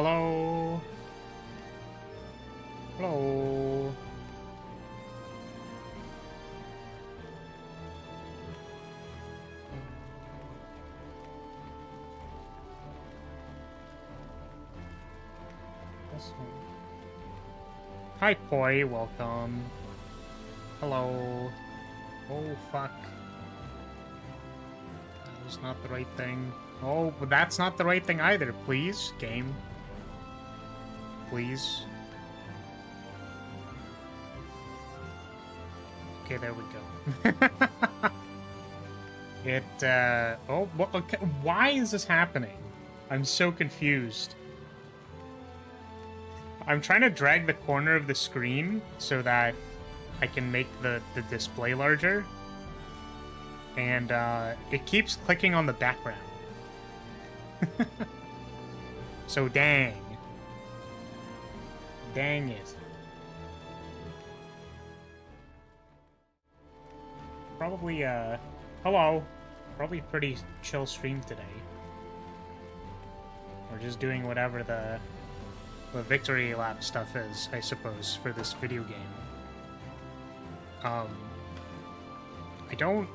Hello? Hello? Hi, Poi. Welcome. Hello. Oh, fuck. That was not the right thing. Oh, but that's not the right thing either. Please, game. Please. Okay, there we go. Oh, what, okay, why is this happening? I'm so confused. I'm trying to drag the corner of the screen so that I can make the display larger. And, it keeps clicking on the background. So, dang. Dang it. Probably, hello. Probably pretty chill stream today. We're just doing whatever the victory lap stuff is, I suppose, for this video game. I don't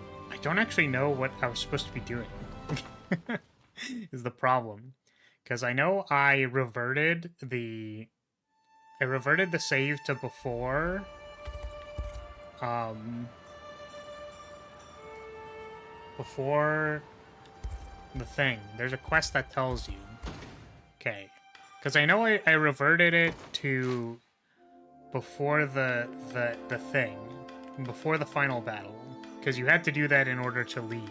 actually know what I was supposed to be doing. Is the problem. Because I know I reverted the save to before before the thing. There's a quest that tells you. Okay. Because I know I reverted it to before the thing. Before the final battle. Because you had to do that in order to leave.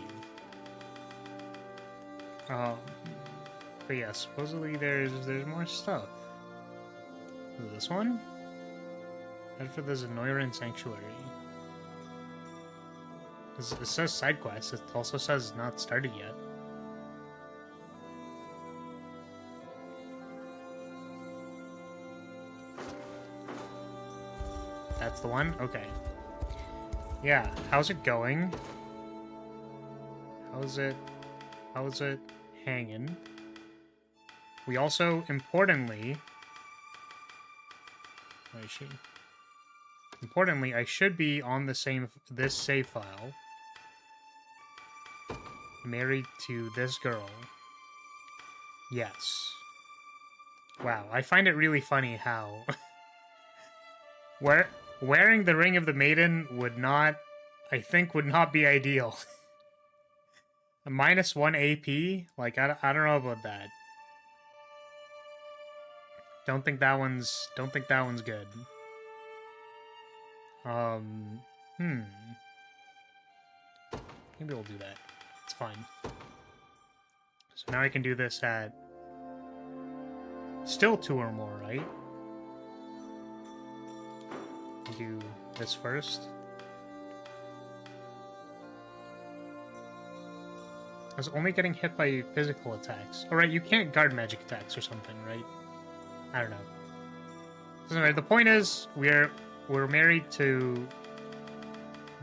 But yeah, supposedly there's more stuff. Is it this one? Head for the Zenoiran Sanctuary. It says side quest. It also says not started yet. That's the one? Okay. Yeah, how's it going? How's it hanging? We also, importantly... Where is she? Importantly, I should be on this save file. Married to this girl. Yes. Wow, I find it really funny how... Wearing the Ring of the Maiden would not... I think would not be ideal. A -1 AP? Like, I don't know about that. Don't think that one's good. Maybe we'll do that. It's fine. So now I can do this at... Still 2 or more, right? Do this first. I was only getting hit by physical attacks. Alright, you can't guard magic attacks or something, right? I don't know. Doesn't matter. The point is, we're married to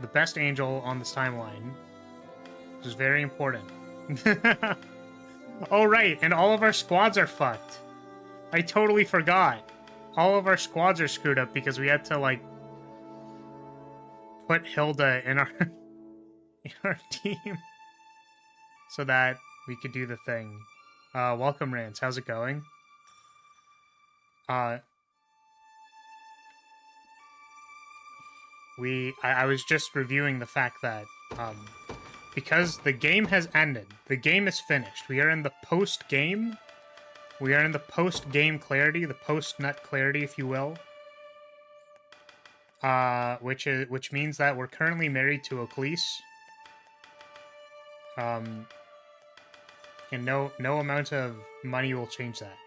the best angel on this timeline, which is very important. Oh, right, and all of our squads are fucked. I totally forgot. All of our squads are screwed up because we had to, like, put Hilda in our team so that we could do the thing. Welcome, Rance. How's it going? I was just reviewing the fact that, because the game has ended, the game is finished. We are in the post-game. We are in the post-game clarity, the post-nut clarity, if you will. Which means that we're currently married to Oclise. And no amount of money will change that.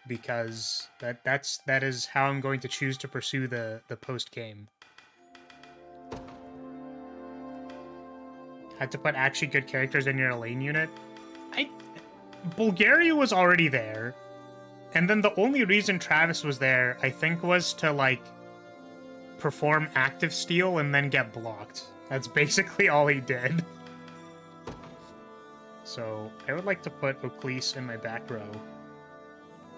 Because that is how I'm going to choose to pursue the post game. Had to put actually good characters in your lane unit. Bulgaria was already there, and then the only reason Travis was there, I think, was to like perform active steal and then get blocked. That's basically all he did. So I would like to put Oclise in my back row.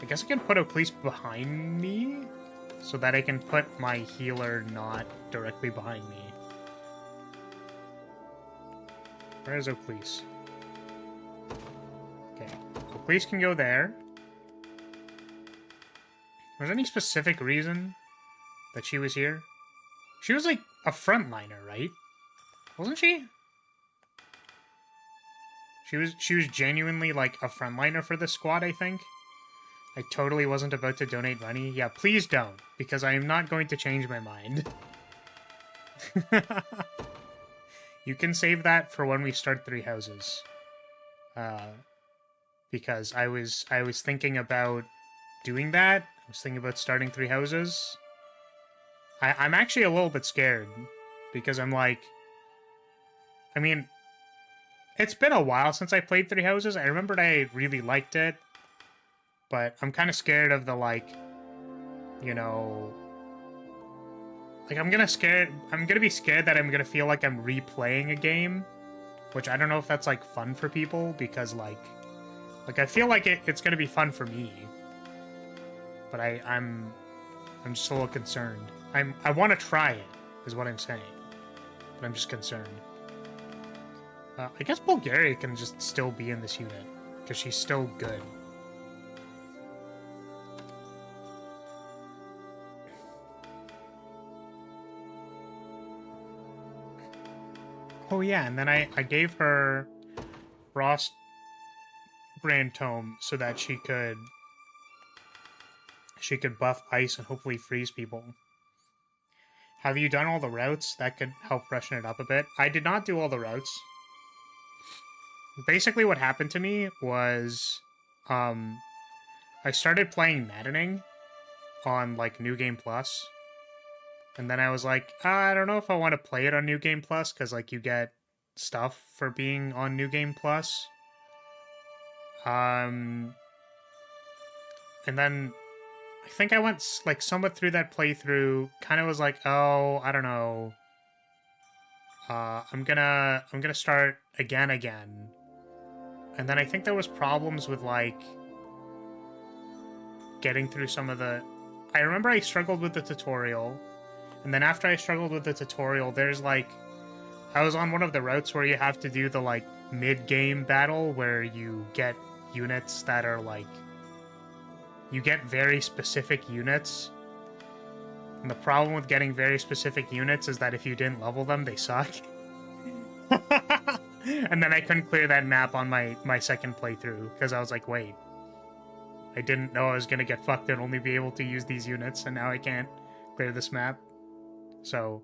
I guess I can put Oclise behind me so that I can put my healer not directly behind me. Where is Oclise? Okay, Oclise can go there. Was there any specific reason that she was here? She was like a frontliner, right? Wasn't she? She was genuinely like a frontliner for this squad, I think. I totally wasn't about to donate money. Yeah, please don't, because I am not going to change my mind. You can save that for when we start 3 houses. Because I was thinking about doing that. I was thinking about starting 3 houses. I'm actually a little bit scared, because I'm like... I mean, it's been a while since I played 3 houses. I remembered I really liked it. But I'm kind of scared of the, like, you know... Like, I'm gonna be scared that I'm gonna feel like I'm replaying a game. Which I don't know if that's, like, fun for people, because, like, I feel like it's gonna be fun for me. But I'm just a little concerned. I want to try it, is what I'm saying. But I'm just concerned. I guess Bulgaria can just still be in this unit, because she's still good. Oh yeah, and then I gave her Frost Brand Tome so that she could buff ice and hopefully freeze people. Have you done all the routes? That could help freshen it up a bit. I did not do all the routes. Basically what happened to me was I started playing Maddening on like New Game Plus. And then I was like, I don't know if I want to play it on New Game Plus, because, like, you get stuff for being on New Game Plus. And then I think I went, like, somewhat through that playthrough, kind of was like, oh, I don't know. I'm gonna start again. And then I think there was problems with, like, getting through some of the... I remember I struggled with the tutorial. And then after I struggled with the tutorial, there's, like... I was on one of the routes where you have to do the, like, mid-game battle where you get units that are, like... You get very specific units. And the problem with getting very specific units is that if you didn't level them, they suck. And then I couldn't clear that map on my second playthrough, because I was like, wait. I didn't know I was gonna get fucked and only be able to use these units, and now I can't clear this map. So,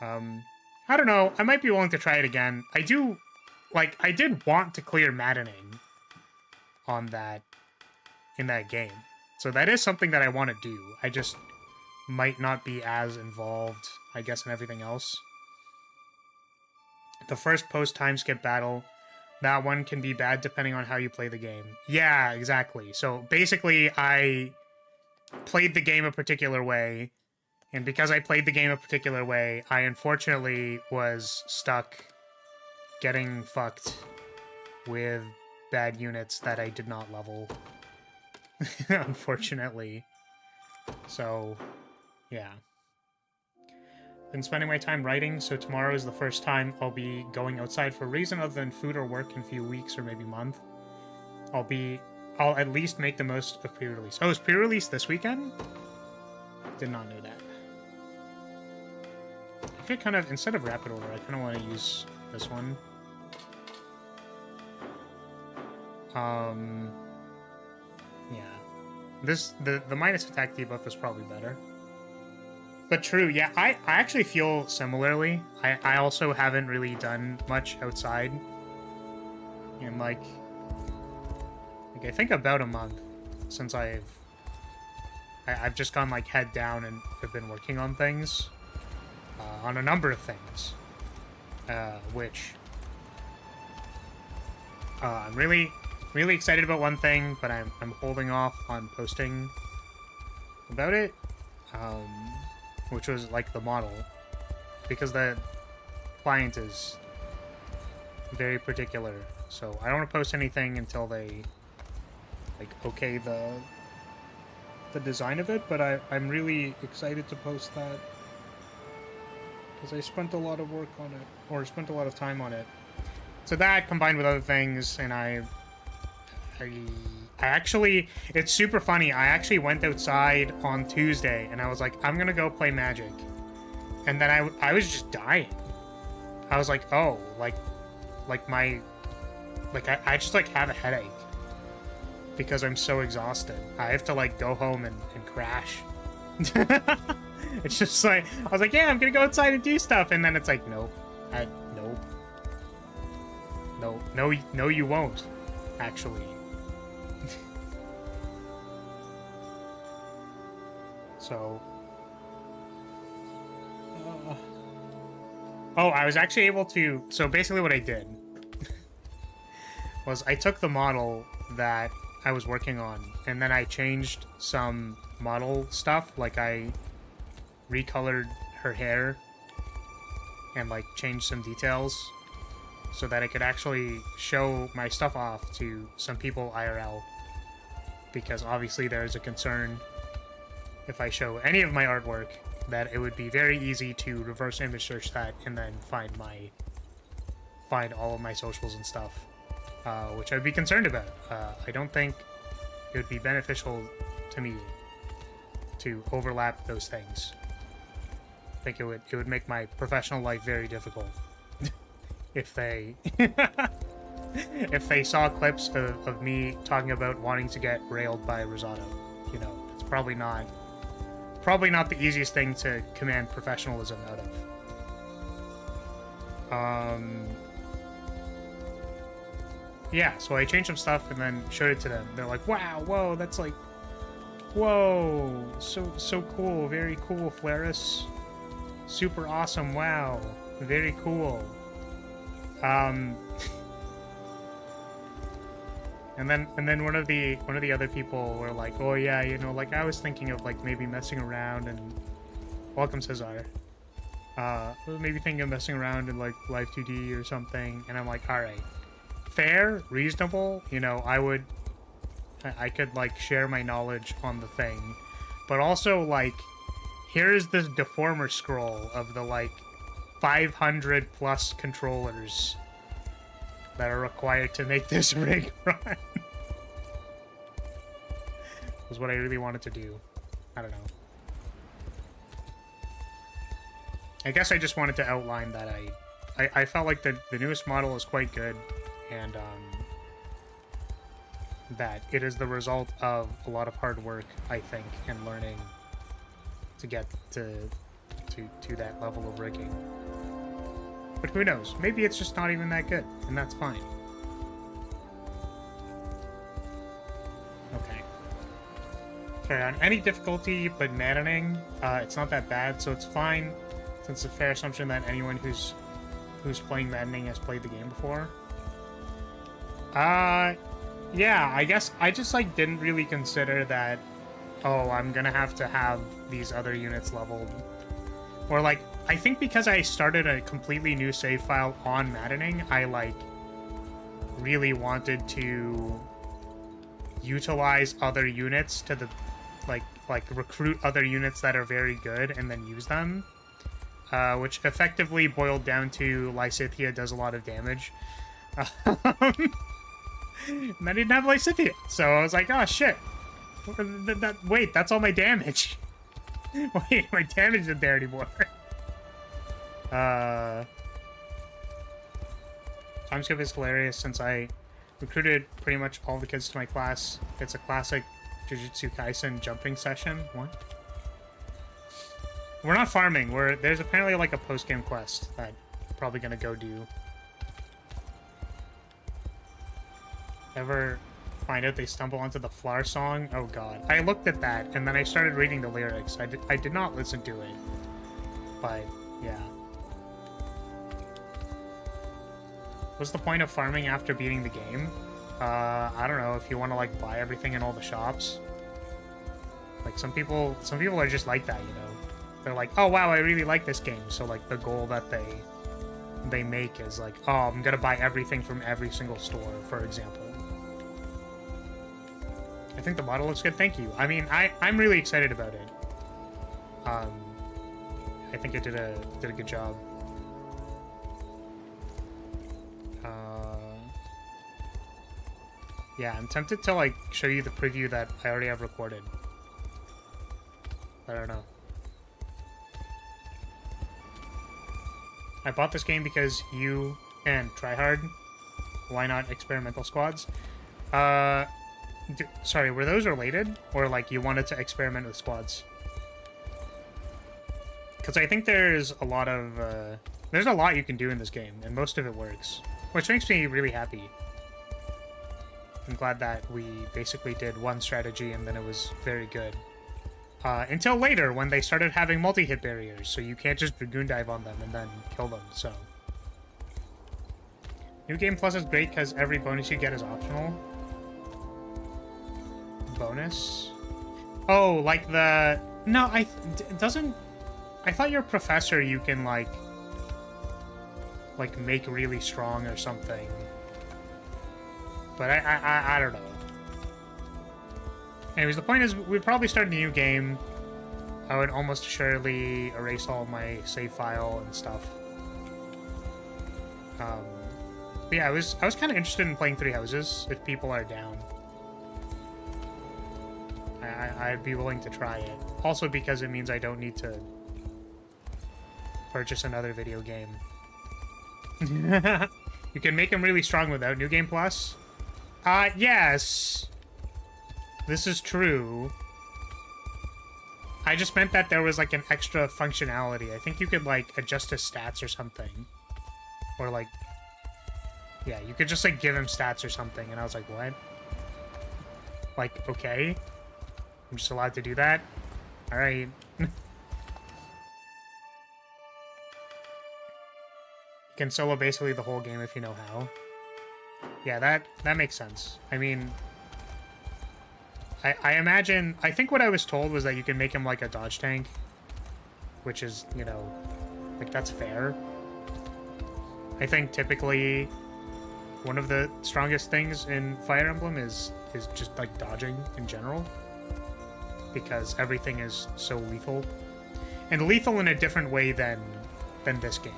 I don't know. I might be willing to try it again. I did want to clear Maddening on that, in that game. So that is something that I want to do. I just might not be as involved, I guess, in everything else. The first post-time skip battle, that one can be bad depending on how you play the game. Yeah, exactly. So basically, I played the game a particular way, and because I played the game a particular way, I unfortunately was stuck getting fucked with bad units that I did not level. Unfortunately. So, yeah. Been spending my time writing, so tomorrow is the first time I'll be going outside for a reason other than food or work in a few weeks or maybe month. I'll at least make the most of pre-release. Oh, is pre-release this weekend? Did not know that. I kind of, instead of rapid order, I kind of want to use this one. Yeah. The minus attack debuff is probably better. But true, yeah, I actually feel similarly. I also haven't really done much outside. And like I think about a month since I've just gone like head down and have been working on things. On a number of things. Which I'm really excited about one thing, but I'm holding off on posting about it. Which was like the model, because the client is very particular So I don't want to post anything until they, like, okay the design of it, but I'm really excited to post that. Because I spent a lot of work on it, or spent a lot of time on it. So that, combined with other things, and I actually, it's super funny. I actually went outside on Tuesday, and I was like, I'm gonna go play Magic. And then I was just dying. I was like, oh, like I just, like, have a headache. Because I'm so exhausted. I have to, like, go home and crash. It's just like, I was like, yeah, I'm gonna go outside and do stuff. And then it's like, nope. Nope. No, you won't, actually. So... Oh, I was actually able to... So basically what I did was I took the model that I was working on, and then I changed some model stuff. Like, I recolored her hair and, like, changed some details so that I could actually show my stuff off to some people IRL. Because obviously there's a concern if I show any of my artwork that it would be very easy to reverse image search that and then find all of my socials and stuff, which I'd be concerned about. I don't think it would be beneficial to me to overlap those things. I think it would make my professional life very difficult if they if they saw clips of me talking about wanting to get railed by Rosado. You know, it's probably not the easiest thing to command professionalism out of. Yeah, so I changed some stuff and then showed it to them. They're like, wow, whoa, that's like, whoa, so cool, very cool, Flaris. Super awesome, wow, very cool. And then one of the other people were like, oh yeah, you know, like, I was thinking of, like, maybe messing around and... Welcome, Cesar. Maybe thinking of messing around in, like, Live 2D or something. And I'm like, alright. Fair, reasonable, you know, I could, like, share my knowledge on the thing. But also, like, here's the deformer scroll of the, like, 500 plus controllers that are required to make this rig run. Was what I really wanted to do. I don't know. I guess I just wanted to outline that I felt like the newest model is quite good, and that it is the result of a lot of hard work, I think, and learning to get to that level of rigging. But who knows? Maybe it's just not even that good, and that's fine. Okay. Okay, on any difficulty but maddening, it's not that bad, so it's fine, since it's a fair assumption that anyone who's playing maddening has played the game before. Yeah, I guess I just, like, didn't really consider that, oh, I'm gonna have to have these other units leveled. Or, like, I think because I started a completely new save file on maddening, I, like, really wanted to utilize other units to the, like recruit other units that are very good and then use them. Which effectively boiled down to Lysithea does a lot of damage. And I didn't have Lysithea, so I was like, oh shit. Wait, that's all my damage. Wait, my damage isn't there anymore. Timeskip is hilarious since I recruited pretty much all the kids to my class. It's a classic Jujutsu Kaisen jumping session. What? We're not farming. There's apparently like a post-game quest that I'm probably gonna go do. Ever find out they stumble onto the Flower song? Oh god. I looked at that and then I started reading the lyrics. I did not listen to it. But yeah. What's the point of farming after beating the game? I don't know, if you want to like buy everything in all the shops. Like some people are just like that, you know. They're like, oh wow, I really like this game. So like the goal that they they make is like, oh, I'm gonna buy everything from every single store, for example. I think the model looks good, thank you. I mean, I'm really excited about it. I think it did a good job. Yeah, I'm tempted to like show you the preview that I already have recorded. I don't know. I bought this game because you can try hard. Why not experimental squads? Sorry, were those related? Or like you wanted to experiment with squads? Because I think there's a lot you can do in this game, and most of it works. Which makes me really happy. I'm glad that we basically did one strategy and then it was very good. Until later, when they started having multi-hit barriers, so you can't just Dragoon dive on them and then kill them, so... New Game Plus is great because every bonus you get is optional. Bonus? Oh, like the... No, doesn't... I thought your professor you can, like, make really strong or something. But I don't know. Anyways, the point is, we'd probably start a new game. I would almost surely erase all my save file and stuff. But yeah, I was kind of interested in playing Three Houses, if people are down. I'd be willing to try it. Also because it means I don't need to purchase another video game. You can make them really strong without New Game Plus. Yes. This is true. I just meant that there was, like, an extra functionality. I think you could, like, adjust his stats or something. Or, like... Yeah, you could just, like, give him stats or something. And I was like, what? Like, okay. I'm just allowed to do that? Alright. You can solo basically the whole game if you know how. Yeah, that makes sense. I mean... I imagine... I think what I was told was that you can make him like a dodge tank. Which is, you know... Like, that's fair. I think typically... One of the strongest things in Fire Emblem is just, like, dodging in general. Because everything is so lethal. And lethal in a different way than this game.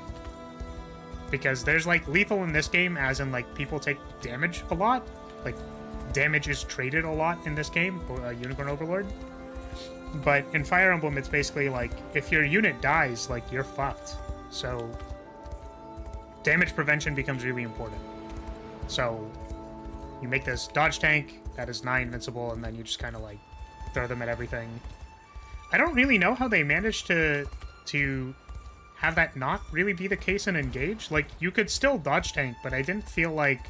Because there's, like, lethal in this game as in, like, people take damage a lot. Like, damage is traded a lot in this game, Unicorn Overlord. But in Fire Emblem, it's basically, like, if your unit dies, like, you're fucked. So, damage prevention becomes really important. So, you make this dodge tank that is nigh invincible, and then you just kind of, like, throw them at everything. I don't really know how they managed to have that not really be the case in Engage. Like, you could still dodge tank, but I didn't feel like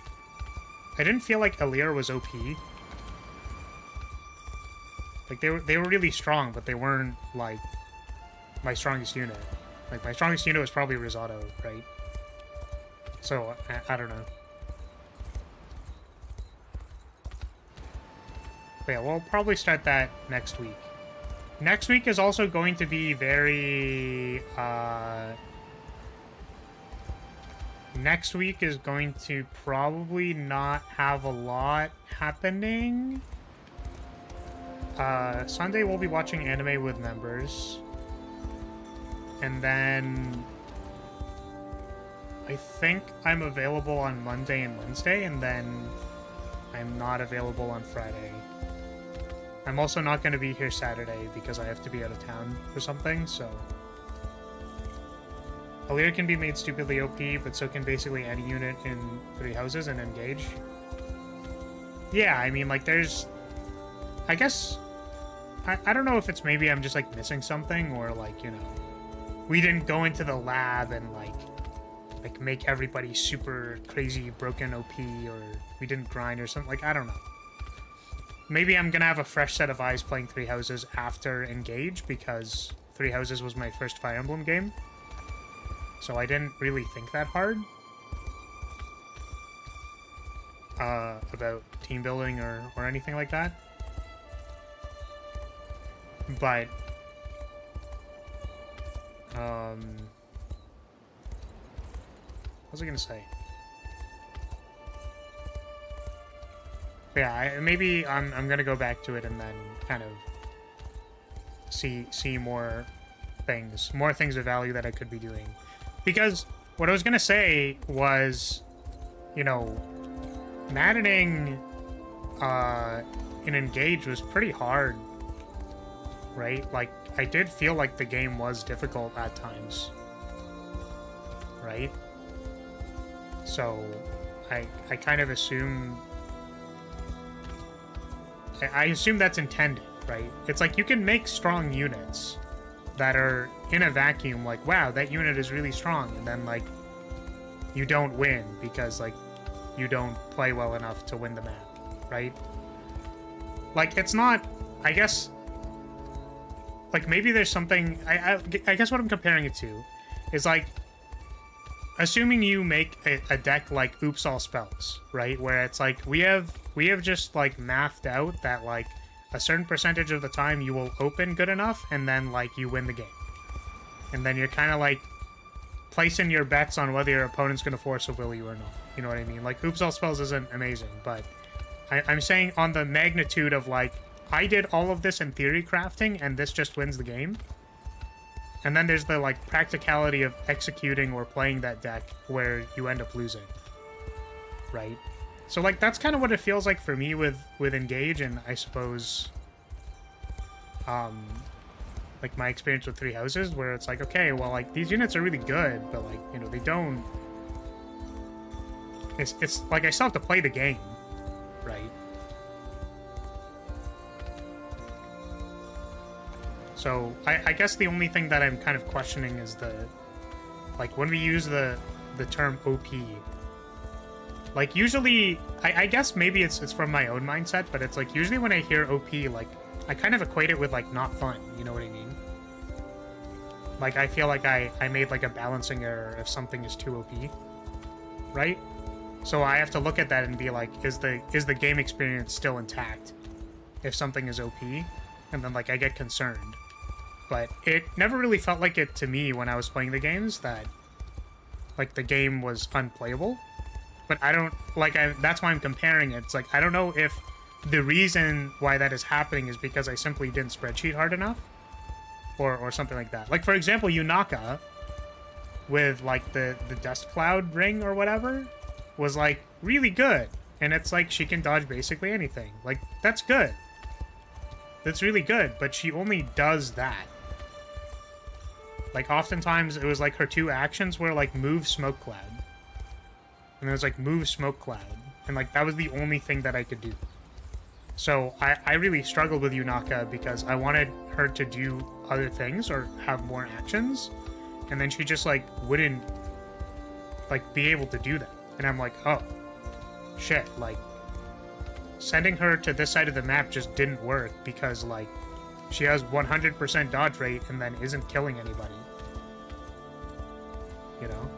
Lyria was OP. Like, they were really strong, but they weren't, like, my strongest unit. Like, my strongest unit was probably Risotto, right? So, I don't know. But yeah, we'll probably start that next week. Next week is also going to be very, next week is going to probably not have a lot happening. Sunday we'll be watching anime with members. And then... I think I'm available on Monday and Wednesday, and then I'm not available on Friday. I'm also not going to be here Saturday because I have to be out of town for something, so... Lyria can be made stupidly OP, but so can basically any unit in Three Houses and Engage. Yeah, I mean, like, there's... I guess... I don't know if it's maybe I'm just, like, missing something, or, like, you know... We didn't go into the lab and, like, make everybody super crazy broken OP, or we didn't grind or something. Like, I don't know. Maybe I'm gonna have a fresh set of eyes playing Three Houses after Engage, because Three Houses was my first Fire Emblem game. So I didn't really think that hard about team building or anything like that. But What was I gonna say? Yeah, maybe I'm gonna go back to it and then kind of see more things of value that I could be doing. Because what I was gonna say was, you know, maddening in Engage was pretty hard, right? Like, I did feel like the game was difficult at times, right? So I kind of assume I assume that's intended, right? It's like you can make strong units that are in a vacuum, like, wow, that unit is really strong, and then, like, you don't win because, like, you don't play well enough to win the map, right? Like, it's not, I guess, like, maybe there's something, I guess what I'm comparing it to is, like, assuming you make a deck like Oops All Spells, right? Where it's like, we have just, like, mathed out that, like, a certain percentage of the time you will open good enough, and then, like, you win the game. And then you're kind of, like, placing your bets on whether your opponent's going to force a will you or not. You know what I mean? Like, Oops All Spells isn't amazing, but I'm saying on the magnitude of, like, I did all of this in theory crafting, and this just wins the game. And then there's the, like, practicality of executing or playing that deck where you end up losing. Right? So, like, that's kind of what it feels like for me with Engage, and I suppose, like, my experience with Three Houses, where it's like, okay, well, like, these units are really good, but, like, you know, they don't... It's like, I still have to play the game, right? So, I guess the only thing that I'm kind of questioning is the... Like, when we use the term OP... Like, usually... I guess maybe it's from my own mindset, but it's like, usually when I hear OP, like, I kind of equate it with, like, not fun, you know what I mean? Like, I feel like I made, like, a balancing error if something is too OP, right? So I have to look at that and be like, is the game experience still intact if something is OP? And then, like, I get concerned. But it never really felt like it to me when I was playing the games, that, like, the game was unplayable. But I don't, like, that's why I'm comparing it. It's like, I don't know if the reason why that is happening is because I simply didn't spreadsheet hard enough, or something like that. Like, for example, Yunaka, with, like, the dust cloud ring or whatever, was, like, really good. And it's like, she can dodge basically anything. Like, that's good. That's really good, but she only does that. Like, oftentimes, it was like her two actions were, like, move Smoke Cloud. And it was like, move Smoke Cloud. And, like, that was the only thing that I could do. So, I really struggled with Yunaka because I wanted her to do other things or have more actions. And then she just, like, wouldn't, like, be able to do that. And I'm like, oh, shit, like, sending her to this side of the map just didn't work because, like, she has 100% dodge rate and then isn't killing anybody. You know?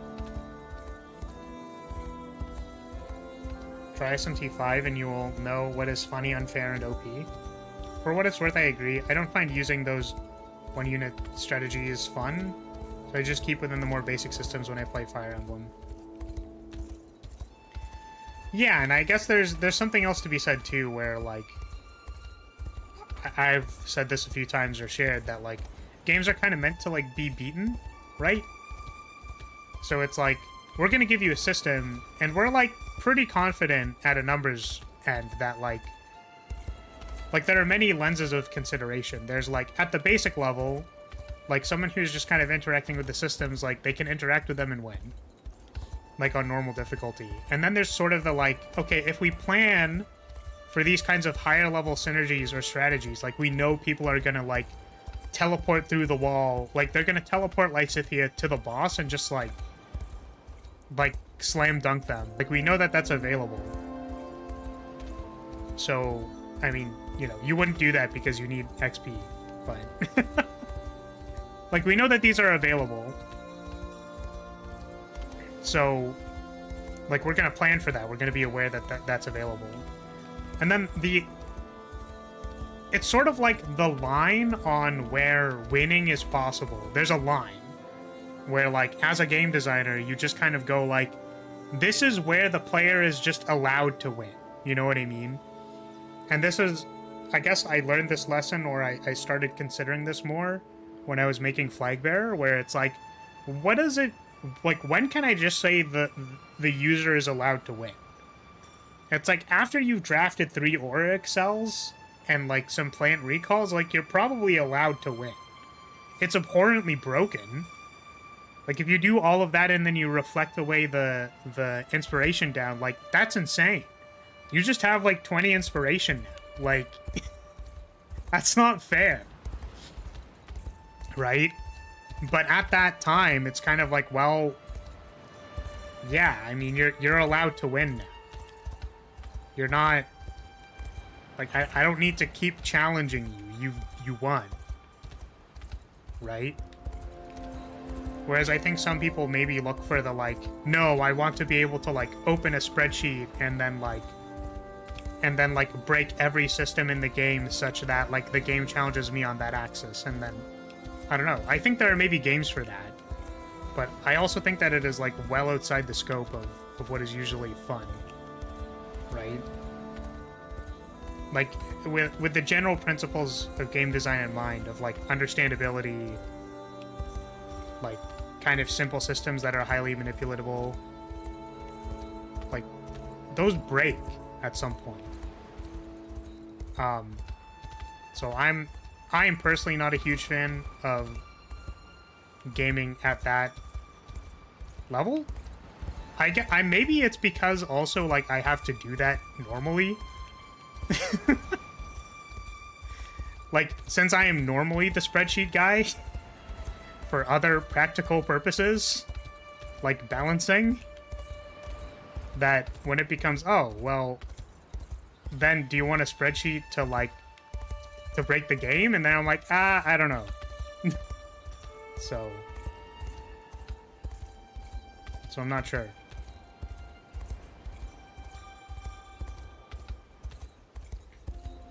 Try SMT5 and you will know what is funny, unfair, and OP. For what it's worth, I agree. I don't find using those one-unit strategies fun, so I just keep within the more basic systems when I play Fire Emblem. Yeah, and I guess there's something else to be said, too, where, like, I've said this a few times or shared that, like, games are kind of meant to, like, be beaten, right? So it's like, we're going to give you a system, and we're, like, pretty confident at a numbers end that, like, there are many lenses of consideration. There's, like, at the basic level, like, someone who's just kind of interacting with the systems, like, they can interact with them and win. Like, on normal difficulty. And then there's sort of the, like, okay, if we plan for these kinds of higher level synergies or strategies, like, we know people are gonna, like, teleport through the wall. Like, they're gonna teleport Lysithea to the boss and just, like, slam dunk them. Like, we know that that's available. So, I mean, you know, you wouldn't do that because you need XP, but... like, we know that these are available. So, like, we're gonna plan for that. We're gonna be aware that that's available. And then it's sort of like the line on where winning is possible. There's a line. where, like, as a game designer, you just kind of go, like, this is where the player is just allowed to win. You know what I mean? And this is, I guess I learned this lesson, or I started considering this more when I was making Flag Bearer, where it's like, what is it, like, when can I just say the user is allowed to win? It's like, after you've drafted 3 Aura Excels and, like, some plant recalls, like, you're probably allowed to win. It's abhorrently broken. Like, if you do all of that and then you reflect away the inspiration down, like, that's insane. You just have, like, 20 inspiration now. Like, that's not fair. Right? But at that time, it's kind of like, well, yeah, I mean, you're allowed to win now. You're not... Like, I don't need to keep challenging you. You won. Right? Whereas I think some people maybe look for the, like, no, I want to be able to, like, open a spreadsheet and then, like, break every system in the game such that, like, the game challenges me on that axis. And then, I don't know. I think there are maybe games for that. But I also think that it is, like, well outside the scope of what is usually fun. Right? Like, with the general principles of game design in mind, of, like, understandability, like, kind of simple systems that are highly manipulatable, like, those break at some point. So I am personally not a huge fan of gaming at that level. Maybe it's because also, like, I have to do that normally. Like, since I am normally the spreadsheet guy for other practical purposes, like balancing, that when it becomes, oh, well, then do you want a spreadsheet to, like, to break the game? And then I'm like, I don't know. So I'm not sure.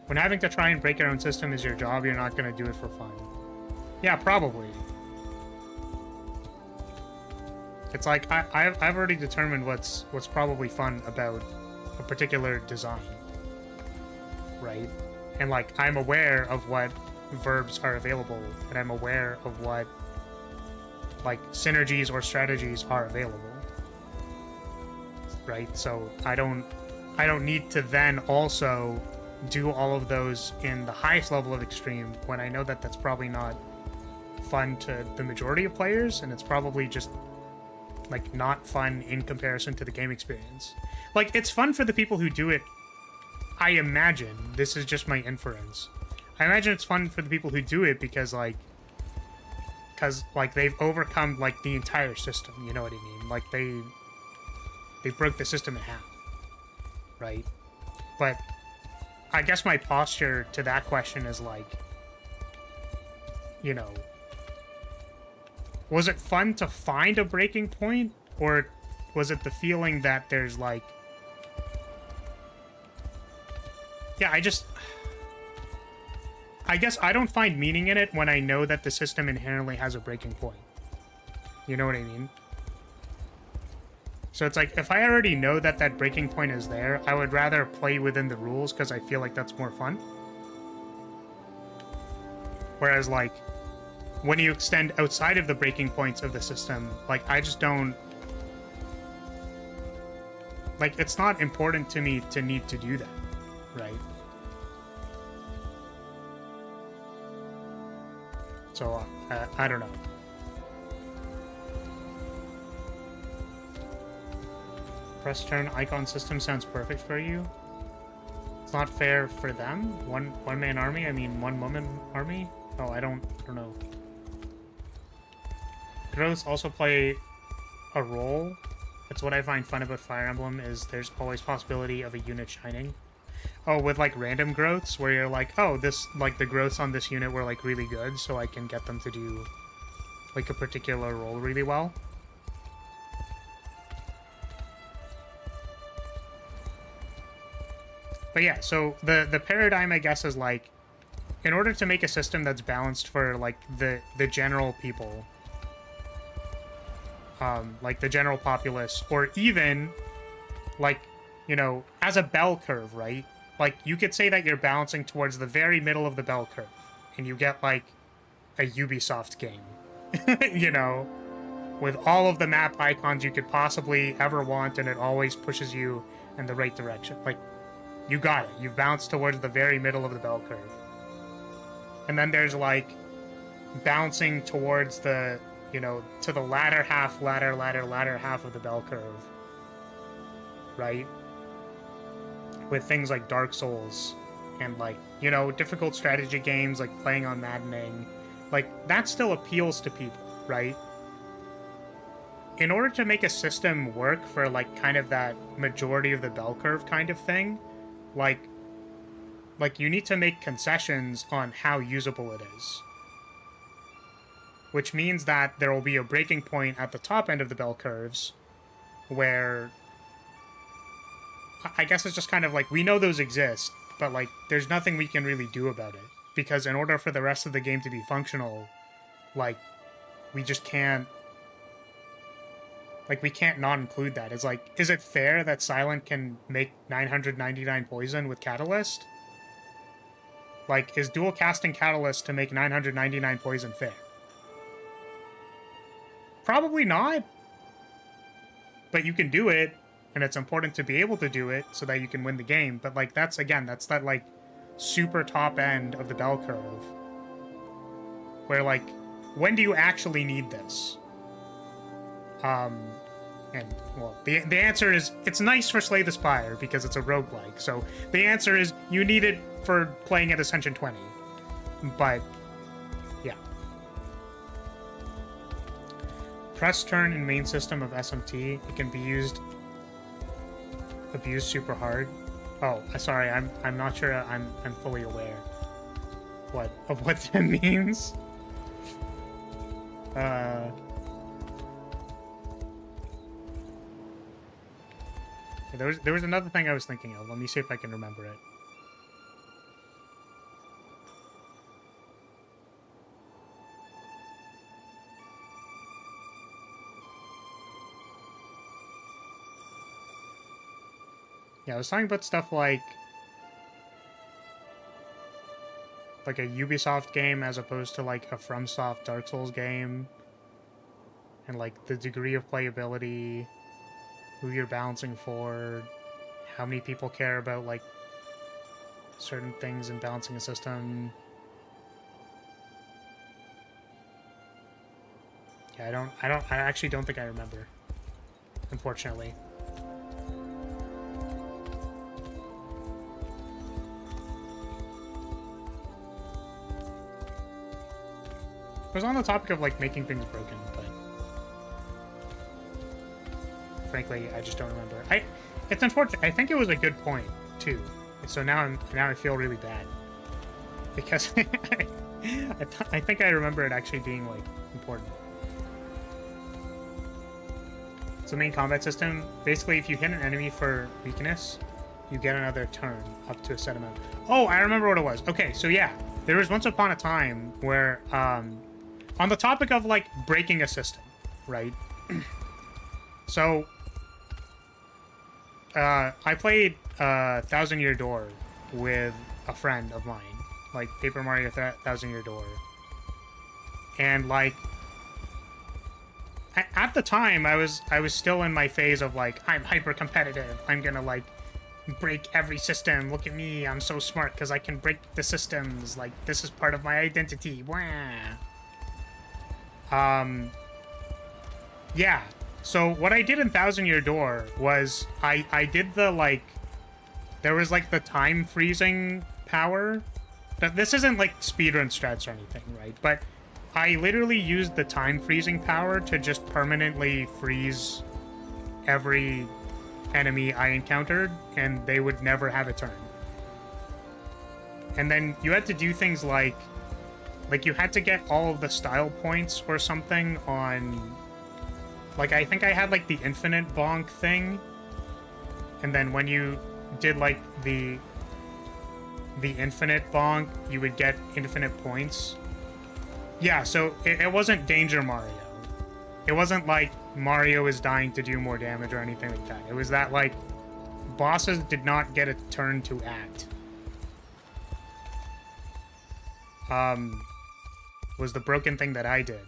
When having to try and break your own system is your job, you're not going to do it for fun. Yeah, probably. It's like, I've already determined what's probably fun about a particular design. Right? And, like, I'm aware of what verbs are available, and I'm aware of what, like, synergies or strategies are available. Right? So I don't need to then also do all of those in the highest level of extreme when I know that that's probably not fun to the majority of players, and it's probably just, like, not fun in comparison to the game experience. Like, it's fun for the people who do it. I imagine, this is just my inference, I imagine it's fun for the people who do it because they've overcome, like, the entire system, you know what I mean? Like, they broke the system in half, right? But I guess my posture to that question is, like, you know, was it fun to find a breaking point, or was it the feeling that there's, like, yeah, I guess I don't find meaning in it when I know that the system inherently has a breaking point. You know what I mean? So it's like, if I already know that that breaking point is there, I would rather play within the rules because I feel like that's more fun. Whereas, like, when you extend outside of the breaking points of the system, like, I just don't... Like, it's not important to me to need to do that, right? So, I don't know. Press turn icon system sounds perfect for you. It's not fair for them. One man army? I mean, one woman army? Oh, I don't know. Growths also play a role. That's what I find fun about Fire Emblem, is there's always possibility of a unit shining. Oh, with, like, random growths, where you're like, oh, this, like, the growths on this unit were, like, really good, so I can get them to do, like, a particular role really well. But yeah, so the paradigm, I guess, is, like, in order to make a system that's balanced for, like, the general people, like the general populace, or even like, you know, as a bell curve, right? Like, you could say that you're balancing towards the very middle of the bell curve, and you get like a Ubisoft game, you know, with all of the map icons you could possibly ever want, and it always pushes you in the right direction. Like, you got it. You've bounced towards the very middle of the bell curve. And then there's like bouncing towards the, you know, to the latter half of the bell curve, right? With things like Dark Souls and like, you know, difficult strategy games like playing on maddening, like that still appeals to people, right? In order to make a system work for like kind of that majority of the bell curve kind of thing, like you need to make concessions on how usable it is. Which means that there will be a breaking point at the top end of the bell curves where I guess it's just kind of like, we know those exist, but like there's nothing we can really do about it. Because in order for the rest of the game to be functional, like we just can't, like we can't not include that. It's like, is it fair that Silent can make 999 poison with Catalyst? Like, is dual casting Catalyst to make 999 poison fair? Probably not. But you can do it, and it's important to be able to do it so that you can win the game. But like, that's, again, that's that like super top end of the bell curve. Where like, when do you actually need this? And, well, the answer is, it's nice for Slay the Spire because it's a roguelike. So the answer is, you need it for playing at Ascension 20. But, yeah. Press turn in main system of SMT. It can be abused super hard. Oh, sorry, I'm not sure I'm fully aware of what that means. There was another thing I was thinking of. Let me see if I can remember it. Yeah, I was talking about stuff like a Ubisoft game as opposed to like a FromSoft Dark Souls game, and like the degree of playability, who you're balancing for, how many people care about like certain things in balancing a system. Yeah, I actually don't think I remember, unfortunately. It was on the topic of like making things broken, but frankly, I just don't remember. It's unfortunate. I think it was a good point too. So now I feel really bad because I think I remember it actually being like important. So main combat system, basically, if you hit an enemy for weakness, you get another turn up to a set amount. Oh, I remember what it was. Okay, so yeah, there was once upon a time where on the topic of like breaking a system, right? So I played Thousand Year Door with a friend of mine, like Paper Mario Thousand Year Door, and like at the time I was still in my phase of like, I'm hyper competitive, I'm gonna like break every system, look at me, I'm so smart because I can break the systems, like this is part of my identity. Wah. Yeah. So what I did in Thousand Year Door was I did the like, there was like the time freezing power. This isn't like speedrun strats or anything, right? But I literally used the time freezing power to just permanently freeze every enemy I encountered, and they would never have a turn. And then you had to do things like you had to get all of the style points or something on, like, I think I had like the infinite bonk thing, and then when you did like the infinite bonk, you would get infinite points. Yeah, so it wasn't Danger Mario. It wasn't like Mario is dying to do more damage or anything like that. It was that, like, bosses did not get a turn to act. Was the broken thing that I did.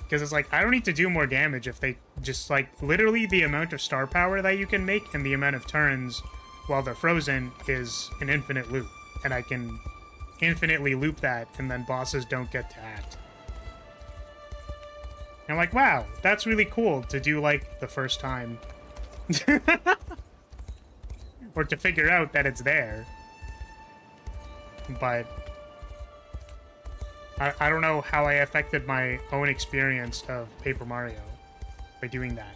Because it's like, I don't need to do more damage if they just, like, literally the amount of star power that you can make and the amount of turns while they're frozen is an infinite loop. And I can infinitely loop that, and then bosses don't get to act. And I'm like, wow, that's really cool to do, like, the first time. Or to figure out that it's there. But I don't know how I affected my own experience of Paper Mario by doing that.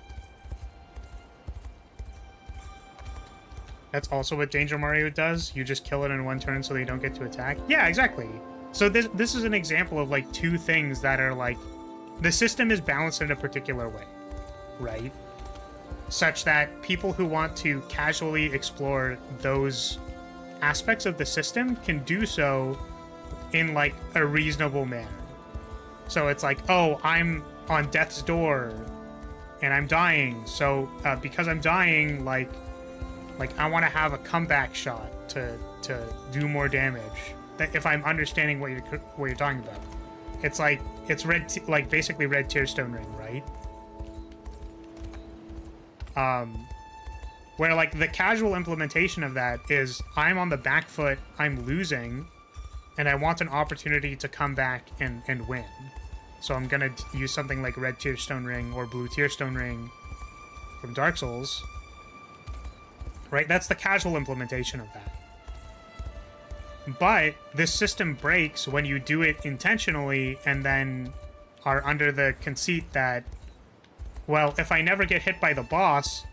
That's also what Danger Mario does. You just kill it in one turn so they don't get to attack. Yeah, exactly. So this is an example of, like, two things that are, like, the system is balanced in a particular way, right? Such that people who want to casually explore those aspects of the system can do so in, like, a reasonable manner. So it's like, oh, I'm on death's door and I'm dying. So because I'm dying, like I want to have a comeback shot to do more damage. If I'm understanding what you're talking about, it's like it's like basically red tearstone ring, right? Where, like, the casual implementation of that is I'm on the back foot, I'm losing, and I want an opportunity to come back and win. So I'm gonna use something like red tearstone ring or blue tearstone ring from Dark Souls. Right? That's the casual implementation of that. But this system breaks when you do it intentionally and then are under the conceit that, well, if I never get hit by the boss,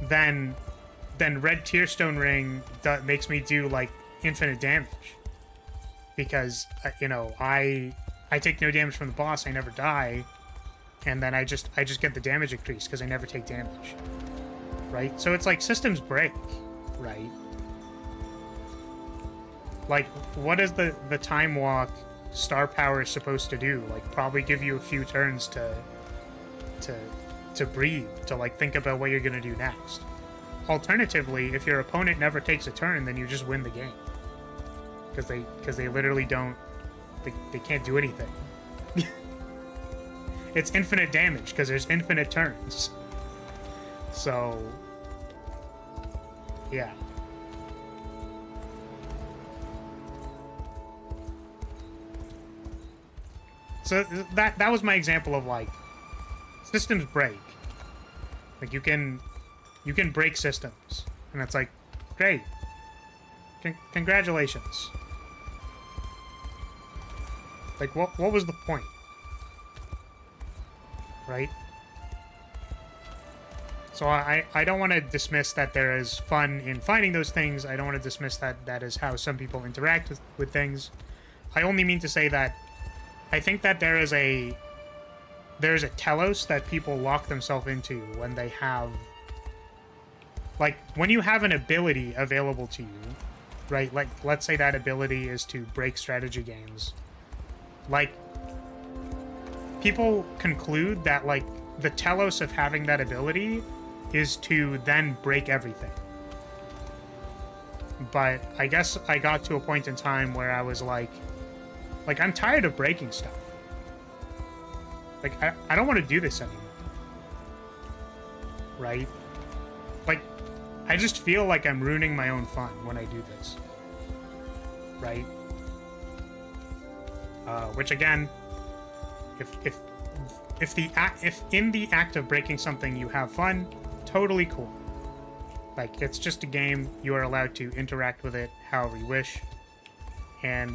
then red tearstone ring makes me do, like, infinite damage. Because, you know, I take no damage from the boss, I never die, and then I just get the damage increase because I never take damage. Right? So it's like systems break, right? Like, what is the time walk star power is supposed to do? Like, probably give you a few turns to breathe, to, like, think about what you're gonna do next. Alternatively, if your opponent never takes a turn, then you just win the game. Because they literally don't... They can't do anything. It's infinite damage, because there's infinite turns. So... yeah. So that was my example of, like, systems break. Like, you can break systems, and it's like, great, congratulations. Like, what was the point, right? So I don't want to dismiss that there is fun in finding those things. I don't want to dismiss that is how some people interact with things. I only mean to say that I think that there's a telos that people lock themselves into when they have, like, when you have an ability available to you, right? Like, let's say that ability is to break strategy games. Like, people conclude that, like, the telos of having that ability is to then break everything. But I guess I got to a point in time where I was like, I'm tired of breaking stuff. Like, I don't want to do this anymore. Right? Like, I just feel like I'm ruining my own fun when I do this. Right? Which, again, if in the act of breaking something you have fun, totally cool. Like, it's just a game. You are allowed to interact with it however you wish. And,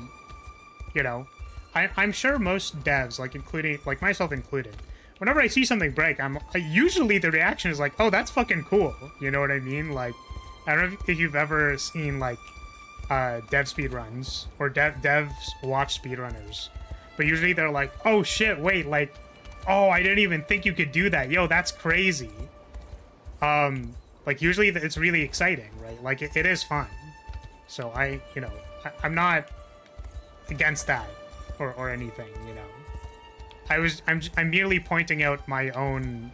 you know, I'm sure most devs, like, including, like, myself included, whenever I see something break, usually the reaction is like, oh, that's fucking cool. You know what I mean? Like, I don't know if you've ever seen, like, dev speedruns, or devs watch speedrunners. But usually they're like, oh shit, wait, like, oh, I didn't even think you could do that. Yo, that's crazy. Like, usually it's really exciting, right? Like, it is fun. So I'm not against that or anything, you know. I'm merely pointing out my own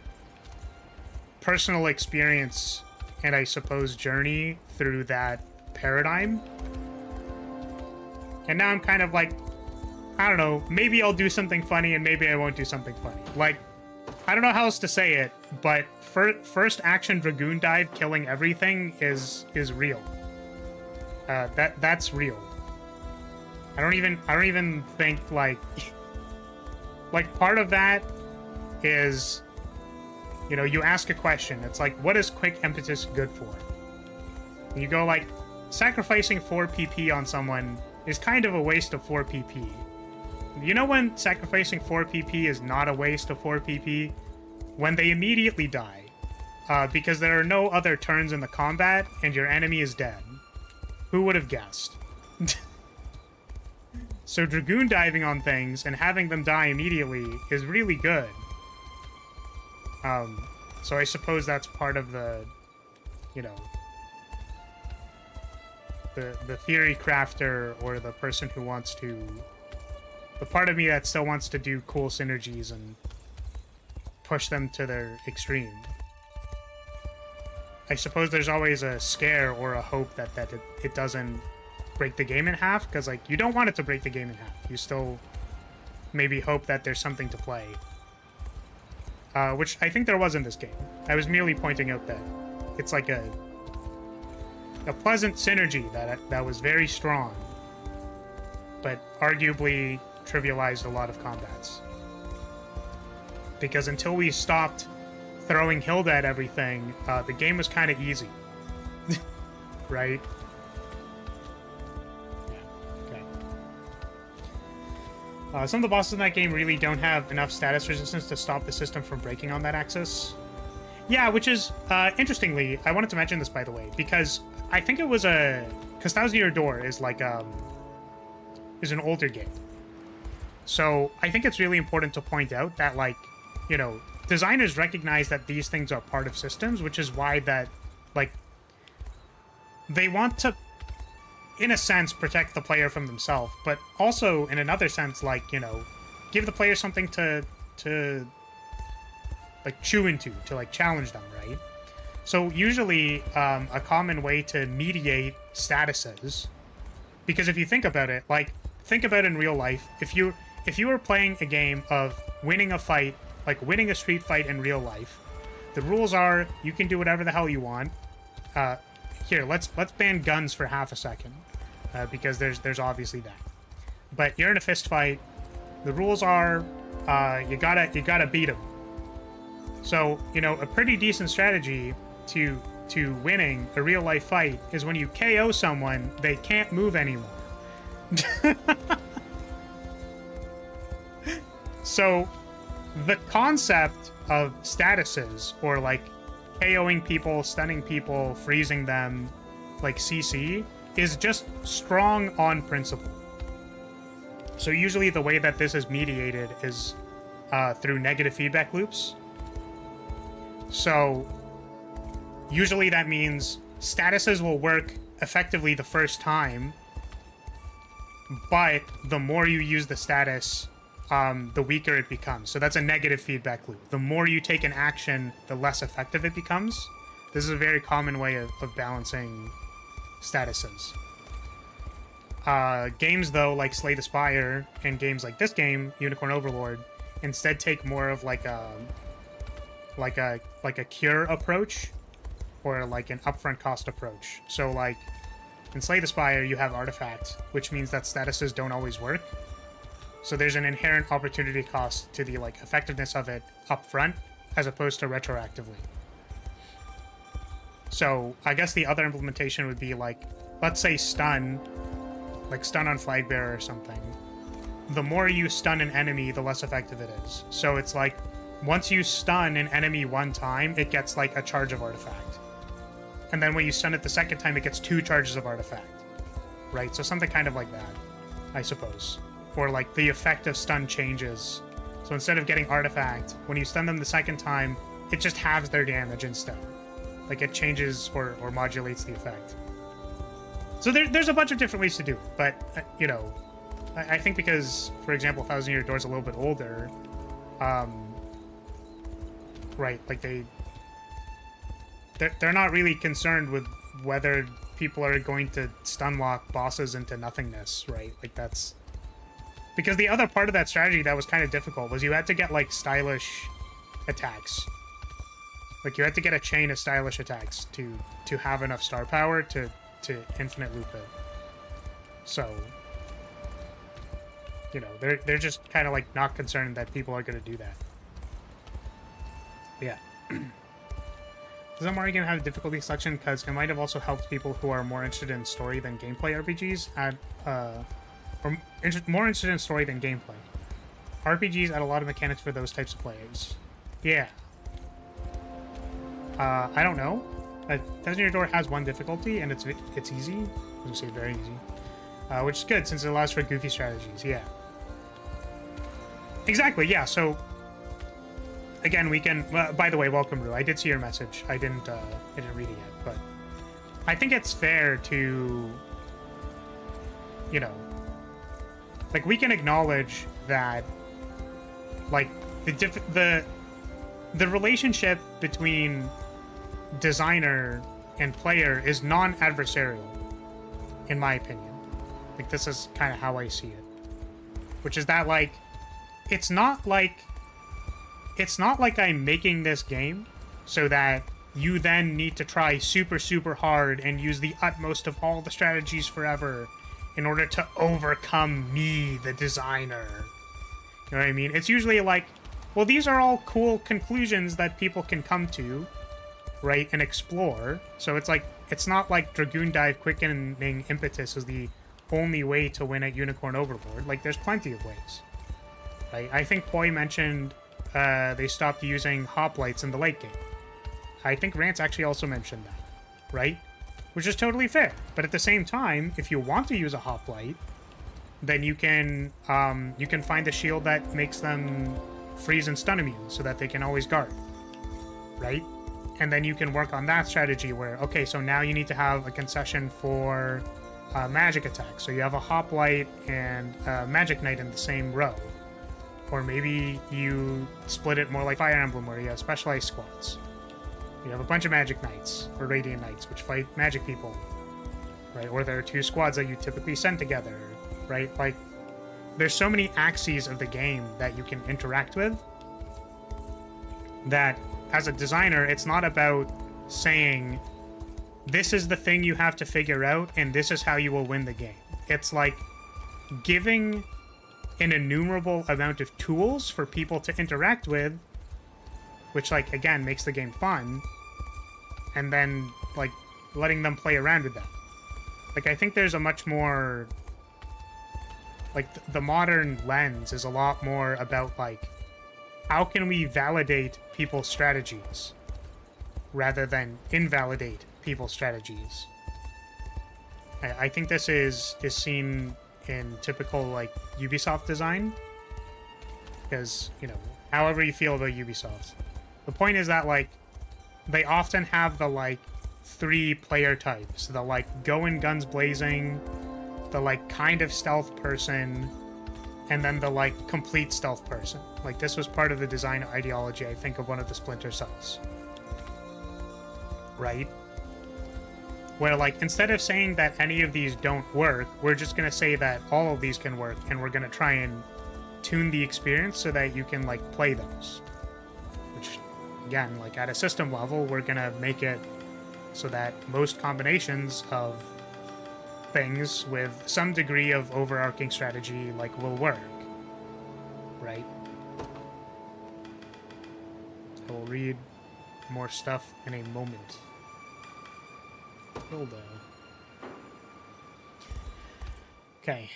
personal experience and I suppose journey through that paradigm. And now I'm kind of like, I don't know, maybe I'll do something funny and maybe I won't do something funny. Like, I don't know how else to say it, but first action Dragoon dive killing everything is real. That's real. I don't even think like like part of that is, you know, you ask a question. It's like, what is quick impetus good for? And you go like, sacrificing 4 PP on someone is kind of a waste of 4 PP. You know when sacrificing 4 PP is not a waste of 4 PP? When they immediately die. Because there are no other turns in the combat and your enemy is dead. Who would have guessed? So Dragoon diving on things and having them die immediately is really good. So I suppose that's part of the, you know, the theory crafter or the person who wants to, the part of me that still wants to do cool synergies and push them to their extreme. I suppose there's always a scare or a hope that it doesn't break the game in half, because like you don't want it to break the game in half. You still maybe hope that there's something to play. Which I think there was in this game. I was merely pointing out that it's like a pleasant synergy that was very strong, but arguably trivialized a lot of combats. Because until we stopped throwing Hilda at everything, the game was kind of easy. Right? Yeah, okay. Some of the bosses in that game really don't have enough status resistance to stop the system from breaking on that axis. Yeah, which is, interestingly, I wanted to mention this, by the way, because I think it was because Thousand Year Door is like, is an older game. So I think it's really important to point out that, like, you know, designers recognize that these things are part of systems, which is why that, like, they want to, in a sense, protect the player from themselves, but also, in another sense, like, you know, give the player something to like, chew into, to, like, challenge them, right? So usually, a common way to mediate statuses, because if you think about it, like, think about it in real life, if you were playing a game of winning a fight, like winning a street fight in real life, the rules are you can do whatever the hell you want. Here, let's ban guns for half a second, because there's obviously that. But you're in a fist fight. The rules are you gotta beat them. So, you know, a pretty decent strategy to winning a real life fight is when you KO someone, they can't move anymore. So the concept of statuses, or like KOing people, stunning people, freezing them, like CC, is just strong on principle. So usually the way that this is mediated is through negative feedback loops. So usually that means statuses will work effectively the first time, but the more you use the status, the weaker it becomes. So that's a negative feedback loop. The more you take an action, the less effective it becomes. This is a very common way of balancing statuses. Games, though, like Slay the Spire, and games like this game, Unicorn Overlord, instead take more of like a cure approach, or like an upfront cost approach. So like in Slay the Spire, you have artifacts, which means that statuses don't always work. So there's an inherent opportunity cost to the like effectiveness of it up front, as opposed to retroactively. So I guess the other implementation would be like, let's say stun, like stun on flag bearer or something. The more you stun an enemy, the less effective it is. So it's like, once you stun an enemy one time, it gets like a charge of artifact. And then when you stun it the second time, it gets 2 charges of artifact. Right? So something kind of like that, I suppose. Or like the effect of stun changes. So instead of getting artifact, when you stun them the second time, it just halves their damage instead. Like it changes or modulates the effect. So there's a bunch of different ways to do it. But, you know, I think because, for example, Thousand Year Door is a little bit older, Right, like they're not really concerned with whether people are going to stun lock bosses into nothingness, right? Like that's because the other part of that strategy that was kind of difficult was you had to get like stylish attacks. Like you had to get a chain of stylish attacks to have enough star power to infinite loop it. So, you know, they're just kind of like not concerned that people are going to do that. But yeah. Does that Mario game have a difficulty selection? Because it might have also helped people who are more interested in story than gameplay RPGs add, or more interested in story than gameplay. RPGs add a lot of mechanics for those types of players. Yeah. I don't know. Testing Your Door has one difficulty, and it's easy. I'm gonna say very easy. Which is good, since it allows for goofy strategies, yeah. Exactly, yeah, so... Again, we can... by the way, welcome, Rue. I did see your message. I didn't read it yet, but... I think it's fair to... You know... Like, we can acknowledge that... Like, the relationship between designer and player is non-adversarial, in my opinion. Like, this is kind of how I see it. Which is that, like, it's not like I'm making this game so that you then need to try super, super hard and use the utmost of all the strategies forever in order to overcome me, the designer. You know what I mean? It's usually like, well, these are all cool conclusions that people can come to, right, and explore. So it's like, it's not like Dragoon Dive Quickening Impetus is the only way to win at Unicorn Overlord. Like, there's plenty of ways. Right? I think Poi mentioned they stopped using hoplites in the late game. I think Rance actually also mentioned that, right? Which is totally fair. But at the same time, if you want to use a hoplite, then you can find a shield that makes them freeze and stun immune so that they can always guard, right? And then you can work on that strategy where, okay, so now you need to have a concession for magic attack. So you have a hoplite and a magic knight in the same row. Or maybe you split it more like Fire Emblem where you have specialized squads. You have a bunch of magic knights or radiant knights which fight magic people, right? Or there are two squads that you typically send together, right? Like, there's so many axes of the game that you can interact with that as a designer, it's not about saying, this is the thing you have to figure out and this is how you will win the game. It's like giving an innumerable amount of tools for people to interact with, which, like, again, makes the game fun, and then, like, letting them play around with that. Like, I think there's a much more... Like, the modern lens is a lot more about, like, how can we validate people's strategies rather than invalidate people's strategies. I think this is seen in typical, like, Ubisoft design, because, you know, however you feel about Ubisoft, the point is that, like, they often have the, like, 3 player types: the, like, going guns blazing, the, like, kind of stealth person, and then the, like, complete stealth person. Like, this was part of the design ideology, I think, of one of the Splinter Cells, right? Where, like, instead of saying that any of these don't work, we're just going to say that all of these can work, and we're going to try and tune the experience so that you can, like, play those. Which, again, like, at a system level, we're going to make it so that most combinations of things with some degree of overarching strategy, like, will work. Right? I will read more stuff in a moment. Hilda. Okay.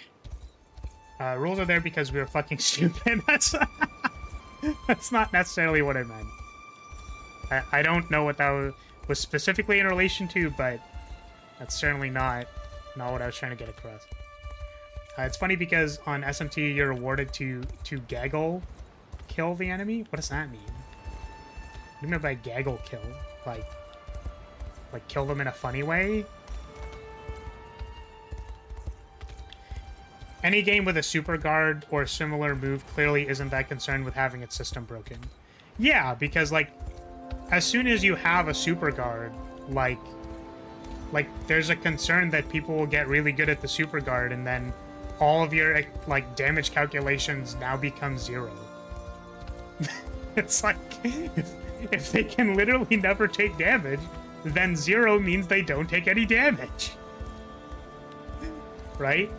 Rules are there because we were fucking stupid. That's not necessarily what I meant. I don't know what that was specifically in relation to, but that's certainly not what I was trying to get across. It's funny because on SMT you're rewarded to gaggle kill the enemy. What does that mean? What do you mean by gaggle kill? Like kill them in a funny way? Any game with a super guard or similar move clearly isn't that concerned with having its system broken. Yeah, because, like, as soon as you have a super guard, like there's a concern that people will get really good at the super guard, and then all of your, like, damage calculations now become 0. It's like, if they can literally never take damage, then 0 means they don't take any damage. Right?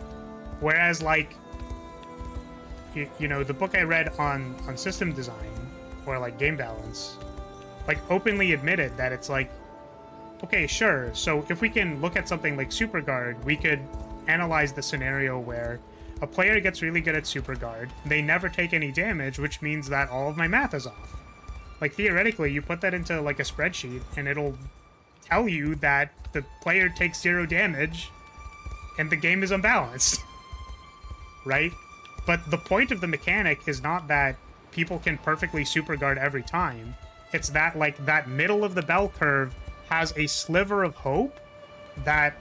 Whereas, like, you know, the book I read on system design, or, like, game balance, like, openly admitted that it's like, okay, sure, so if we can look at something like Super Guard, we could analyze the scenario where a player gets really good at Super Guard, they never take any damage, which means that all of my math is off. Like, theoretically, you put that into, like, a spreadsheet, and it'll tell you that the player takes 0 damage, and the game is unbalanced. Right? But the point of the mechanic is not that people can perfectly Super Guard every time. It's that, like, that middle of the bell curve has a sliver of hope that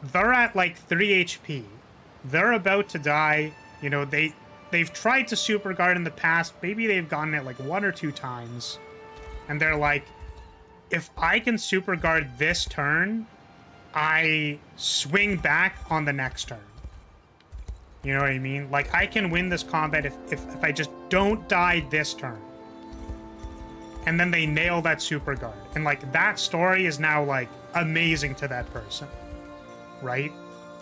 they're at, like, 3 HP. They're about to die. You know, they've tried to Super Guard in the past. Maybe they've gotten it, like, 1 or 2 times. And they're like, if I can Super Guard this turn, I swing back on the next turn. You know what I mean? Like, I can win this combat if I just don't die this turn. And then they nail that Super Guard. And, like, that story is now, like, amazing to that person. Right?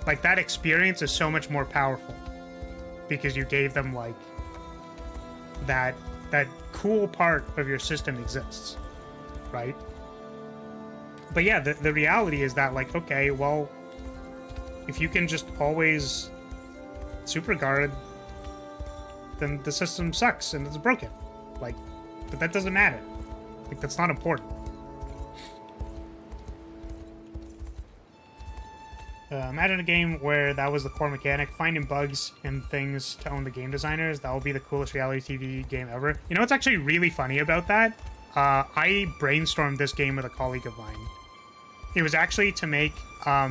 Like, that experience is so much more powerful. Because you gave them, like, that cool part of your system exists. Right? But yeah, the reality is that, like, okay, well, if you can just always Super Guard, then the system sucks and it's broken. Like, but that doesn't matter. Like, that's not important. Imagine a game where that was the core mechanic, finding bugs and things to own the game designers. That will be the coolest reality TV game ever. You know what's actually really funny about that? I brainstormed this game with a colleague of mine. It was actually to make a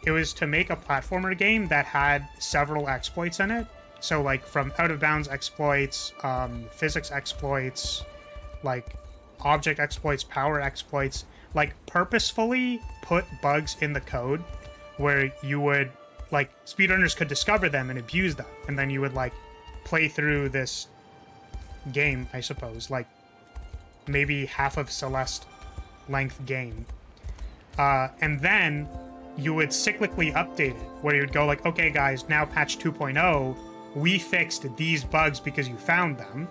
platformer game that had several exploits in it. So, like, from out-of-bounds exploits, physics exploits, like, object exploits, power exploits, like, purposefully put bugs in the code where you would, like, speedrunners could discover them and abuse them, and then you would, like, play through this game, I suppose, like, maybe half of Celeste length game. And then you would cyclically update it, where you would go like, okay guys, now patch 2.0, we fixed these bugs because you found them.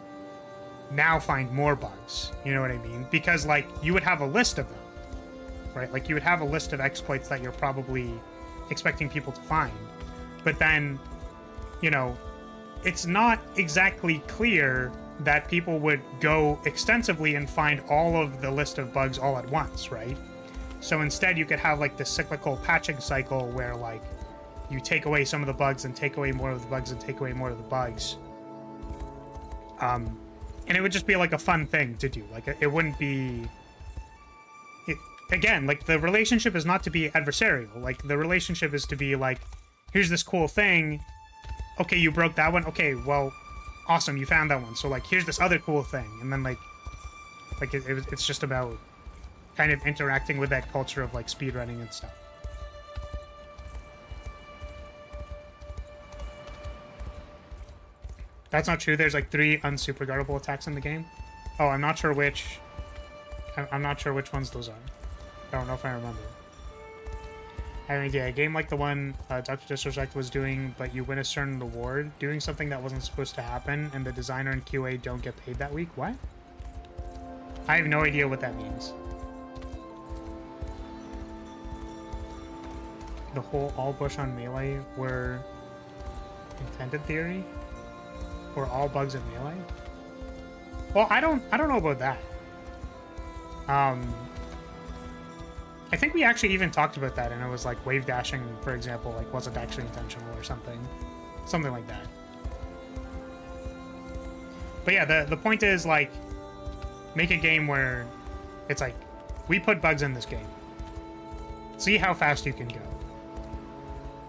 Now find more bugs. You know what I mean? Because, like, you would have a list of them, right? Like, you would have a list of exploits that you're probably expecting people to find. But then, you know, it's not exactly clear that people would go extensively and find all of the list of bugs all at once, right? So instead, you could have, like, this cyclical patching cycle where, like, you take away some of the bugs and take away more of the bugs and take away more of the bugs. And it would just be, like, a fun thing to do. Like, it wouldn't be... Again, like, the relationship is not to be adversarial. Like, the relationship is to be, like, here's this cool thing. Okay, you broke that one. Okay, well, awesome, you found that one. So, like, here's this other cool thing. And then, like it's just about kind of interacting with that culture of, like, speedrunning and stuff. That's not true. There's, like, 3 unsuper guardable attacks in the game. Oh, I'm not sure which... I'm not sure which ones those are. I don't know if I remember. I have an idea. A game like the one Dr. Disrespect was doing, but you win a certain reward, doing something that wasn't supposed to happen, and the designer and QA don't get paid that week? What? I have no idea what that means. The whole all bush on melee were intended theory? Or all bugs in melee? Well, I don't know about that. I think we actually even talked about that, and it was like wave dashing, for example, like wasn't actually intentional or something. Something like that. But yeah, the point is, like, make a game where it's like, we put bugs in this game. See how fast you can go.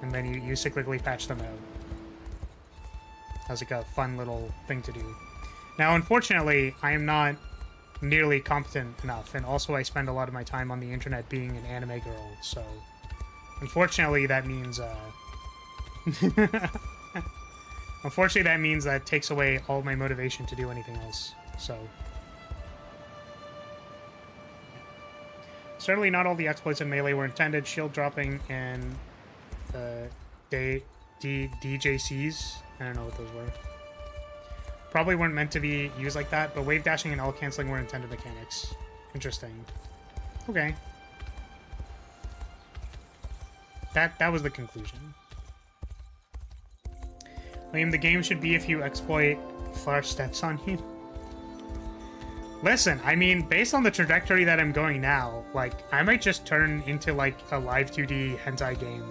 and then you cyclically patch them out. That's like a fun little thing to do. Now, unfortunately, I am not nearly competent enough, and also I spend a lot of my time on the internet being an anime girl, so unfortunately that means unfortunately that means that takes away all my motivation to do anything else. So certainly not all the exploits in Melee were intended. Shield dropping and DJCs, I don't know what those were, probably weren't meant to be used like that, but wave dashing and L canceling were intended mechanics. Interesting. Okay. That was the conclusion. Liam, the game should be if you exploit Flash steps on you. Listen, I mean, based on the trajectory that I'm going now, like, I might just turn into, like, a live 2D hentai game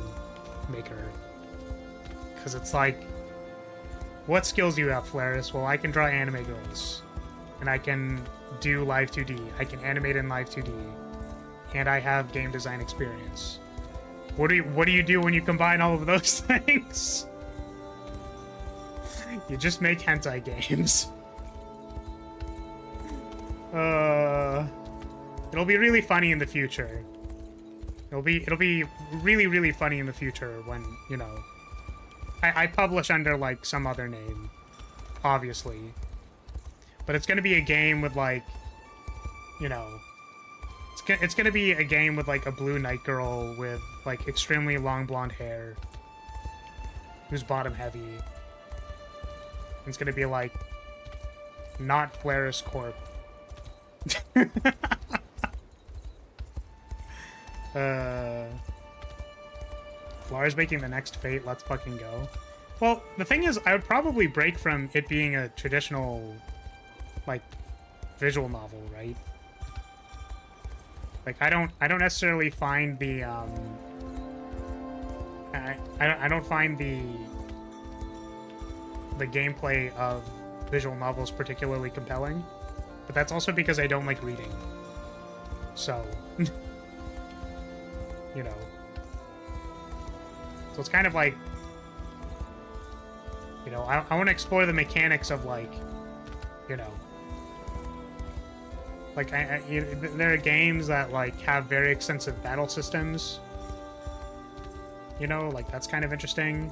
maker. Because it's like, what skills do you have, Flaris? Well, I can draw anime girls. And I can do live 2D. I can animate in live 2D. And I have game design experience. What do you do when you combine all of those things? You just make hentai games. It'll be really funny in the future. It'll be really, really funny in the future when, you know, I publish under, like, some other name, obviously. But it's gonna be a game with, like, you know, it's gonna be a game with, like, a blue knight girl with, like, extremely long blonde hair, who's bottom heavy. It's gonna be, like, not Flaris Corp. Flar's making the next Fate, let's fucking go. Well, the thing is, I would probably break from it being a traditional, like, visual novel, right? Like, I don't necessarily find the, I don't find the gameplay of visual novels particularly compelling, but that's also because I don't like reading. So, you know. So it's kind of like, you know, I want to explore the mechanics of, like, you know, like, there are games that, like, have very extensive battle systems. You know, like, that's kind of interesting.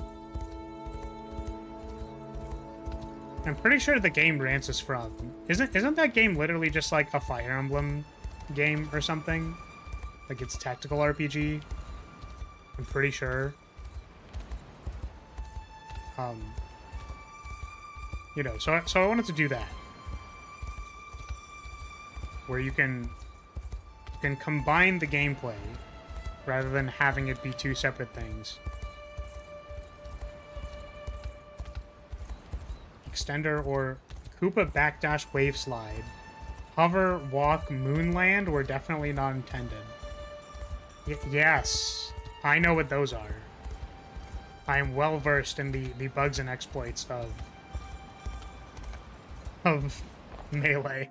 I'm pretty sure the game Rance is from isn't that game literally just like a Fire Emblem game or something? Like, it's tactical RPG. I'm pretty sure. You know, so I wanted to do that, where you can combine the gameplay rather than having it be two separate things. Extender or Koopa backdash wave slide. Hover, walk, moonland were definitely not intended. Yes, I know what those are. I am well versed in the bugs and exploits of Melee.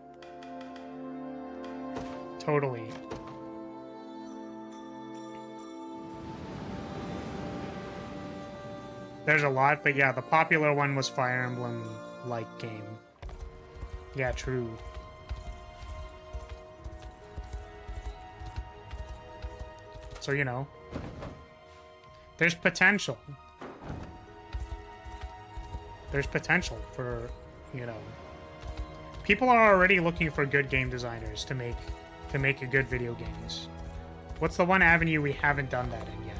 Totally. There's a lot, but yeah, the popular one was Fire Emblem-like game. Yeah, true. So, you know, there's potential. There's potential for, you know, people are already looking for good game designers to make a good video games. What's the one avenue we haven't done that in yet?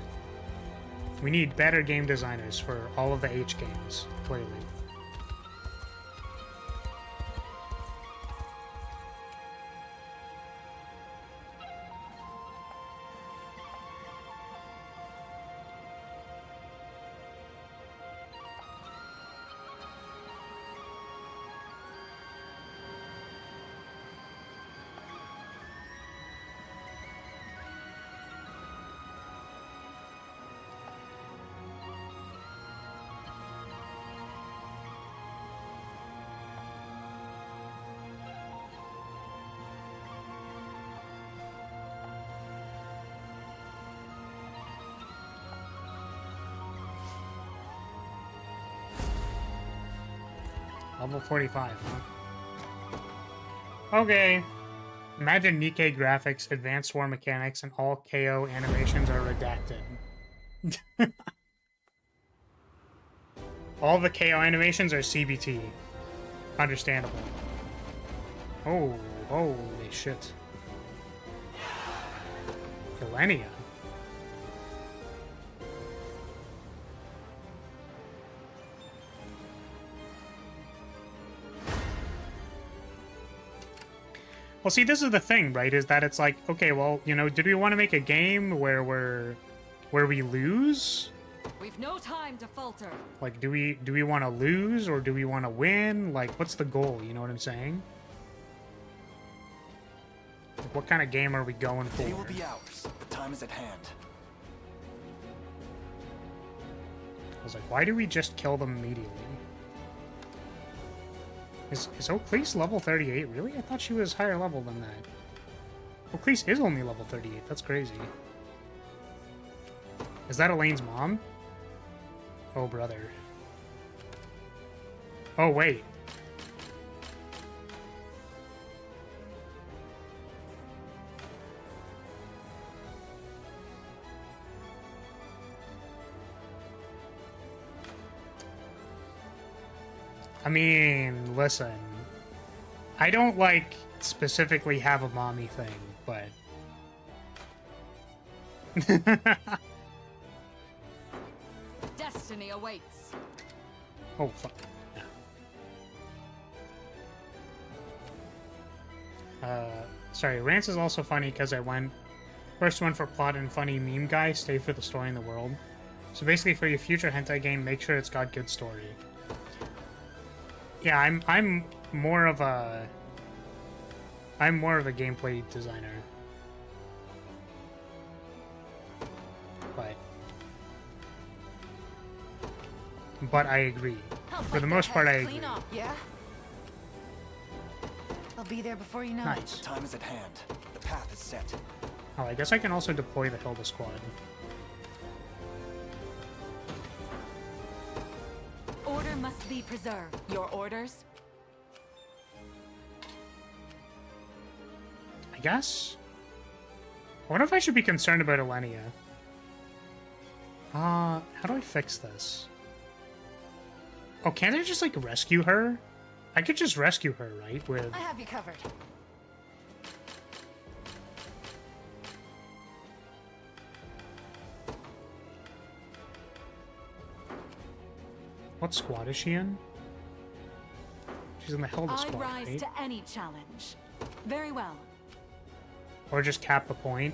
We need better game designers for all of the H games, clearly. Level 45, huh? Okay. Imagine Nikkei graphics, advanced war mechanics, and all KO animations are redacted. All the KO animations are CBT. Understandable. Oh, holy shit. Millennia. Well, see, this is the thing, right? Is that it's like, okay, well, you know, did we want to make a game where we lose? We've no time to falter. Like, do we want to lose or do we want to win? Like, what's the goal? You know what I'm saying? Like, what kind of game are we going for? They will be ours. The time is at hand. I was like, why do we just kill them immediately? Is Oaklease level 38? Really? I thought she was higher level than that. Oaklease is only level 38. That's crazy. Is that Elaine's mom? Oh, brother. Oh, wait. I mean, listen. I don't, like, specifically have a mommy thing, but... Destiny awaits. Oh, fuck. Yeah. Sorry, Rants is also funny because I went... First one for plot and funny meme guy, stay for the story in the world. So basically, for your future hentai game, make sure it's got good story. Yeah, I'm more of a gameplay designer. But I agree. For the most part, I agree. Yeah? I'll be there before you know Nice. The time is at hand. The path is set. Oh, I guess I can also deploy the Hilda squad. Order must be preserved. Your orders? I guess? I wonder if I should be concerned about Elenia. How do I fix this? Oh, can't I just, like, rescue her? I could just rescue her, right? With... I have you covered. What squad is she in? She's in the Hilda I squad, rise right? to any challenge. Very well. Or just cap the point.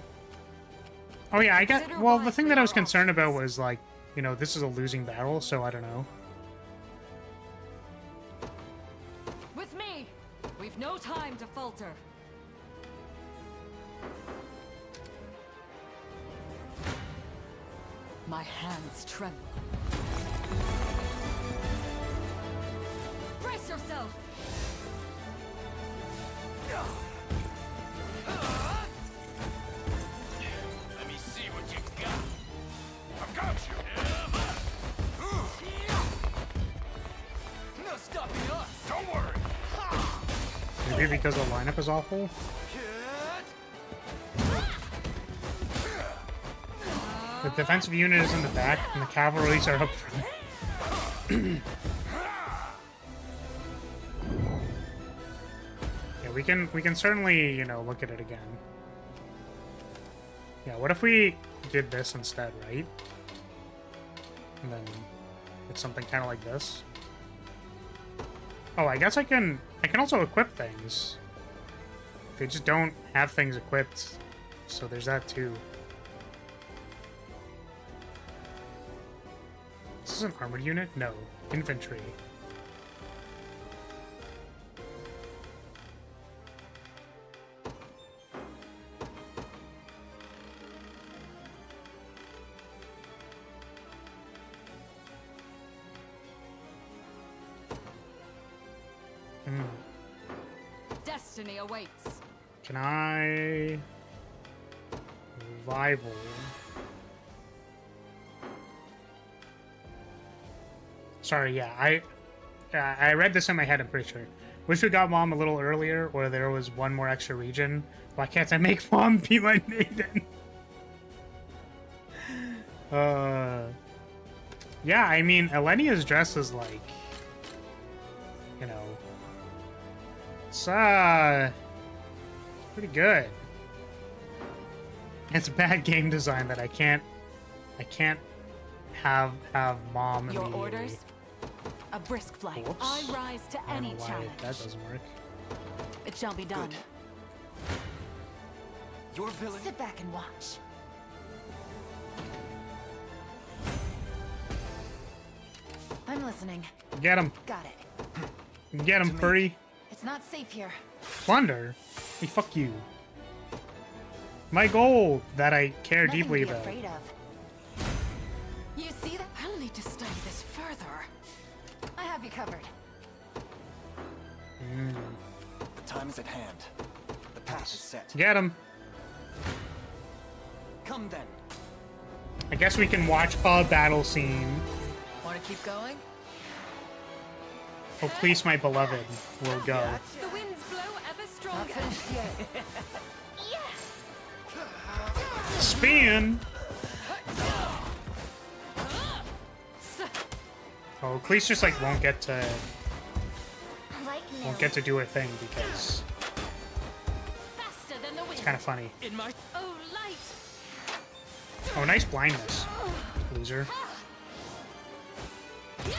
Oh yeah, I got... Well, the thing that I was concerned about was, like, you know, this is a losing battle, so I don't know. With me! We've no time to falter. My hands tremble. Brace yourself! Let me see what you've got. I've got you. No stopping us. Don't worry. Maybe because the lineup is awful? The defensive unit is in the back, and the cavalries are up front. Yeah, we can certainly, you know, look at it again. Yeah, what if we did this instead, right? And then it's something kind of like this. Oh, I guess I can also equip things. They just don't have things equipped, so there's that too. Is this an armored unit? No. Infantry. Destiny awaits. Can I... Rival... Sorry, yeah, I read this in my head, I'm pretty sure. Wish we got Mom a little earlier, or there was one more extra region. Why can't I make Mom be my maiden? Yeah, I mean, Elenia's dress is like, you know, it's pretty good. It's bad game design that I can't have Mom Your immediately. orders? A brisk flight. Whoops. I rise to I don't any know why challenge. that doesn't work. It shall be done. Good. Your villain. Sit back and watch. I'm listening. Get him. Got it. Get him, furry. It's not safe here. Plunder? Hey, fuck you. My goal that I care Nothing deeply to be about. afraid of. You see that? I'll need to study this further. I have you covered. The time is at hand. The path is set. Get him. Come then. I guess we can watch a battle scene. Want to keep going? Oh, please, my beloved, will go. The winds blow ever stronger. Not finished yet. Spin. Oh, Cleese just like won't get to do her thing because Faster than the wind. it's kind of funny. In my Oh, light. Oh, nice blindness, loser.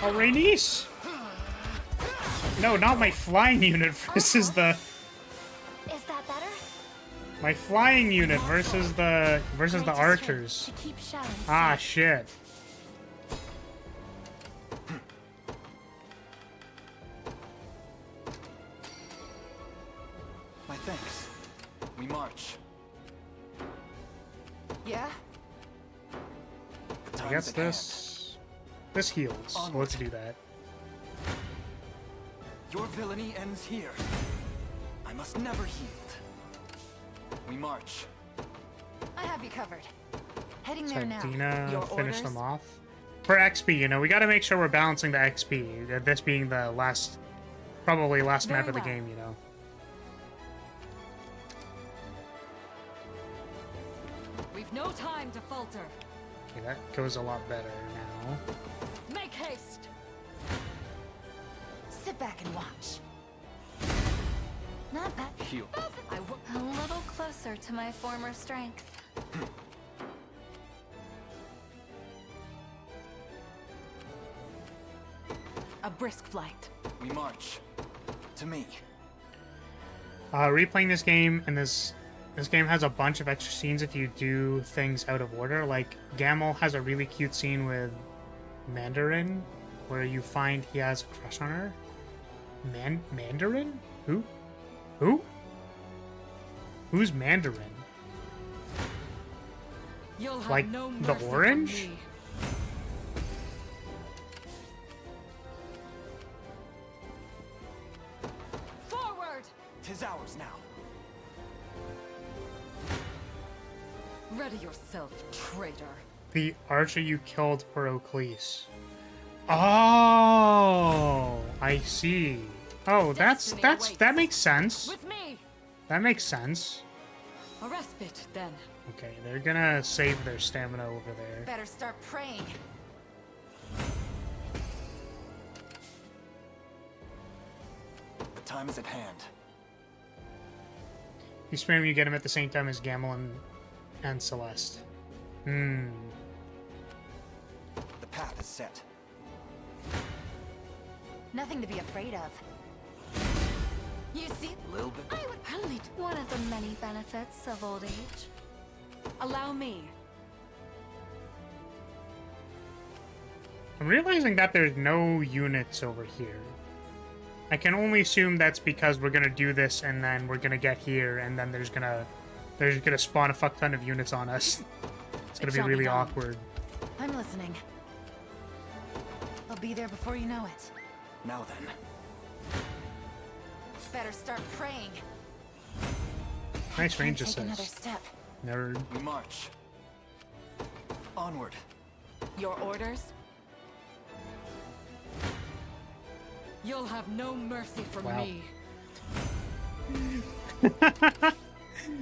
Oh, Rhaenys. No, not my flying unit versus the Is that better? my flying unit versus the archers. To keep Sharon Ah, safe. shit. my thanks. We march. Yeah? The time I guess is at hand. this heals. So Onward. let's do that. Your villainy ends here. I must never yield. We march. I have you covered. Heading So there now. Dina Your finish orders? them off. For XP, you know, we gotta make sure we're balancing the XP. This being the last, probably last Very map of the well. game, you know. We've no time to falter. Okay, that goes a lot better now. Make haste. Sit back and watch. Not bad. Heal. A little closer to my former strength. A brisk flight. We march. To me. Replaying this game, and this game has a bunch of extra scenes if you do things out of order. Like, Gamel has a really cute scene with Mandarin, where you find he has a crush on her. Mandarin? Who? Who? Who's Mandarin? You'll have Like, no the mercy from orange? me. Forward! 'Tis ours now. Ready yourself, traitor. The archer you killed for Oclese. Oh, I see. Oh, Destiny that awaits. makes sense. With me! That makes sense. A respite, then. Okay, they're gonna save their stamina over there. Better start praying. The time is at hand. You spam, you get him at the same time as Gamel and Celeste. Hmm. The path is set. Nothing to be afraid of. You see, A little bit. I'll need one of the many benefits of old age. Allow me. I'm realizing that there's no units over here. I can only assume that's because we're gonna do this and then we're gonna get here and then there's gonna spawn a fuck ton of units on us. It's gonna It be shall be really done. awkward. I'm listening. I'll be there before you know it. Now then. Better start praying. Nice range Take another assist. step. Nerd. We march. Onward. Your orders? You'll have no mercy from Wow. me.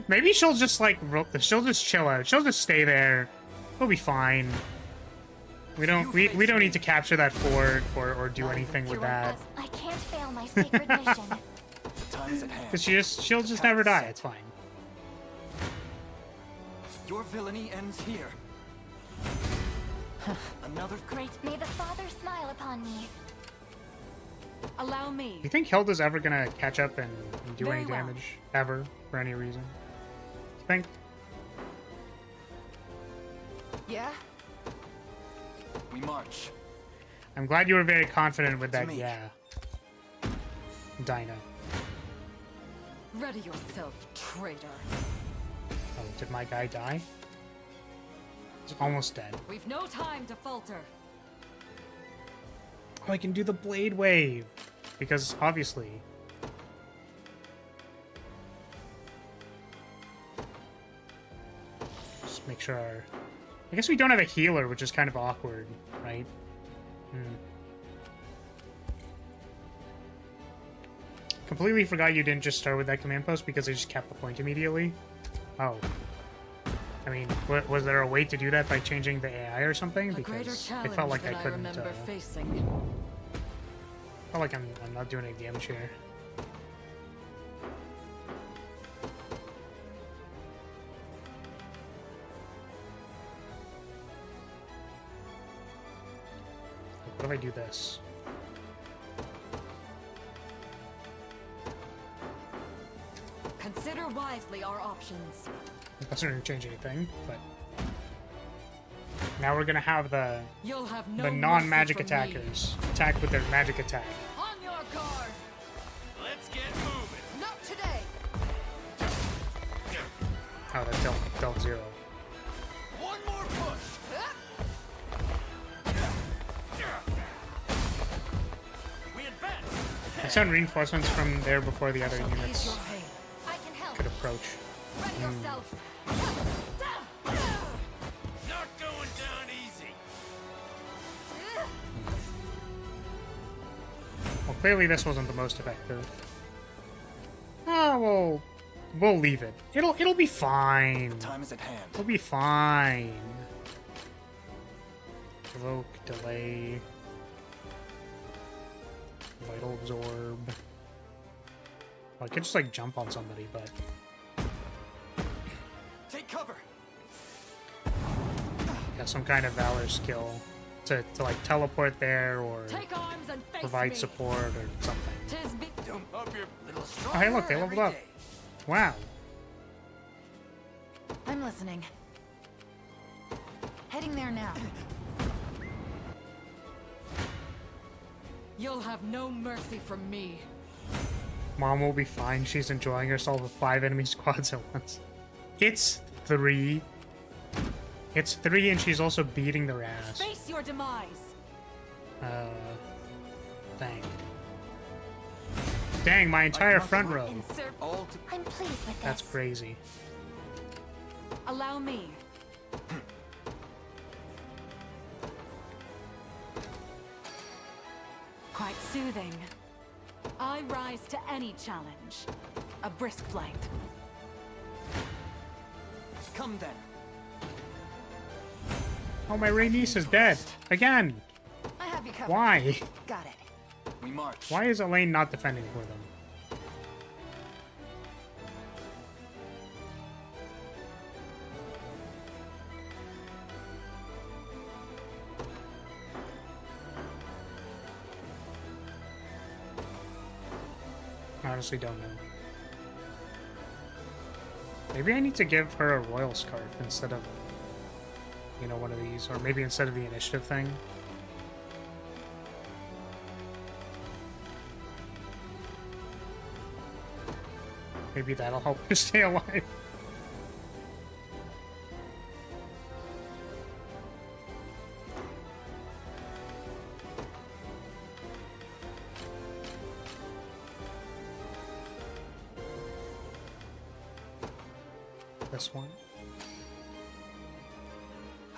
Maybe she'll just like she'll just chill out. She'll just stay there. We'll be fine. We don't need to capture that fort or do anything with that. I can't fail my sacred mission. The time is at hand. Cause she'll just never die. It's fine. Your villainy ends here. Another Great. May the Father smile upon me. Allow me. Do you think Hilda's ever gonna catch up and do Very any well. damage ever for any reason? You think? Yeah? we march. I'm glad you were very confident with To that. me. Yeah. Dinah. Ready yourself, traitor. Oh, did my guy die? He's almost dead. We've no time to falter. Oh, I can do the blade wave. Because, obviously... Just make sure our... I guess we don't have a healer, which is kind of awkward, right? Completely forgot you didn't just start with that command post because I just kept the point immediately. Oh. I mean, was there a way to do that by changing the AI or something? A greater Because challenge it felt like than I couldn't. remember facing. Felt like I'm not doing any damage here. What if I do this? Consider wisely our options. It doesn't really change anything, but now we're gonna have the You'll have no non-magic mercy from me. attackers attack with their magic attack. On your guard. Let's get moving. Not today. Oh, that dealt 0. One more push. We advance. I sent reinforcements from there before the other Shall ease your units pain. I can help. could approach. Ready yourself. Not going down easy. Well, clearly this wasn't the most effective. Oh, well, we'll leave it. It'll be fine. Time is at hand. It'll be fine. Provoke, delay, vital absorb. Well, I could just like jump on somebody, but Take cover. yeah, some kind of valor skill to like teleport there or Take arms and face provide me. support or something. Tis be Don't up your little Oh, hey, look, they leveled up. Wow. I'm listening. Heading there now. You'll have no mercy from me. Mom will be fine. She's enjoying herself with 5 enemy squads at once. It's 3. It's 3 and she's also beating their ass. Face your demise. Dang. Dang, my entire front row. Insert. All to I'm pleased with this. That's crazy. Allow me. Quite soothing. I rise to any challenge. A brisk flight. come then. Oh, my Ray niece is dead. Again. I have you covered. Why? Got it. We march. Why is Elaine not defending for them? I honestly don't know. Maybe I need to give her a royal scarf instead of, you know, one of these, or maybe instead of the initiative thing. Maybe that'll help her stay alive. This one.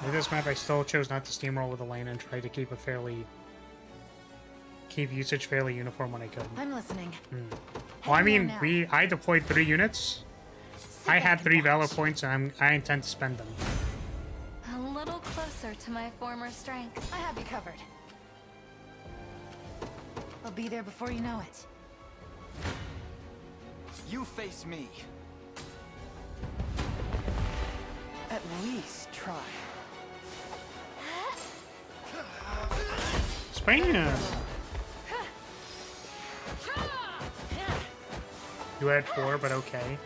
With this map, I still chose not to steamroll with Elaine and tried to keep a fairly keep usage fairly uniform when I could. I'm listening. Well, I Hang mean, on now. I deployed 3 units. Sit I back had and 3 valor watch. points, and I intend to spend them. A little closer to my former strength. I have you covered. I'll be there before you know it. You face me. At least try. Spam! You had 4, but okay.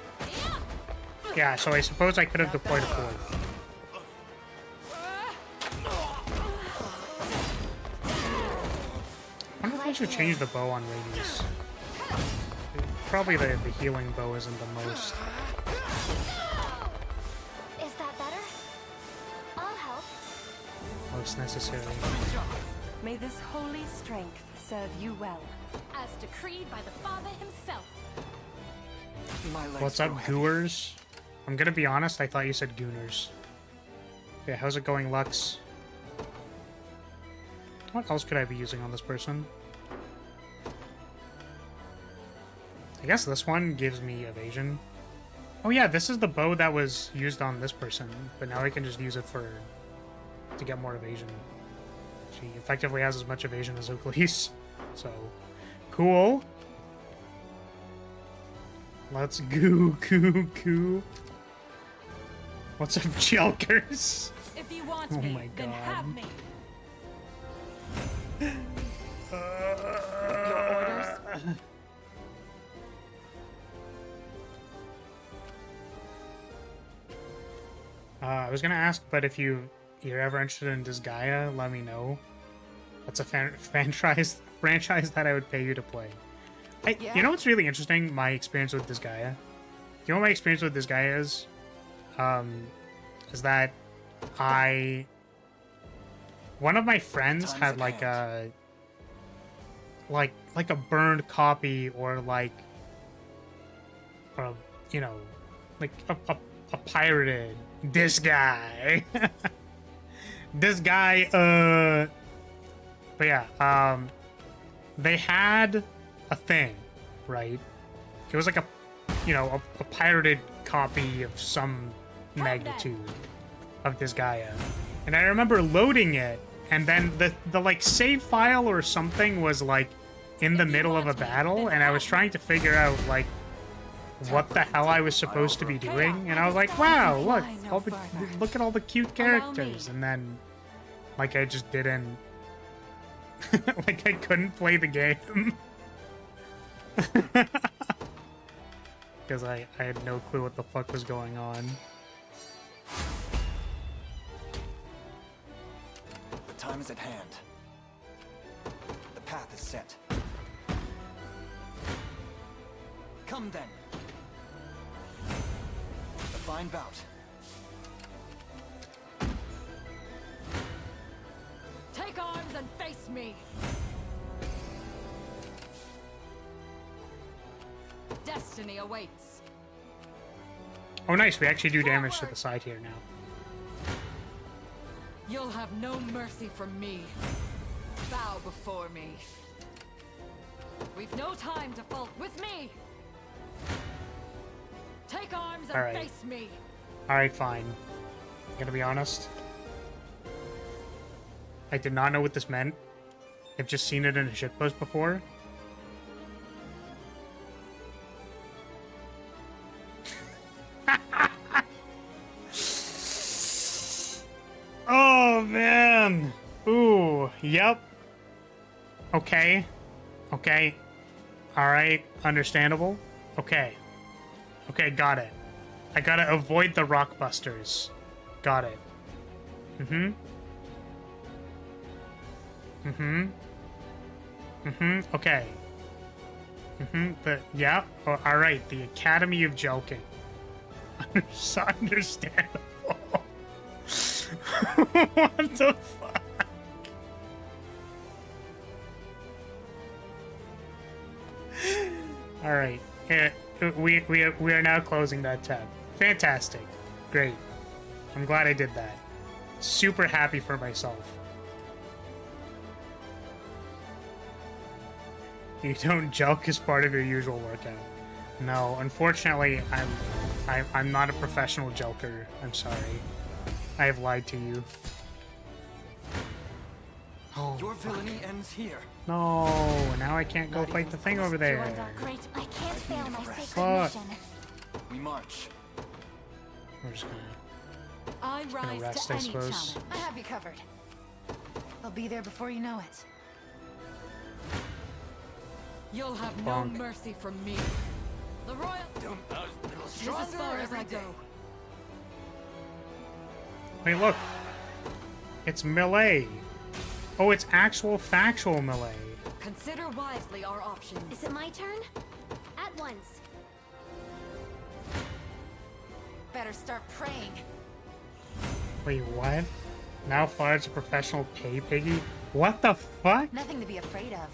Yeah, so I suppose I could have deployed a 4th. I wonder if I should change the bow on radius. Probably the healing bow isn't the most. Is that better? I'll help. Most necessary. May this holy strength serve you well. As decreed by the Father himself. My legs What's grow up, heavy. Goers? I'm gonna be honest, I thought you said Gooners. Yeah, how's it going, Lux? What else could I be using on this person? I guess this one gives me evasion. Oh yeah, this is the bow that was used on this person, but now I can just use it to get more evasion. She effectively has as much evasion as Oakleys, so cool. Let's goo. What's up, Jelkers? If you want Oh me, my then God. have me. I was gonna ask, but if you're ever interested in Disgaea, let me know. That's a franchise that I would pay you to play. You know what's really interesting? My experience with Disgaea. You know what my experience with Disgaea is? Is that one of my friends Time's had at like hand. a burned copy or like you know, like a pirated this guy. This guy but yeah, they had a thing, right? It was like a pirated copy of some magnitude of this Gaia. And I remember loading it, and then the like save file or something was like in the middle of a battle, and I was trying to figure out like what the hell I was supposed to be doing, and I was like, wow, look at all the cute characters, and then like I just didn't like I couldn't play the game. Because I had no clue what the fuck was going on. The time is at hand. The path is set. Come then. The fine bout. Take arms and face me. Destiny awaits. Oh nice, we actually do damage to the side here now. You'll have no mercy from me. Bow before me. We've no time to fault with me. Take arms and Alright. face me. Alright, fine. I'm gonna be honest. I did not know what this meant. I've just seen it in a shitpost before. Oh, man. Ooh, yep. Okay. Okay. Alright, understandable. Okay. Okay, got it. I gotta avoid the rockbusters. Got it. Mm-hmm. Mm-hmm. Mm-hmm. Okay. Mm-hmm. Yeah. Oh, alright, the Academy of Joking. Understandable. What the fuck? Alright. We are now closing that tab. Fantastic. Great. I'm glad I did that. Super happy for myself. You don't joke as part of your usual workout. No, unfortunately, I'm not a professional joker. I'm sorry. I have lied to you. Oh, Your fuck. villainy ends here. No, now I can't go fight the thing over there. Great, I can't fail my sacred Fuck. mission. We march. We're just gonna... I rise rest, to I any suppose. challenge. I have you covered. I'll be there before you know it. You'll have Bonk. no mercy from me. The royal. This is as far as I go. Wait, look. It's melee. Oh, it's actual factual melee. Consider wisely our options. Is it my turn? At once. Better start praying. Wait, what? Now Flar's a professional pay piggy? What the fuck? Nothing to be afraid of.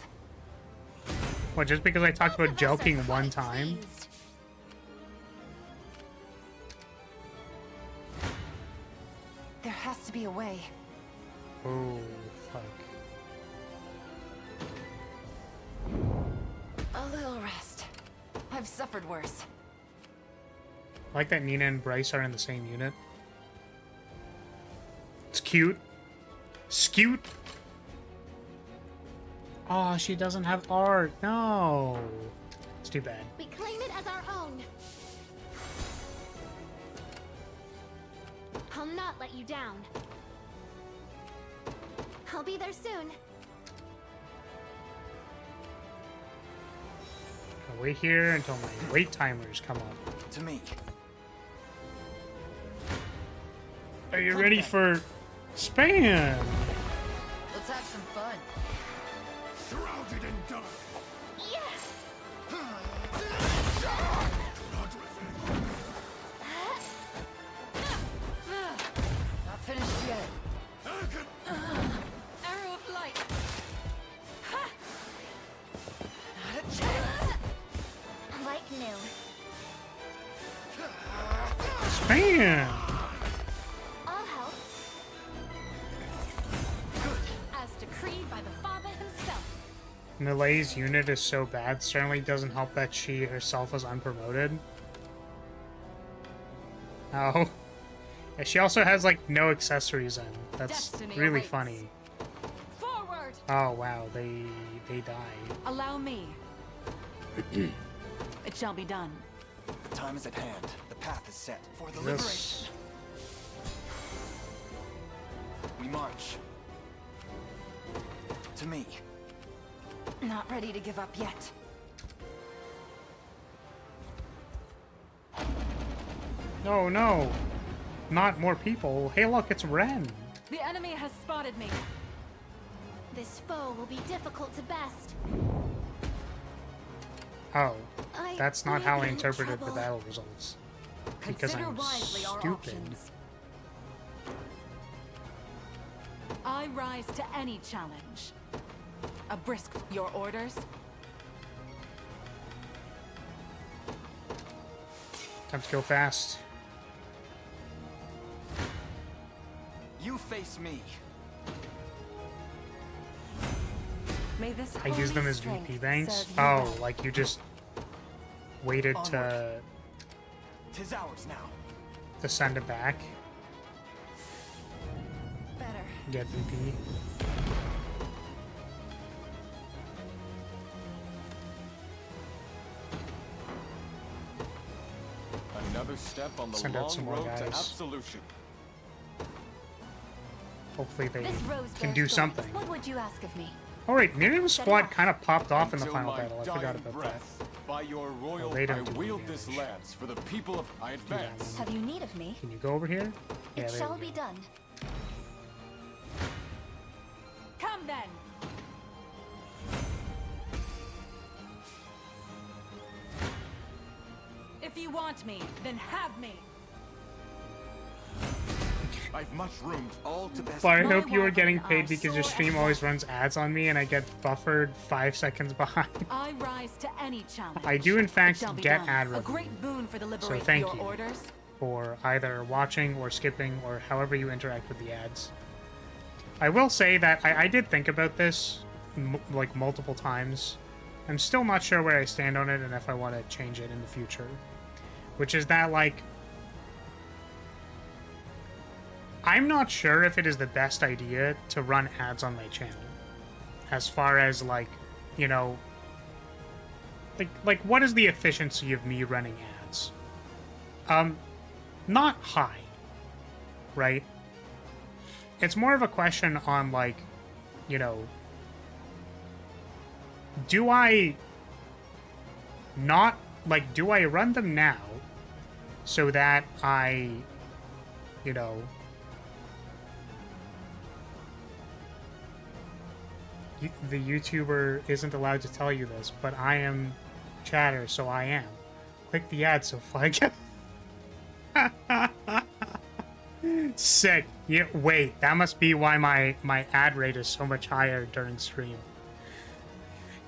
What, just because I talked about Both of us are joking one quite time? pleased. There has to be a way. Oh, fuck. A little rest. I've suffered worse. I like that Nina and Bryce are in the same unit. It's cute. Scute. Oh, she doesn't have art. No. It's too bad. We claim it as our own. I'll not let you down. I'll be there soon. I'll wait here until my wait timers come up. To me. Are you ready for spam? Let's have some fun. Shrouded in dark. Yes! Not finished yet. Arrow of light. Not a chance. Like new. Spam! I'll help. As decreed by the Father himself. Melee's unit is so bad, certainly doesn't help that she herself was unpromoted. Oh. Yeah, she also has, like, no accessories in. That's Destiny really awaits. funny. Forward. Oh, wow, they die. Allow me. It shall be done. The time is at hand. The path is set for the Yes. liberation. We march. To me. Not ready to give up yet. No, no. Not more people. Hey, look, it's Ren. The enemy has spotted me. This foe will be difficult to best. Oh, I that's not may how be I in interpreted the trouble. battle results. Because Consider I'm wisely our stupid. options. I rise to any challenge. A brisk. Your orders? Time to go fast. You face me. May this I use them holy as strength VP banks. serve you Oh, well. like you just waited to 'Tis ours now. send it back. Better. Get VP. Another step on the Send out long some more road to guys. absolution. Hopefully they This rose can bears do thorns. something. What would you ask of me? Oh wait, Miriam's squad off. kind of popped off in the Until final my battle. I dying forgot about that. breath, by your royal, they don't I do any wield this damage. lance for the people of I advance. Have you need of me? Can you go over here? Yeah, It there shall we be go. done. Come then. If you want me, then have me. I've mushroomed All to best. But I My hope you are weapon getting are paid because your sore stream and always runs ads on me and I get buffered 5 seconds behind. I rise to any challenge. I do in It fact shall be get done. ad A revenue great boon for the liberation. thank Your you. orders? for either watching or skipping or however you interact with the ads. I will say that I did think about this like multiple times I'm still not sure where I stand on it and if I want to change it in the future. Which is that, like, I'm not sure if it is the best idea to run ads on my channel. As far as, like, you know, like what is the efficiency of me running ads? Not high, right? It's more of a question on, like, you know, do I not, like, do I run them now so that I, you know, the YouTuber isn't allowed to tell you this, but I am chatter, so I am. Click the ad so fly. Sick. Yeah, wait, that must be why my ad rate is so much higher during stream.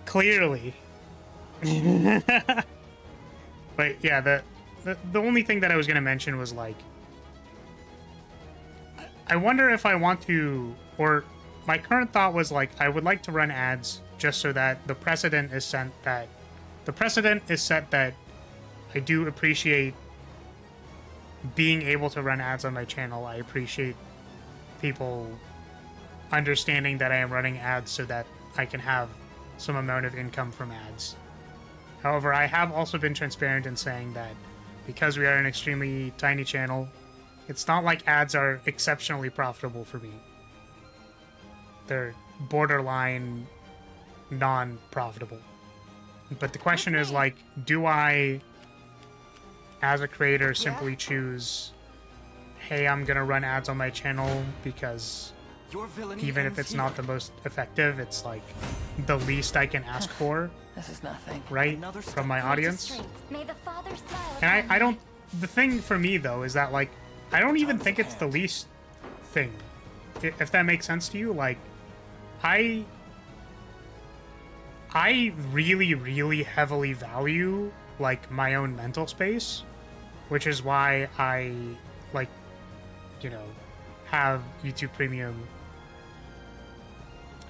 Clearly. But yeah, the only thing that I was going to mention was, like, I wonder if I want to, or my current thought was, like, I would like to run ads just so that the precedent is set that I do appreciate being able to run ads on my channel. I appreciate people understanding that I am running ads so that I can have some amount of income from ads. However, I have also been transparent in saying that because we are an extremely tiny channel, it's not like ads are exceptionally profitable for me. They're borderline non-profitable. But the question is, like, do I, as a creator, simply choose, hey, I'm gonna run ads on my channel because even if it's not the most effective, it's, like, the least I can ask for. This is nothing. Right? From my audience. May the Father smile And upon I you. don't... The thing for me, though, is that, like, I don't even think it's the least thing. If that makes sense to you. Like, I really, really heavily value, like, my own mental space, which is why I, like, you know, have YouTube Premium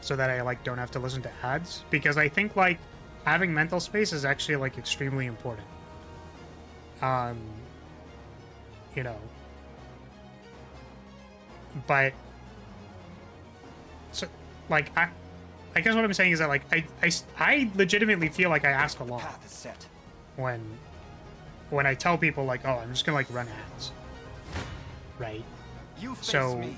so that I, like, don't have to listen to ads. Because I think, like, having mental space is actually, like, extremely important. You know. But, so, like, I guess what I'm saying is that, like, I legitimately feel like I ask a lot Path is set. when I tell people, like, oh, I'm just gonna, like, run ads. Right? You face So, me.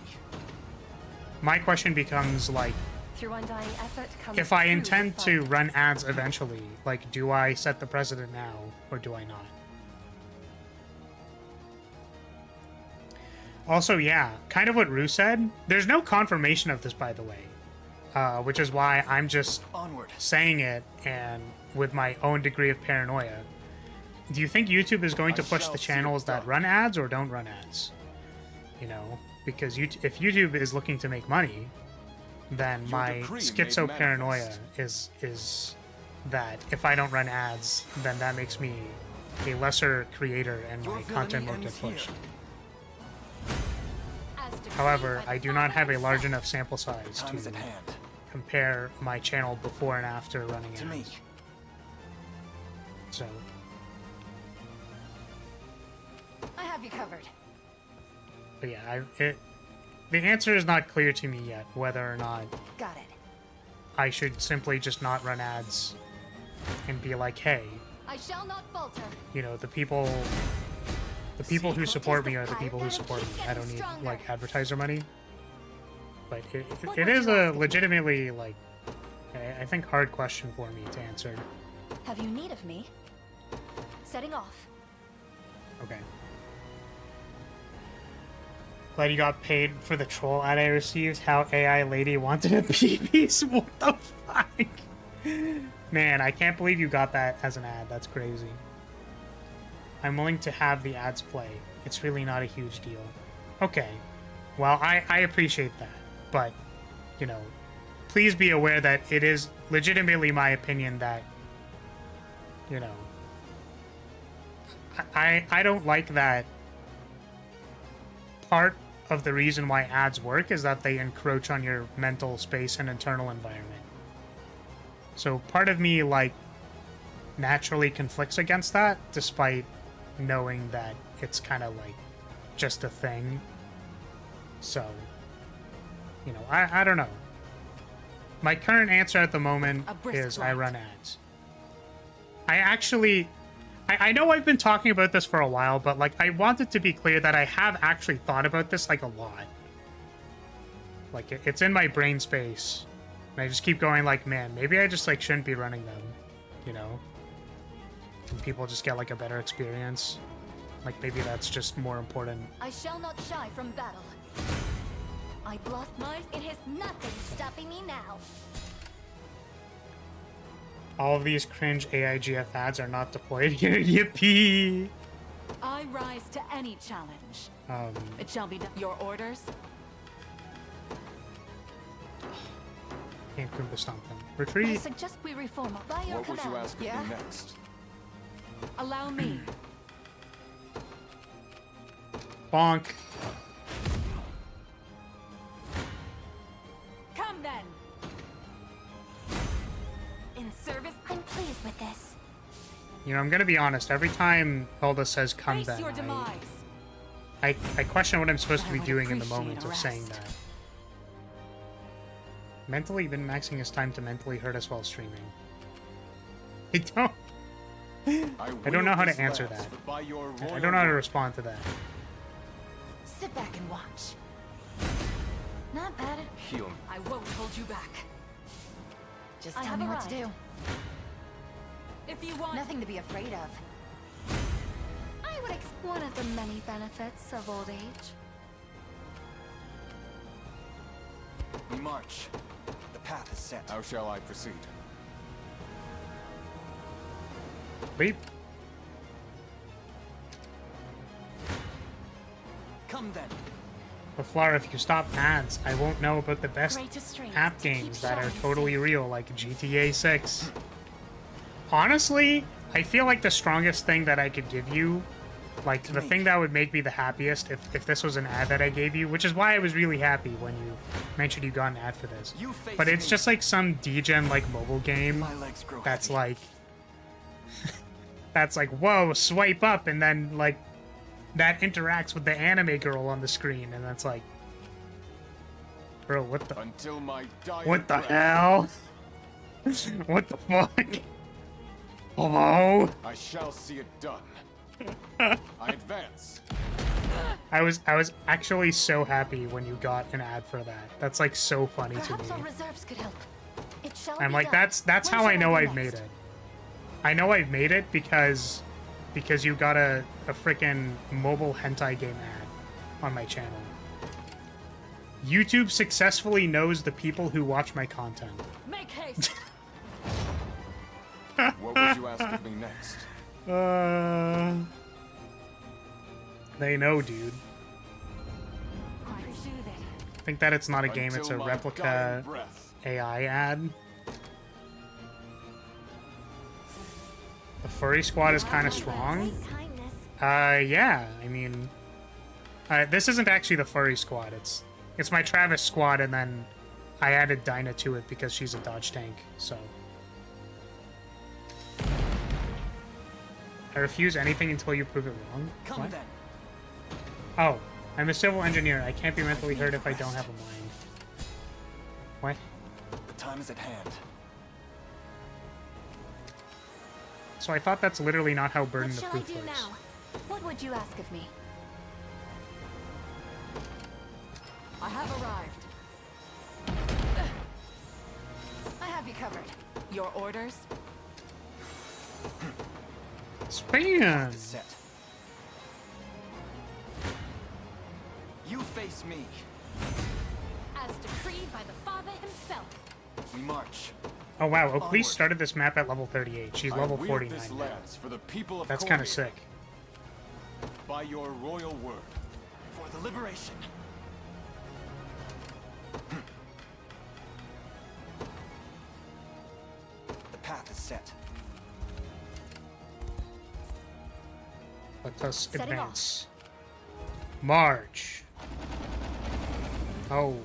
my question becomes, like, Through undying effort comes if I true intend to fight. run ads eventually, like, do I set the precedent now, or do I not? Also, yeah, kind of what Rue said. There's no confirmation of this, by the way, which is why I'm just Onward. saying it, and with my own degree of paranoia. Do you think YouTube is going to push the channels that run ads or don't run ads? You know, because if YouTube is looking to make money, then my decree schizo made paranoia manifest. is that if I don't run ads, then that makes me a lesser creator and Your my content won't villainy get ends pushed. here. As decreed However, by I the do not have a Father large himself. enough sample size Time is to at hand. compare my channel before and after running To me. ads. So, I have you covered. but yeah, the answer is not clear to me yet whether or not Got it. I should simply just not run ads and be like, hey, I shall not falter. you know, the people who support me are the people who support me. I don't need, like, advertiser money. But it is a legitimately, like, I think hard question for me to answer. Have you need of me? Setting off. Okay. Glad you got paid for the troll ad I received. How AI lady wanted a BB's. What the fuck? Man, I can't believe you got that as an ad. That's crazy. I'm willing to have the ads play. It's really not a huge deal. Okay. Well, I appreciate that. But, you know, please be aware that it is legitimately my opinion that, you know, I don't like that part of the reason why ads work is that they encroach on your mental space and internal environment. So part of me, like, naturally conflicts against that, despite knowing that it's kind of like just a thing. So, you know, I don't know. My current answer at the moment is I run ads. I actually, I know I've been talking about this for a while, but like I want it to be clear that I have actually thought about this like a lot. Like it's in my brain space, and I just keep going like, man, maybe I just like shouldn't be running them, you know? And people just get like a better experience. Like maybe that's just more important. I shall not shy from battle. I bluff my... It has nothing stopping me now. All of these cringe AIGF ads are not deployed here. Yippee! I rise to any challenge. It shall be done. Your orders? Can't Goomba stomp them. I Retreat! suggest we reform by your What would command. you ask of Yeah? me next? Allow me. Bonk! Come then. In service, I'm pleased with this. You know, I'm gonna be honest, every time Hilda says come Face then, your demise. I question what I'm supposed to I be would doing in the appreciate moment a of saying rest. that. Mentally min-maxing his time to mentally hurt us while streaming. I don't know how to answer that. I don't know how to respond to that. Sit back and watch. Not bad. Heal me. I won't hold you back. Just I tell have me what to arrived. do. If you want... Nothing to be afraid of. I would one of the many benefits of old age. We march. The path is set. How shall I proceed? Beep. Come then. But Flora, if you stop ads, I won't know about the best Greatest strength app to keep games that are showing totally real, like GTA 6. Honestly, I feel like the strongest thing that I could give you, like the thing that would make me the happiest if this was an ad that I gave you, which is why I was really happy when you mentioned you got an ad for this. You face But it's me. just like some degen like mobile game My legs grow that's heavy. like that's like, whoa, swipe up, and then like that interacts with the anime girl on the screen, and that's like, bro, what the Until my dying what the breath, hell? What the fuck? Hello? I shall see it done. I advance. I was actually so happy when you got an ad for that. That's like so funny to me. Perhaps our reserves could help. It shall I'm be like, done. that's When how I shall know go I've next? made it. I know I've made it because you got a freaking mobile hentai game ad on my channel. YouTube successfully knows the people who watch my content. Make haste. What would you ask of me next? They know, dude. Quite soothing. Think that it's not a game, it's a Until my replica dying breath. AI ad. The furry squad is kind of strong. Kindness. Yeah, I mean, this isn't actually the furry squad. It's my Travis squad, and then I added Dinah to it because she's a dodge tank. So I refuse anything until you prove it wrong. Come What? then. Oh, I'm a civil engineer. I can't be mentally hurt if I don't have a mind. What? The time is at hand. So I thought that's literally not how burden What the shall I proof do works. now? What would you ask of me? I have arrived. I have you covered. Your orders? Spam! Set. You face me. As decreed by the Father himself. We march. Oh wow, Oakley Onward. started this map at level 38. She's level I wield 49 this now. lance for the people of That's kind of Cormier. sick. By your royal word. For the liberation. The path is set. Let us Setting off. advance. March. Oh,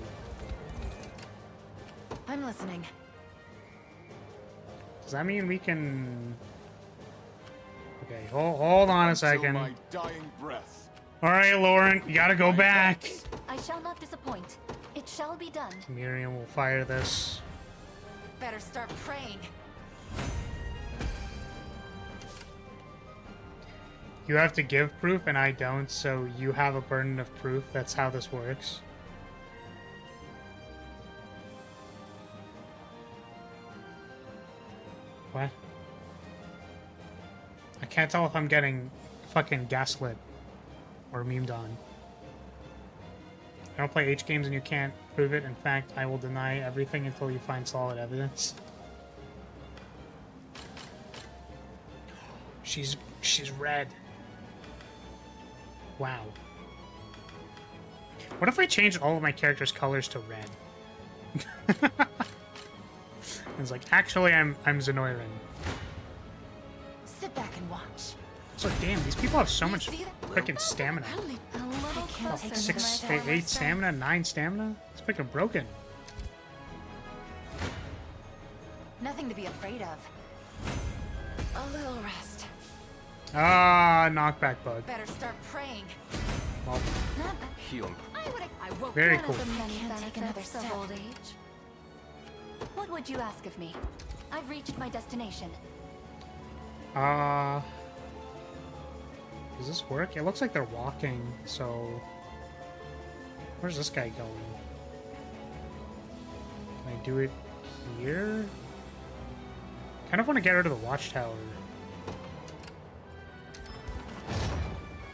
I'm listening. does that mean we can Okay, hold on a Until second. my dying breath. All right, Lauren, you gotta go back. I shall not disappoint. It shall be done. Miriam will fire this. Better start praying. You have to give proof, and I don't, so you have a burden of proof. That's how this works. What? I can't tell if I'm getting fucking gaslit or memed on. I don't play H games and you can't prove it. In fact, I will deny everything until you find solid evidence. She's red. Wow. What if I changed all of my characters' colors to red? It's like, actually, I'm Zenoiran. Sit back and watch. So damn, these people have so You much see that? freaking stamina. Finally, A little closer take to Six, my power 8 stamina, 9 stamina. It's freaking broken. nothing to be afraid of. A little rest. Ah, knockback bug. Better start praying. Well, Not bad. Heal. I woke very One cool. of the many Can't take another benefits of step. old age. What would you ask of me? I've reached my destination. Does this work? It looks like they're walking, so... Where's this guy going? Can I do it here? Kind of want to get rid of the watchtower.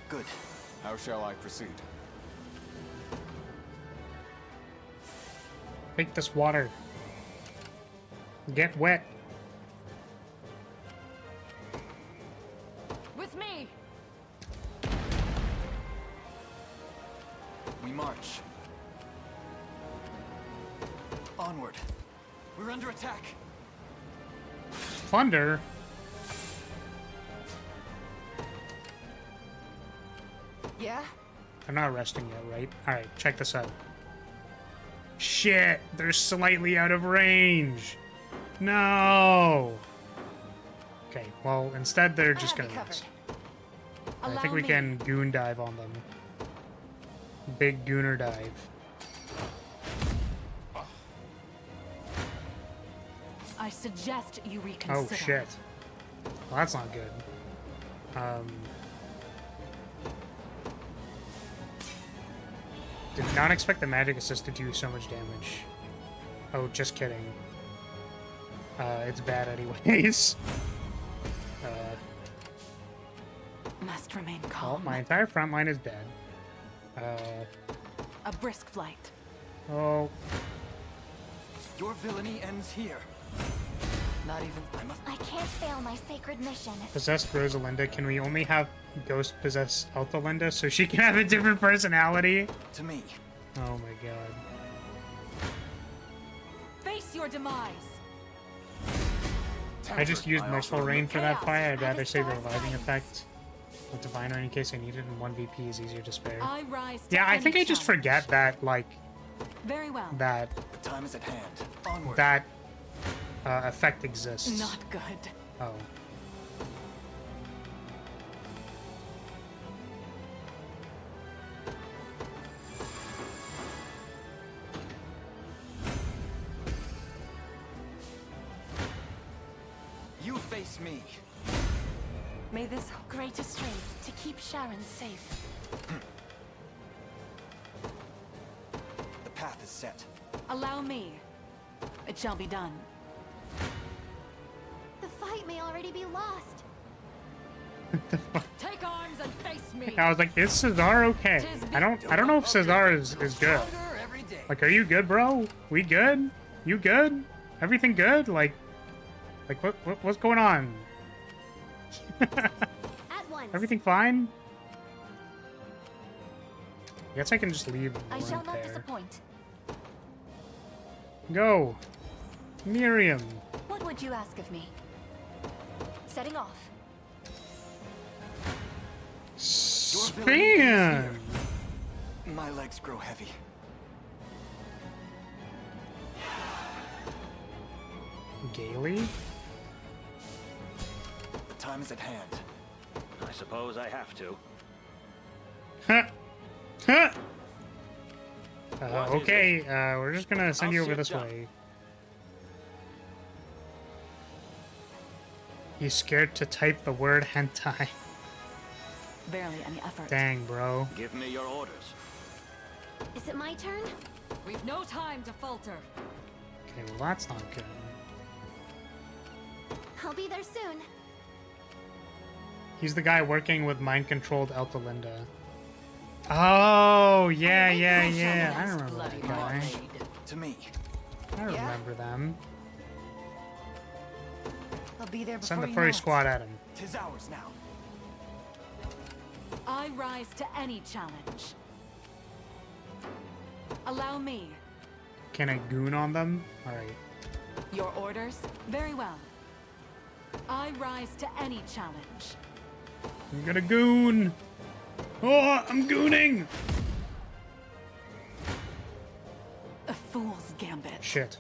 Good. How shall I proceed? Take this water. Get wet. With me! We march. Onward. We're under attack. Plunder? Yeah? I'm not resting yet, right? Alright, check this out. Shit! They're slightly out of range! No! Okay, well, instead they're just I have gonna you covered. rest. I Allow think we me. can goon dive on them. Big gooner dive. I suggest you Oh reconsider. shit. Well, that's not good. Did not expect the magic assist to do so much damage. Oh, just kidding. It's bad anyways. Must remain Well, calm. my entire front line is dead. A brisk flight. Oh, Your villainy ends here. Not even. I must. I can't fail my sacred mission. possessed Rosalinda. Can we only have Ghost possess Altalinda so she can have a different personality? To me. Oh my god. Face your demise. I just used I Merciful also Rain for that chaos. fire. I'd rather the save the stars' reviving guidance. effect with Divine Rain in case I need it, and 1 VP is easier to spare. I rise to Yeah, I any think I just challenge. forget that, like, Very well. that The time is at hand. Onward. effect exists. Not good. Oh. You face me. May this Greatest strength to keep Sharon safe. The path is set. Allow me. It shall be done. The fight may already be lost. Take arms and face me. I was like, is Cesar okay? I don't know if Cesar is good. Stronger every day. Like, are you good, bro? We good? You good? Everything good? Like what's going on? At once. Everything fine? I guess I can just leave I right shall not there. disappoint. Go! Miriam! What would you ask of me? Setting off. Span! My legs grow heavy. Gaily? The time is at hand. I suppose I have to. Huh. Huh. What is Okay, we're just gonna send you I'll over sit this down. way. He's scared to type the word hentai. Barely any effort. Dang, bro. Give me your orders. Is it my turn? We've no time to falter. Okay, well that's not good. I'll be there soon. He's the guy working with mind-controlled Eltalinda. Oh, yeah, yeah, yeah. I remember Bloody that guy. blade. To me. I remember them. I'll be there before Send the you furry know it. squad at him. 'Tis ours now. I rise to any challenge. Allow me. Can I goon on them? Alright. Your orders? Very well. I rise to any challenge. I'm gonna goon! Oh, I'm gooning! A fool's gambit. Shit.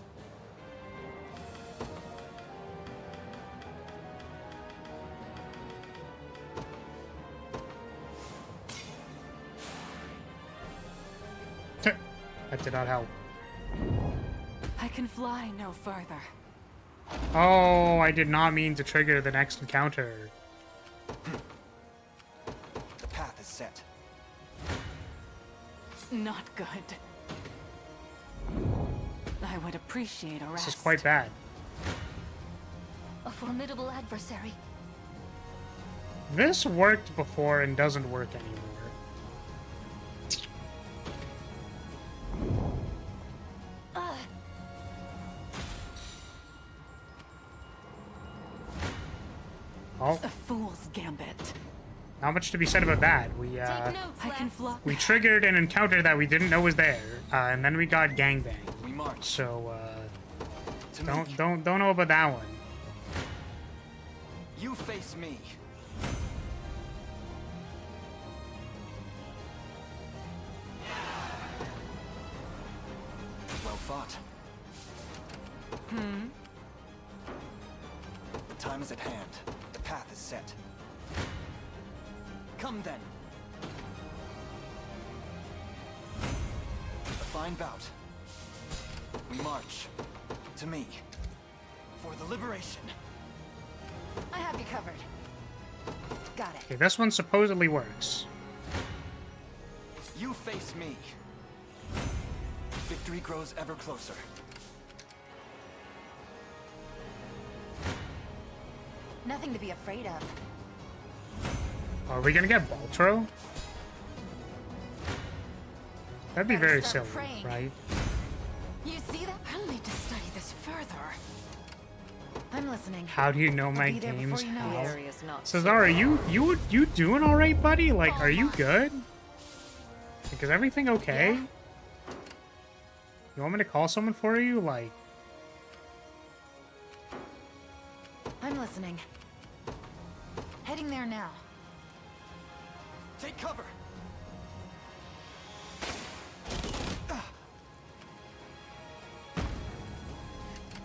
That did not help. I can fly no further. Oh, I did not mean to trigger the next encounter. The path is set. Not good. I would appreciate a rest. This is quite bad. A formidable adversary. This worked before and doesn't work anymore. Oh, A fool's gambit. not much to be said about that. We Take notes, I can lads. fly. we triggered an encounter that we didn't know was there, and then we got gangbanged. We march. So To me. don't know about that one. You face me. Well fought. The time is at hand. The path is set. Come then. A fine bout. We march. To me. For the liberation. I have you covered. Got it. Okay, this one supposedly works. You face me. Victory grows ever closer. Nothing to be afraid of. Are we gonna get Baltro? That'd be Better very start silly, praying. right? You see that? I'll need to study this further. I'm listening. How do you know my be there before games? you know How? it. Area is not Cesar, you doing all right, buddy? Like, are you good? Like, is everything okay? Yeah. You want me to call someone for you? Like, I'm listening. Heading there now. Take cover.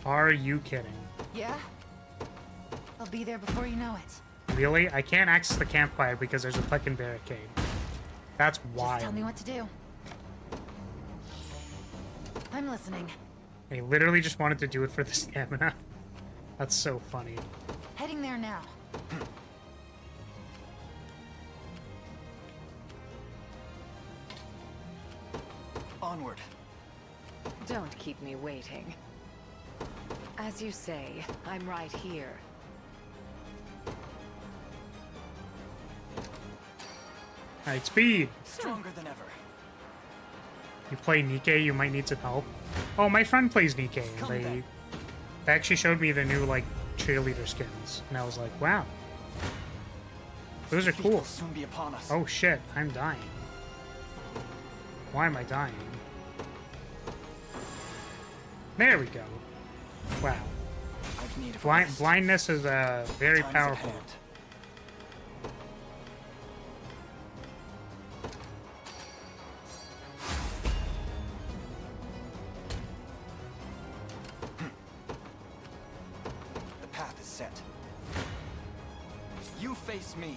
are you kidding? Yeah? I'll be there before you know it. Really? I can't access the campfire because there's a fucking barricade. That's Just tell me wild. what to do. I'm listening. I literally just wanted to do it for the stamina. That's so funny. Heading there now. Onward. Don't keep me waiting. As you say, I'm right here. Alright, speed! Stronger than ever. You play Nikkei, you might need some help. Oh, my friend plays Nikkei. Come They then. actually showed me the new, like, cheerleader skins. And I was like, wow. Those are Defeat cool. will soon be upon us. Oh shit, I'm dying. Why am I dying? There we go. Wow. I've need of rest. Blindness is very Time is at powerful. hand. The path is set. You face me.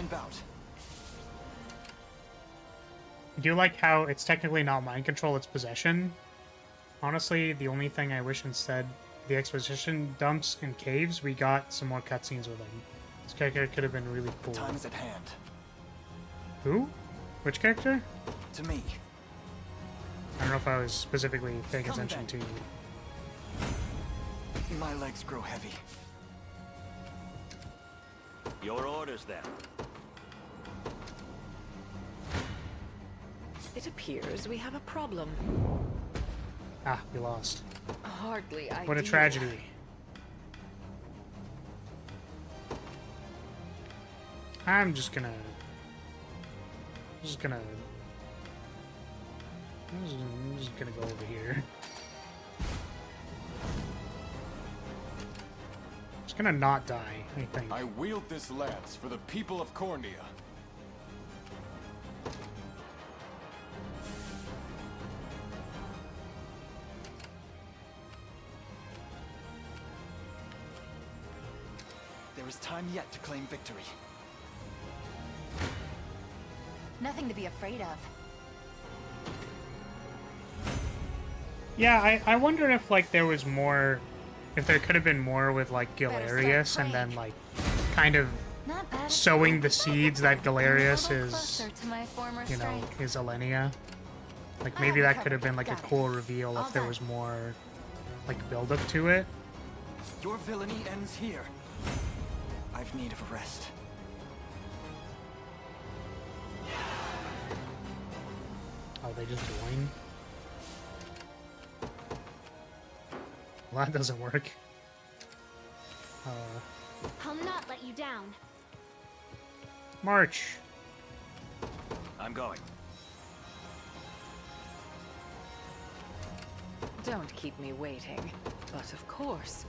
fine bout. I do like how it's technically not mind control, it's possession. Honestly, the only thing I wish instead the exposition dumps in caves, we got some more cutscenes with him. This character could have been really cool. Time is at hand. Who? Which character? To me. I don't know if I was specifically paying Come attention then. to you. My legs grow heavy. Your orders, then. It appears we have a problem. Ah, we lost. Hardly What a ideal. tragedy. I'm just gonna go over here. Just gonna not die, I think. I wield this lance for the people of Cornea. There is time yet to claim victory. Nothing to be afraid of. Yeah, I wonder if like there was more, if there could have been more with like Galerius, and then like kind of Not bad. sowing the seeds that Galerius A little is, closer to my former you know, strength. is Alenia. Like I maybe have that it could have been covered. like a Got it. cool reveal All if there done. was more like build up to it. Your villainy ends here. I've need of a rest. Oh, they just join? Well, that doesn't work. I'll not let you down. March. I'm going. Don't keep me waiting. But of course.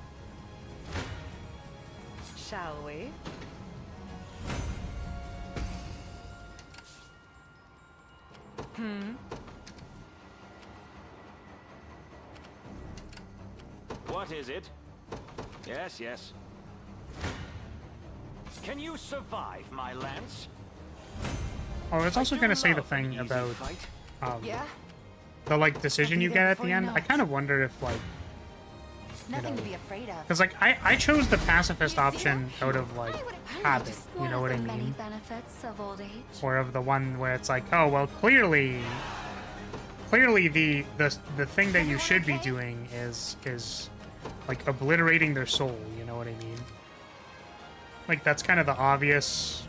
Shall we? What is it? Yes, yes. Can you survive my lance? Oh, I was also I do gonna say the love an thing easy about fight. Yeah? the like decision I'll you be get there at before the you end. know I it. kind of wonder if like, Nothing to know. be afraid of. because like I chose the pacifist You see option that? out of like I would habit, you know what I Many mean? benefits of old age. Or of the one where it's like, oh well, clearly the thing that you should be doing is like obliterating their soul, you know what I mean? Like that's kind of the obvious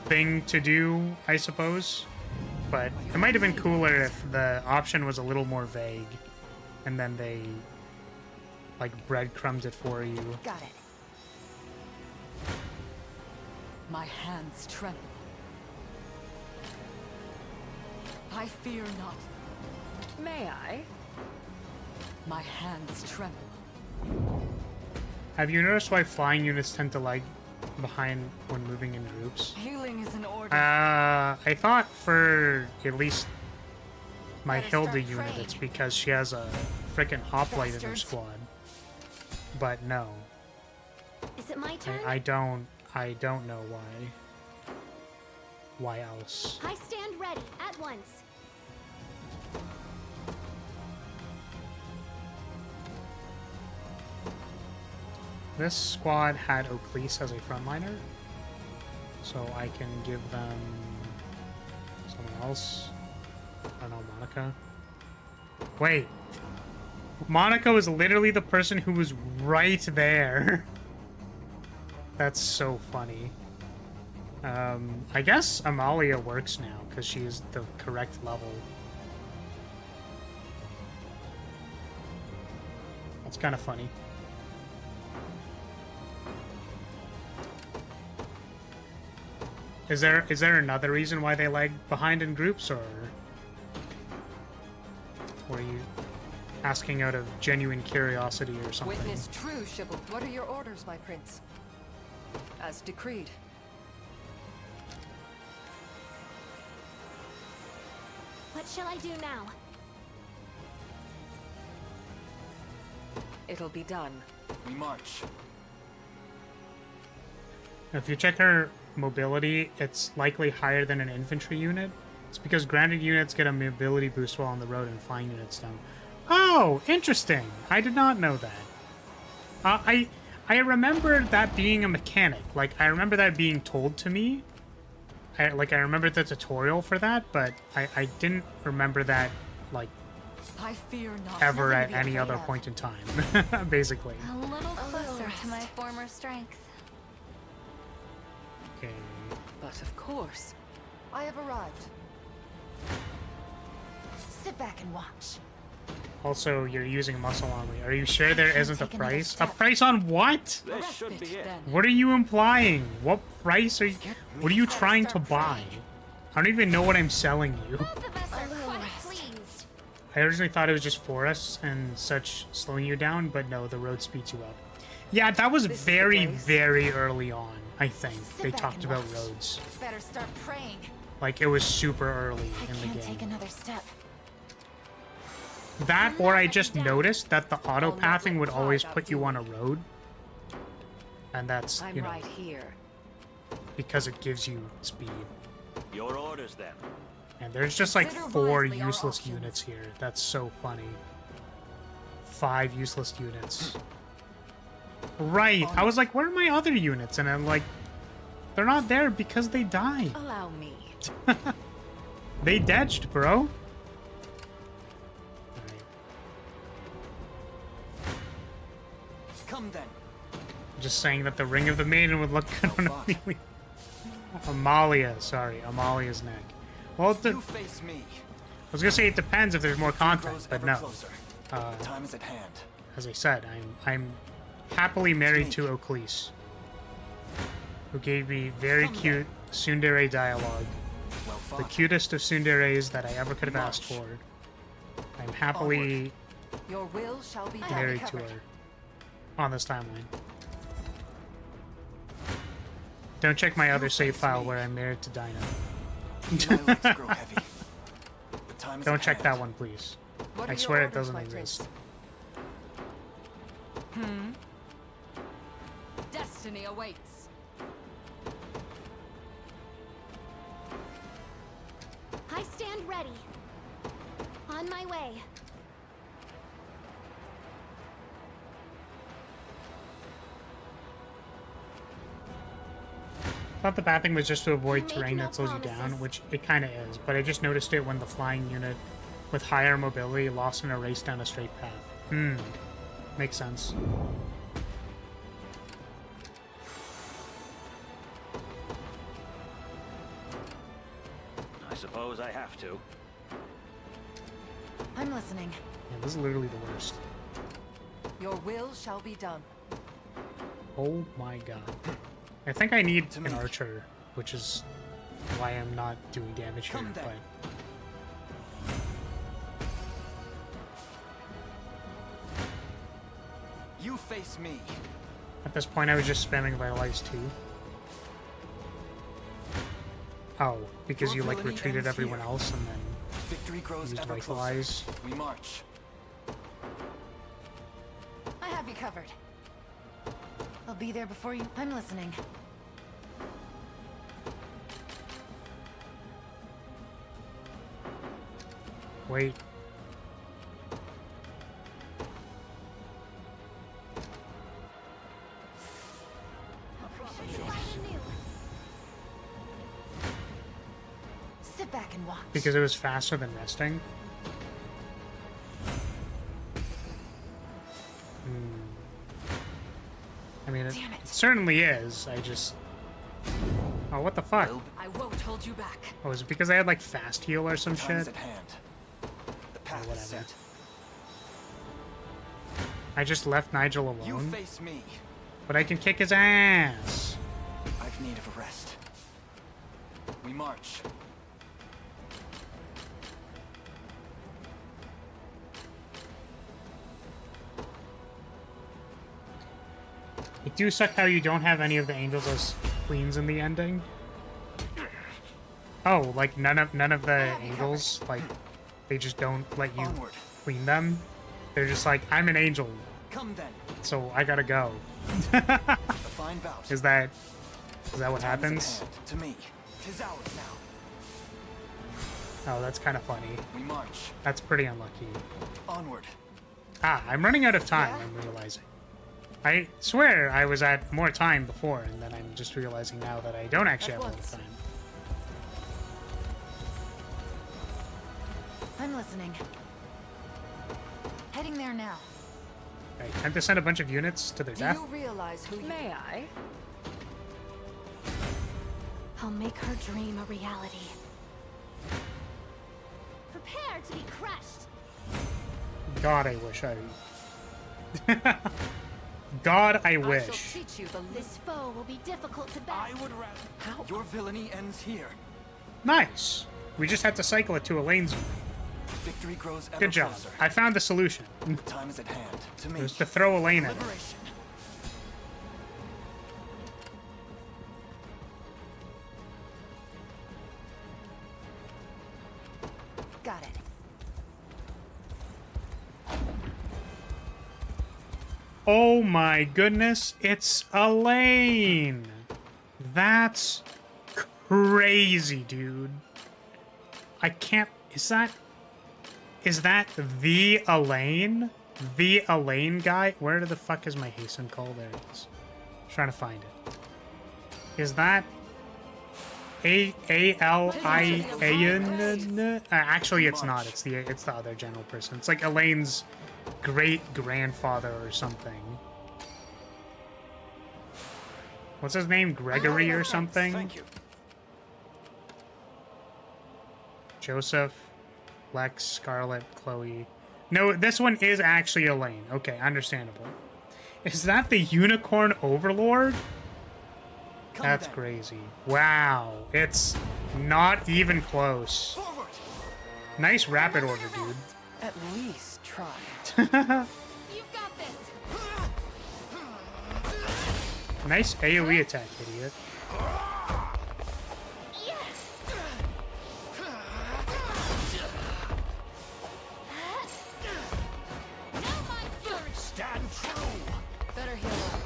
thing to do, I suppose. But it might have been cooler if the option was a little more vague and then they like breadcrumbed it for you. Got it. My hands tremble. I fear not. May I? My hands tremble. Have you noticed why flying units tend to lag behind when moving in groups? Healing is an order. I thought for at least my Better Hilda start unit, praying. it's because she has a freaking hoplite in her Bastards. squad. But no, Is it my turn? I don't know why. Why else? I stand ready at once. This squad had Oaklease as a frontliner, so I can give them someone else. I don't know, Monica. Wait, Monica was literally the person who was right there. That's so funny. I guess Amalia works now because she is the correct level. That's kind of funny. Is there another reason why they lag behind in groups, or were you asking out of genuine curiosity or something? Witness true chivalry. What are your orders, my prince? As decreed. What shall I do now? It'll be done. We march. If you check her mobility, it's likely higher than an infantry unit. It's because grounded units get a mobility boost while on the road and flying units don't. Oh, interesting. I did not know that. I remember that being a mechanic. Like, I remember that being told to me. I remember the tutorial for that, but I didn't remember that, like, I fear not. ever Nothing at to be any afraid other of. point in time, basically. A little closer to my former strength. Okay. But of course. I have arrived. Sit back and watch. Also, you're using muscle on me. Are you sure there isn't a take another price? A step. price on what? This should be it. Then. What are you implying? What price are you... What are you trying to buy? I don't even know what I'm selling you. Both of us are quite pleased. I originally thought it was just forests and such slowing you down, but no, the road speeds you up. Yeah, that was This is very, the place. very early on, I think. Sit They back talked and about watch. roads. Better start praying. Like, it was super early I in the can't take game. another step. That, or I just noticed that the I'll not auto-pathing let would fly always that put you fool. on a road. And that's, I'm you know, right here. because it gives you speed. Your orders then. And there's just like Consider 4 wisely our useless options. units here. That's so funny. 5 useless units. Right. I was like, where are my other units? And I'm like, they're not there because they died. Allow me. They detched, bro. Alright. Come then. Just saying that the Ring of the Maiden would look good on fuck. a Amalia, sorry. Amalia's neck. Well, You face me. I was gonna say it depends if there's more content, Grows but ever no. closer. Uh, The time is at hand. As I said, I'm happily married to Oclese, who gave me very cute tsundere dialogue, Well the fought. cutest of tsunderes that I ever could have asked for. I'm happily Your will shall be done. married to her on this timeline. Don't check my other save file where I'm married to Dinah. My legs grow heavy. The time is Don't at check hand. that one, please. What I are your swear it orders, doesn't my exist. prince? Destiny awaits. I stand ready. On my way. I thought the bathing was just to avoid Make terrain no that slows you down, promises. which it kind of is, but I just noticed it when the flying unit with higher mobility lost in a race down a straight path. Makes sense. I suppose I have to. I'm listening. Yeah, this is literally the worst. Your will shall be done. Oh my god. I think I need To an me. archer, which is why I'm not doing damage here, Come then. but... You face me. At this point, I was just spamming Vitalize too. Oh, because you, like, Your ability retreated ends everyone here. else and then Victory grows used ever Vitalize. closer. We march. I have you covered. I'll be there before you. I'm listening. Wait. Sit back and watch. Because it was faster than resting? I mean, it Damn it. certainly is. I just... Oh, what the fuck? I won't hold you back. Oh, is it because I had, like, fast heal or some Time is shit? at hand. The path is whatever. set. I just left Nigel You alone? face me. But I can kick his ass! I've need of a rest. We march. It do suck how you don't have any of the angels as queens in the ending. Oh, like none of the angels, like they just don't let you Onward. queen them. They're just like, I'm an angel, Come then. so I gotta go. A fine bout. Is that Is that what Time is at happens? hand. To me, 'tis ours now. Oh, that's kind of funny. We march That's pretty unlucky. onward. Ah, I'm running out of time, I'm realizing. I swear I was at more time before, and then I'm just realizing now that I don't actually have a lot of time. I'm listening. Heading there now. Right, time to send a bunch of units to their Do death. you realize who you... May I? I'll make her dream a reality. Prepare to be crushed. God, I wish I... God, I I shall wish. teach you the This foe will be difficult to battle. I would rather. Your villainy ends here. Nice. We just had to cycle it to Elaine's room. Victory grows ever Good job. closer. I found the solution. The time is at hand. To me, It was to throw Elaine at it. liberation. Got it. Oh my goodness, it's Elaine! That's crazy, dude. I can't... Is that the Elaine? The Elaine guy? Where the fuck is my hasten call? There it is. Trying to find it. Is that... A-L-I-A-N? Actually, it's not. It's the other general person. It's like Elaine's great-grandfather or something. What's his name? Gregory or something? Thank you. Joseph, Lex, Scarlet, Chloe. No, this one is actually Elaine. Okay, understandable. Is that the Unicorn Overlord? Come That's then. crazy. Wow, it's not even close. Forward. Nice rapid order, dude. At least try. You've got this. Nice AoE attack, idiot. Yes. Now my fury. Stand true. Better heal up.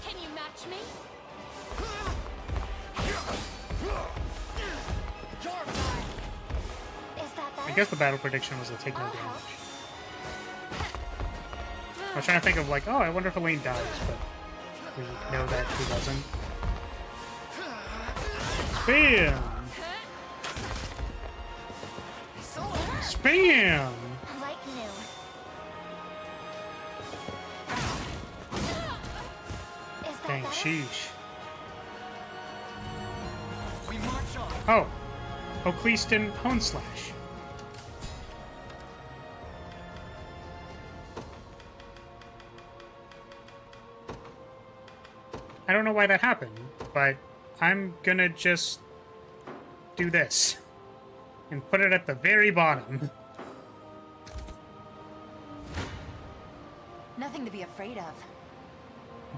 Can you match me? Is that I better? guess the battle prediction was to take no I'll help. damage. I was trying to think of like, oh, I wonder if Elaine dies, but we know that she doesn't. Bam! Spam! Like new. Is that Dang, better? sheesh. We march on. Oh, Oakleyston Hone Slash. I don't know why that happened, but I'm gonna just do this and put it at the very bottom. Nothing to be afraid of.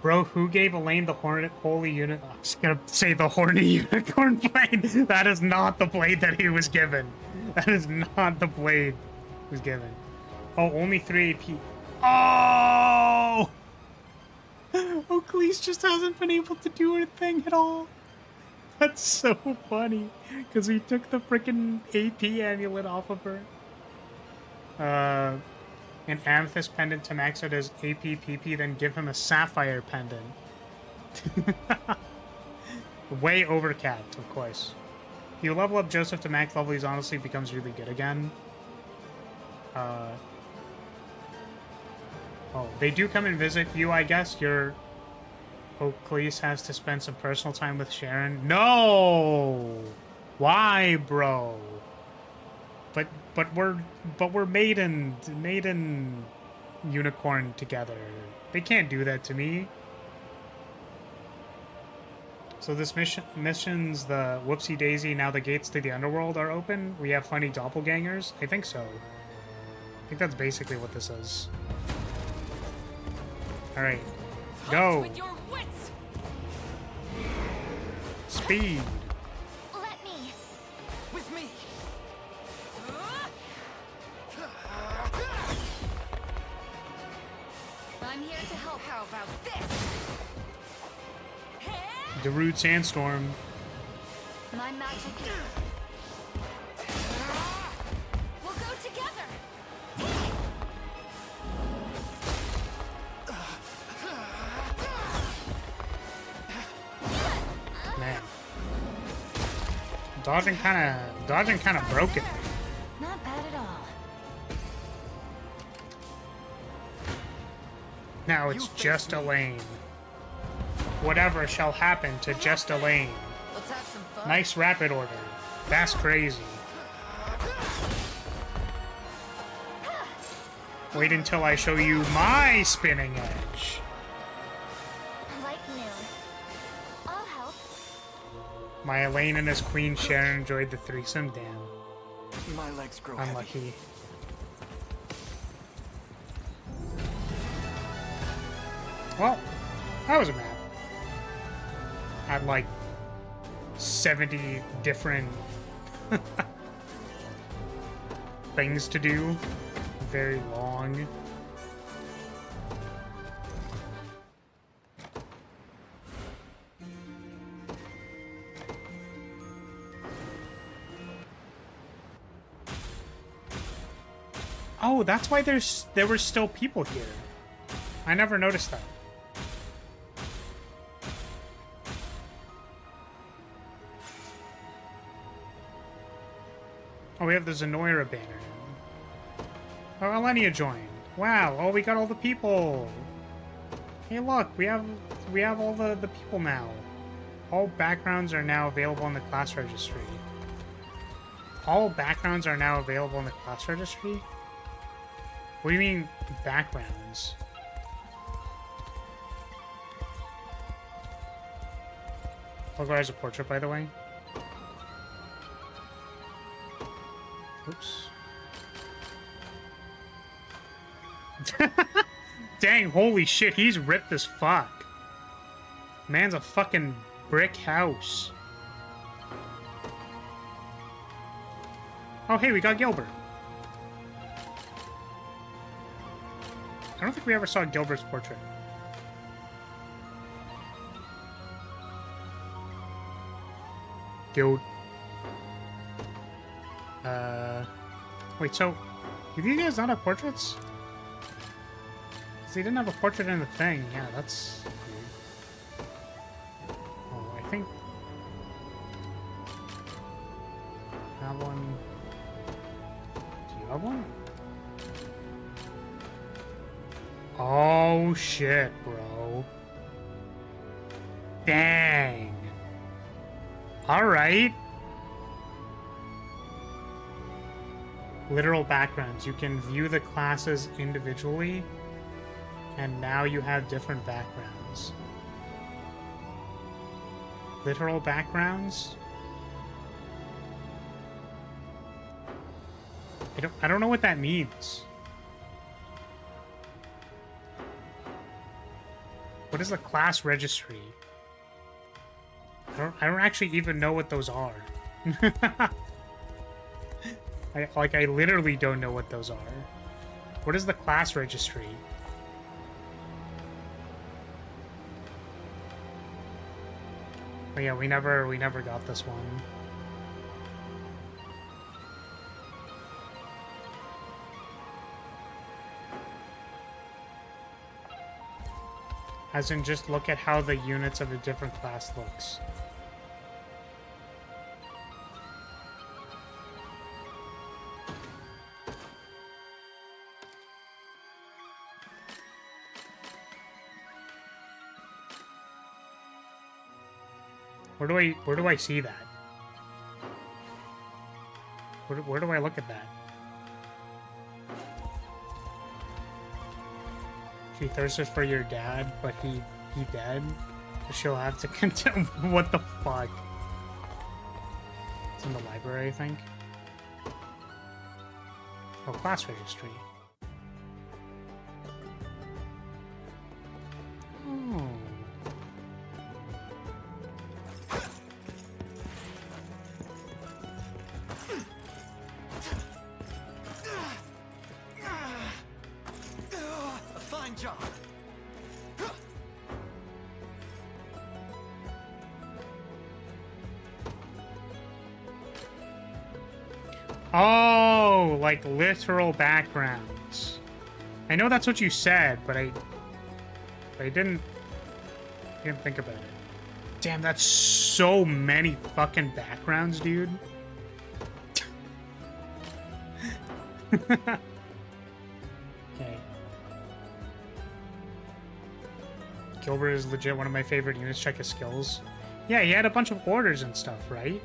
Bro, who gave Elaine the holy unit? I was gonna say the horny unicorn blade. That is not the blade that he was given. That is not the blade he was given. Oh, only 3 AP. Oh! Oakleys just hasn't been able to do her thing at all. That's so funny. Because we took the freaking AP amulet off of her. An amethyst pendant to max out his AP PP, then give him a sapphire pendant. Way overcapped, of course. You level up Joseph to max level, he's honestly becomes really good again. Oh, they do come and visit you, I guess. Your Oakleys has to spend some personal time with Sharon. No! Why, bro? But we're maiden unicorn together. They can't do that to me. So this mission's the whoopsie daisy. Now the gates to the underworld are open. We have funny doppelgangers. I think so. I think that's basically what this is. All right, go. With your wits. Speed. Let me. With me. I'm here to help. of this. Darude Sandstorm. My magic. We'll go together. Man. Dodging kinda broken. Not bad at all. Now it's just Elaine. Whatever shall happen to just Elaine. Let's have some fun. Nice rapid order. That's crazy. Wait until I show you my spinning edge. Like noon. I'll help. My Elaine and his queen Sharon enjoyed the threesome. Damn. My legs grow heavy. Unlucky. Well, that was a map. Had like 70 different things to do. Very long. Oh, that's why there were still people here. I never noticed that. Oh, we have the Zenoira banner now. Oh, Elenia joined. Wow, oh, we got all the people. Hey, look, we have all the people now. All backgrounds are now available in the class registry. All backgrounds are now available in the class registry? What do you mean, backgrounds? Overlord has a portrait, by the way. Oops. Dang, holy shit, he's ripped as fuck. Man's a fucking brick house. Oh, hey, we got Gilbert. I don't think we ever saw Gilbert's portrait. Dude. Wait, so... do these guys not have portraits? Because they didn't have a portrait in the thing. Yeah, that's weird. Oh, I think... that one... do you have one? Oh, shit, bro. Dang. Alright. Literal backgrounds. You can view the classes individually, and now you have different backgrounds. Literal backgrounds? I don't know what that means. What is the class registry? I don't actually even know what those are. I literally don't know what those are. What is the class registry? Oh yeah, we never got this one. As in, just look at how the units of a different class looks. Where do I see that? Where do I look at that? She thirsted for your dad, but he dead. She'll have to contend. What the fuck? It's in the library, I think. Oh, class registry. Oh. A fine job. Oh, like literal backgrounds. I know that's what you said, but I didn't think about it. Damn, that's so many fucking backgrounds, dude. Okay. Gilbert is legit one of my favorite units. Check his skills. Yeah, he had a bunch of orders and stuff, right?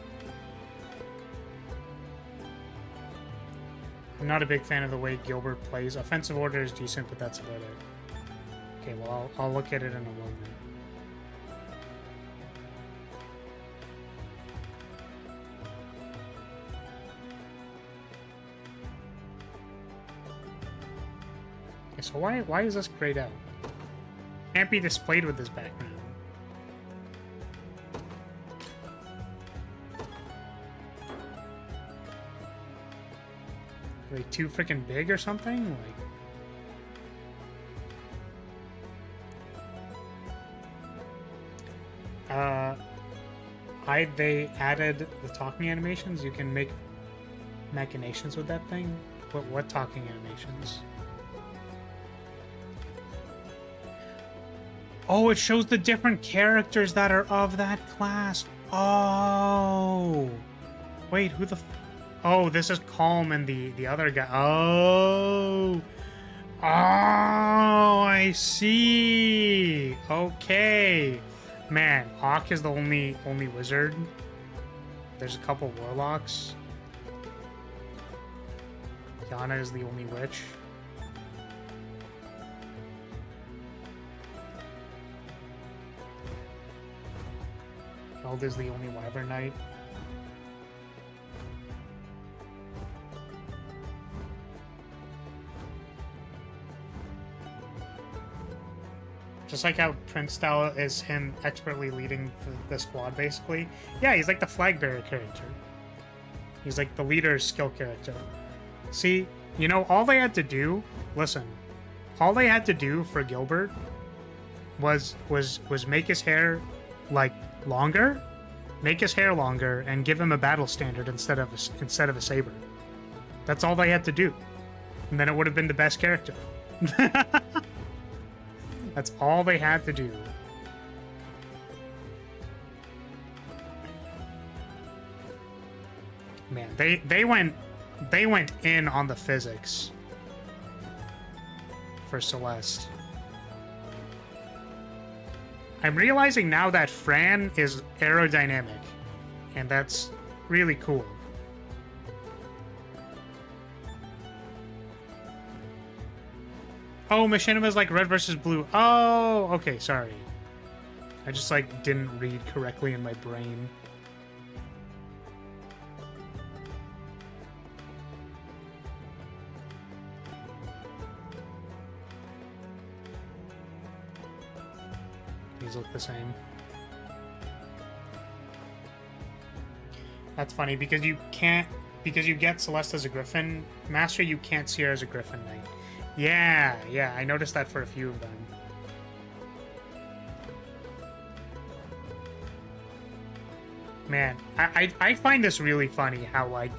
I'm not a big fan of the way Gilbert plays. Offensive order is decent, but that's about it. Okay, well, I'll look at it in a moment. Okay, so why is this grayed out? Can't be displayed with this background. Are they too freaking big or something? Like, they added the talking animations. You can make machinations with that thing. What talking animations? Oh, it shows the different characters that are of that class. Oh, wait, who the? Oh, this is Calm and the other guy. Oh, I see. Okay, man, Hawk is the only wizard. There's a couple warlocks. Yana is the only witch. Is the only Wyvern Knight. Just like how Prince style is him expertly leading the squad, basically. Yeah, he's like the flag bearer character. He's like the leader's skill character. See, you know, all they had to do, listen, all they had to do for Gilbert was make his hair like longer, make his hair longer, and give him a battle standard instead of a saber. That's all they had to do, and then it would have been the best character. That's all they had to do. Man, they went in on the physics for Celeste. I'm realizing now that Fran is aerodynamic, and that's really cool. Oh, Machinima's like red versus blue. Oh, okay, sorry. I just like didn't read correctly in my brain. These look the same. That's funny because you get Celeste as a Griffin Master, you can't see her as a Griffin Knight. Yeah, I noticed that for a few of them. Man, I find this really funny how like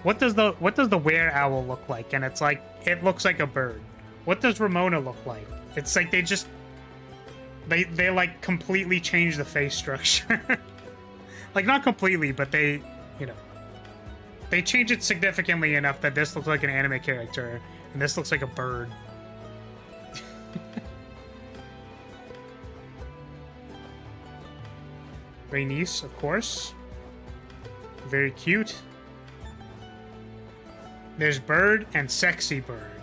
what does the were owl look like? And it's like it looks like a bird. What does Ramona look like? It's like they like completely change the face structure. Like not completely, but they, you know, they change it significantly enough that this looks like an anime character and this looks like a bird. Rhaenys, of course. Very cute. There's bird and sexy bird.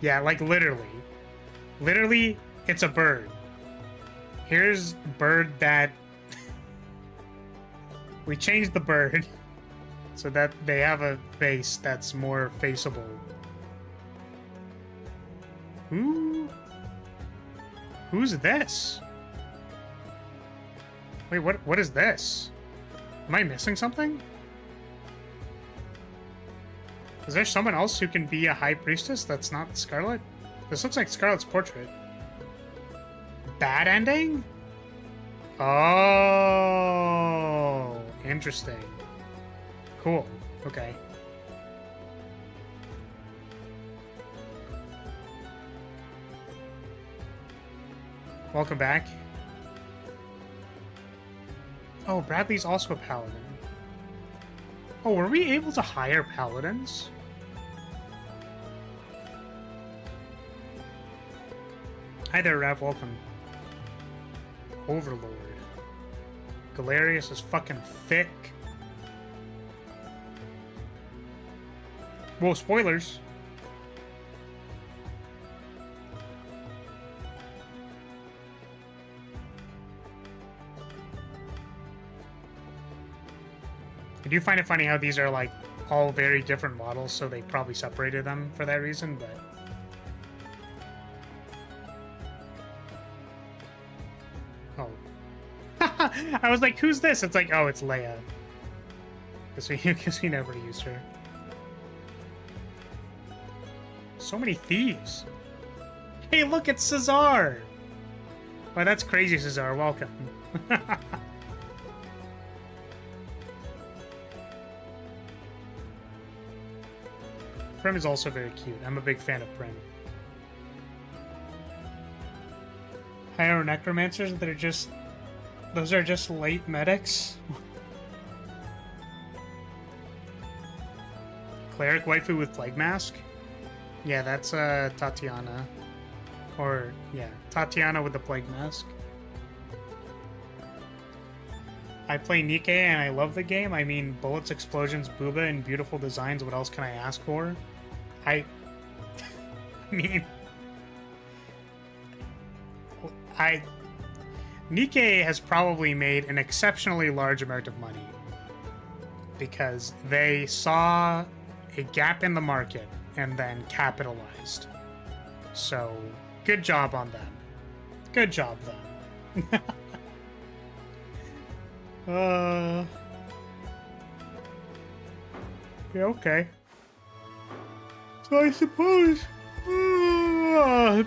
Yeah, like literally. Literally, it's a bird. Here's bird that... We changed the bird so that they have a face that's more faceable. Who's this? Wait, what is this? Am I missing something? Is there someone else who can be a high priestess that's not Scarlet? This looks like Scarlet's portrait. Bad ending? Oh, interesting. Cool. Okay. Welcome back. Oh, Bradley's also a paladin. Oh, were we able to hire paladins? Hi there, Rav. Welcome. Overlord. Galerius is fucking thick. Whoa, spoilers. I do find it funny how these are like all very different models, so they probably separated them for that reason, but oh. I was like, who's this? It's like, oh, it's Leia. Because we never used her. So many thieves. Hey, look, it's Cesar! Why, that's crazy, Cesar. Welcome. Prim is also very cute. I'm a big fan of Prim. Hire necromancers that are just... Those are just late medics? Cleric waifu with plague mask? Yeah, that's Tatiana. Or, yeah, Tatiana with the plague mask. I play Nikke and I love the game. I mean, bullets, explosions, booba, and beautiful designs. What else can I ask for? I mean... Nikke has probably made an exceptionally large amount of money. Because they saw a gap in the market and then capitalized. So, good job on them. Good job, them. Yeah, okay. So I suppose...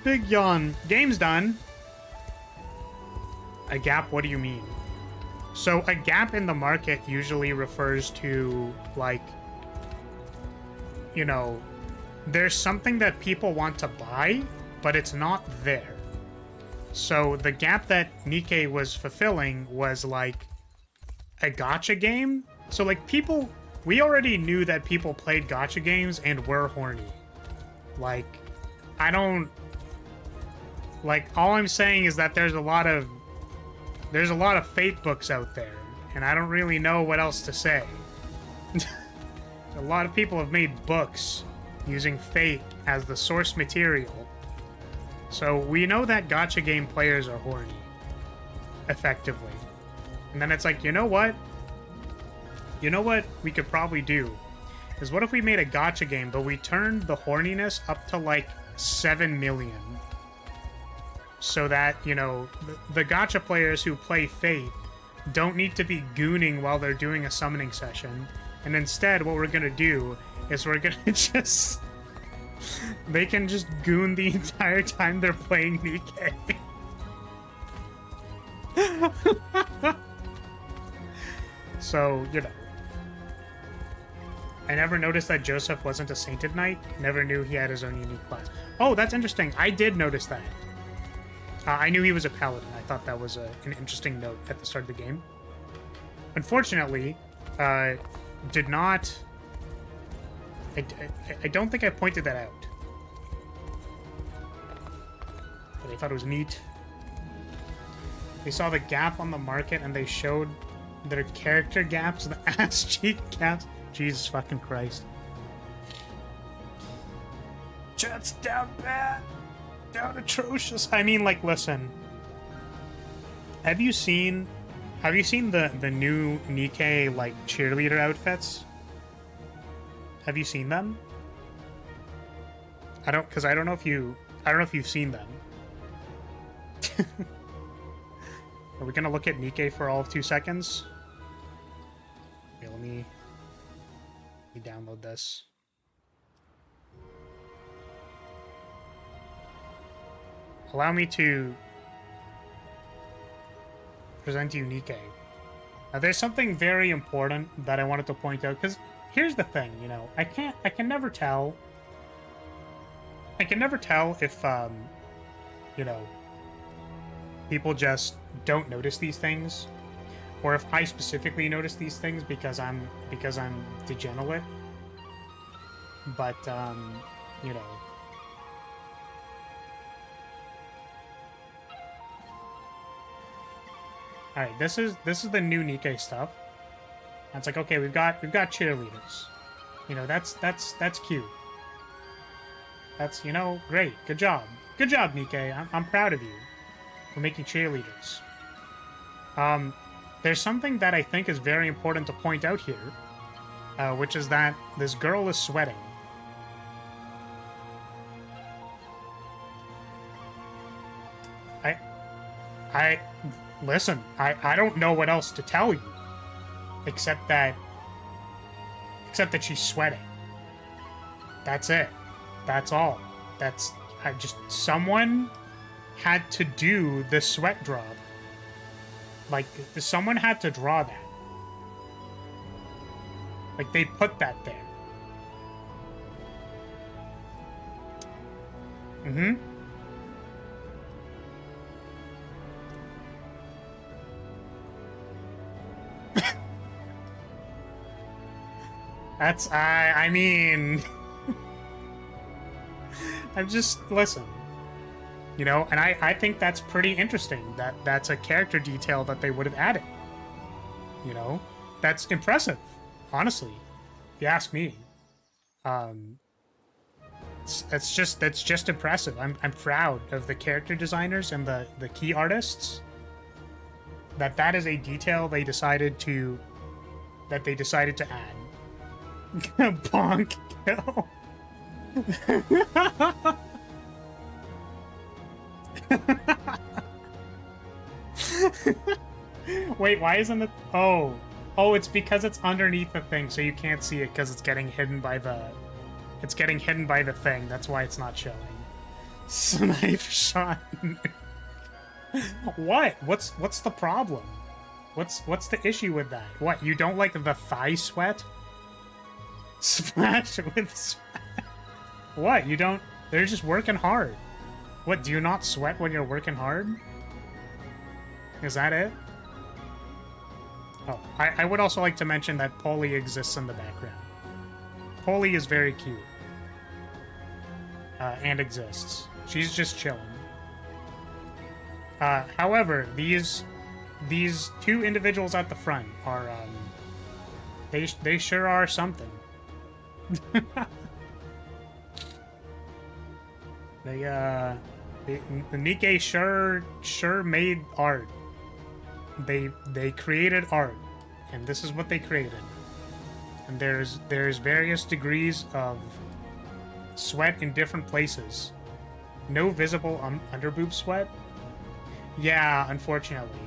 big yawn. Game's done. A gap, what do you mean? So a gap in the market usually refers to, like, you know, there's something that people want to buy, but it's not there. So the gap that Nikke was fulfilling was, like, a gacha game. So, like, people... We already knew that people played gacha games and were horny. Like, I don't... Like, all I'm saying is that there's a lot of Fate books out there, and I don't really know what else to say. A lot of people have made books using Fate as the source material. So we know that gacha game players are horny, effectively. And then it's like, you know what? You know what we could probably do? Is what if we made a gacha game, but we turned the horniness up to like 7 million? So that, you know, the gacha players who play Fate don't need to be gooning while they're doing a summoning session. And instead, what we're gonna do is we're gonna just... They can just goon the entire time they're playing Nikke. So, you know. I never noticed that Joseph wasn't a Sainted Knight. Never knew he had his own unique class. Oh, that's interesting. I did notice that. I knew he was a paladin. I thought that was an interesting note at the start of the game. Unfortunately, did not... I don't think I pointed that out. But I thought it was neat. They saw the gap on the market and they showed their character gaps, the ass cheek gaps. Jesus fucking Christ. Chat's down bad. Down atrocious. I mean, like, listen. Have you seen the new Nikke, like, cheerleader outfits? Have you seen them? I don't know if you've seen them. Are we gonna look at Nikke for all of 2 seconds? Okay, let me download this. Allow me to present you Nikke. Now, there's something very important that I wanted to point out, because here's the thing, you know, I can never tell if, you know, people just don't notice these things, or if I specifically notice these things because I'm degenerate. But you know. All right, this is the new neigh stuff. And it's like, okay, we've got cheerleaders. You know, that's cute. That's, you know, great. Good job. Good job, neigh. I'm proud of you for making cheerleaders. There's something that I think is very important to point out here, which is that this girl is sweating. Listen, I don't know what else to tell you, except that she's sweating. That's it. That's all. Someone had to do the sweat drop. Like, someone had to draw that. Like, they put that there. Mm-hmm. I mean... I'm just... Listen. You know, and I think that's pretty interesting. That's a character detail that they would have added. You know? That's impressive. Honestly. If you ask me. That's just impressive. I'm proud of the character designers and the key artists. That is a detail they decided to add. Bonk kill. Wait, why isn't it? Oh, it's because it's underneath the thing, so you can't see it because it's getting hidden by the. It's getting hidden by the thing. That's why it's not showing. Snipe shot. What? What's the problem? What's the issue with that? What? You don't like the thigh sweat? Splash with sweat. What? You don't... They're just working hard. What, do you not sweat when you're working hard? Is that it? Oh, I would also like to mention that Polly exists in the background. Polly is very cute. And exists. She's just chilling. However, these two individuals at the front are, they sure are something. The neigh sure made art. They created art, and this is what they created. And there's various degrees of sweat in different places. No visible underboob sweat. Yeah, unfortunately.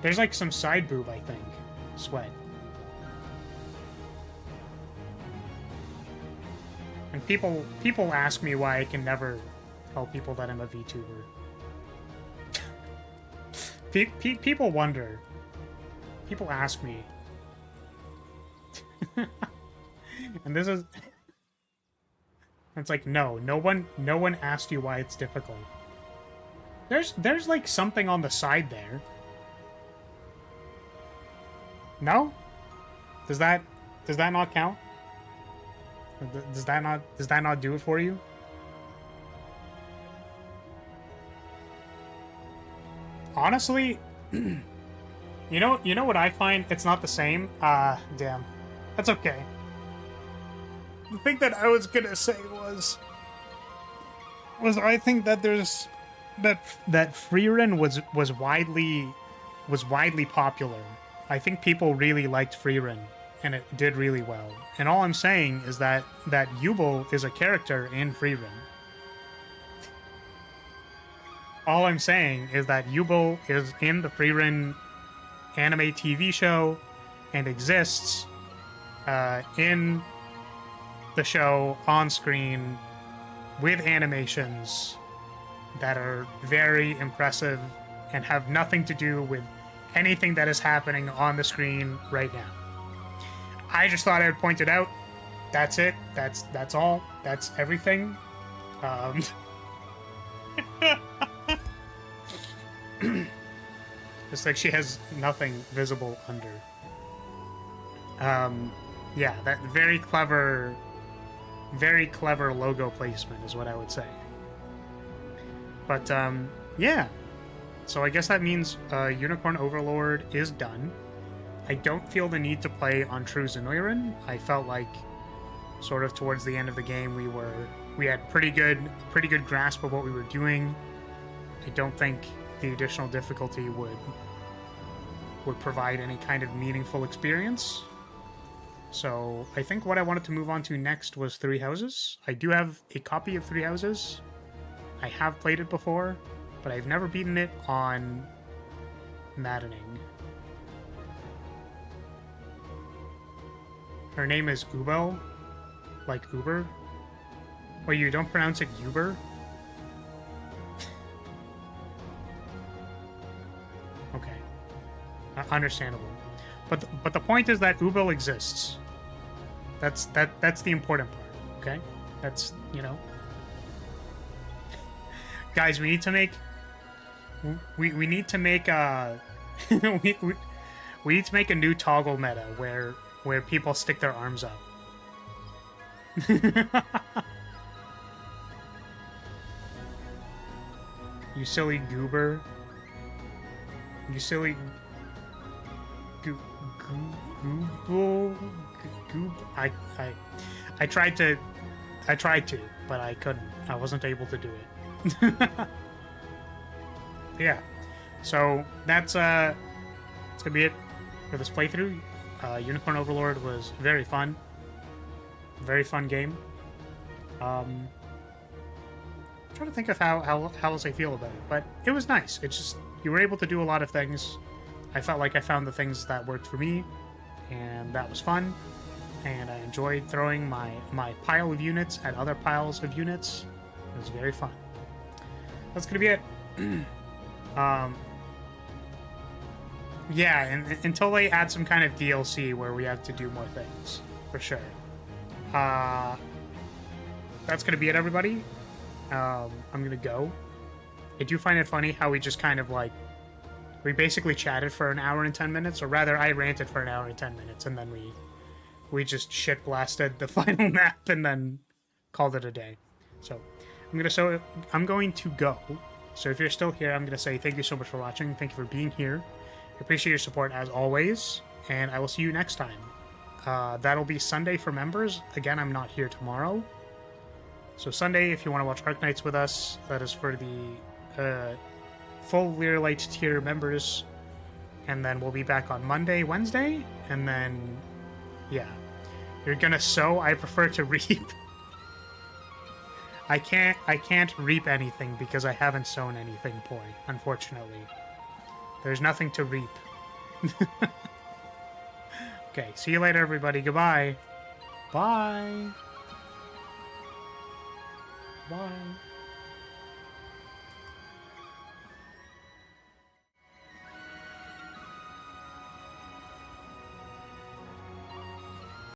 There's like some side boob, I think, sweat. And people ask me why I can never tell people that I'm a VTuber. People wonder. People ask me. And this is... It's like, no one asked you why it's difficult. There's like something on the side there. No? Does that not count? Does that not do it for you? Honestly, you know what I find? It's not the same. Damn. That's okay. The thing that I was gonna say was I think that there's that Freerun was widely popular. I think people really liked Freerun, and it did really well. And all I'm saying is that Yubel is a character in Freerun. All I'm saying is that Yubel is in the Freerun anime TV show and exists in the show on screen with animations that are very impressive and have nothing to do with anything that is happening on the screen right now. I just thought I would point it out. That's it. That's all. That's everything. Just like she has nothing visible under. Yeah, that very clever logo placement is what I would say. But, yeah. So I guess that means Unicorn Overlord is done. I don't feel the need to play on True Zenoiran. I felt like sort of towards the end of the game we had pretty good grasp of what we were doing. I don't think the additional difficulty would provide any kind of meaningful experience. So I think what I wanted to move on to next was Three Houses. I do have a copy of Three Houses. I have played it before, but I've never beaten it on Maddening. Her name is Ubel, like Uber. Wait, you don't pronounce it Uber? Okay, understandable. But the point is that Ubel exists. That's the important part. Okay, that's, you know. Guys, we need to make we need to make we need to make a new toggle meta where people stick their arms up. You silly goober. You silly I tried to, but I couldn't. I wasn't able to do it. Yeah. So that's gonna be it for this playthrough. Unicorn Overlord was very fun. Very fun game. I'm trying to think of how else I feel about it, but it was nice. It's just you were able to do a lot of things. I felt like I found the things that worked for me, and that was fun. And I enjoyed throwing my pile of units at other piles of units. It was very fun. That's gonna be it. Yeah, and until they add some kind of DLC where we have to do more things, for sure. That's gonna be it, everybody. I'm gonna go. I do find it funny how we just kind of like, we basically chatted for an hour and 10 minutes, or rather I ranted for an hour and 10 minutes, and then we just shit blasted the final map and then called it a day. So I'm going to go. So if you're still here, I'm gonna say thank you so much for watching. Thank you for being here. I appreciate your support as always, and I will see you next time. That'll be Sunday for members. Again, I'm not here tomorrow. So Sunday, if you want to watch Arc Nights with us, that is for the full Lyrilyte tier members. And then we'll be back on Monday, Wednesday, and then, yeah. You're gonna sow? I prefer to reap. I can't reap anything because I haven't sown anything, Poi, unfortunately. There's nothing to reap. Okay, see you later, everybody. Goodbye. Bye. Bye.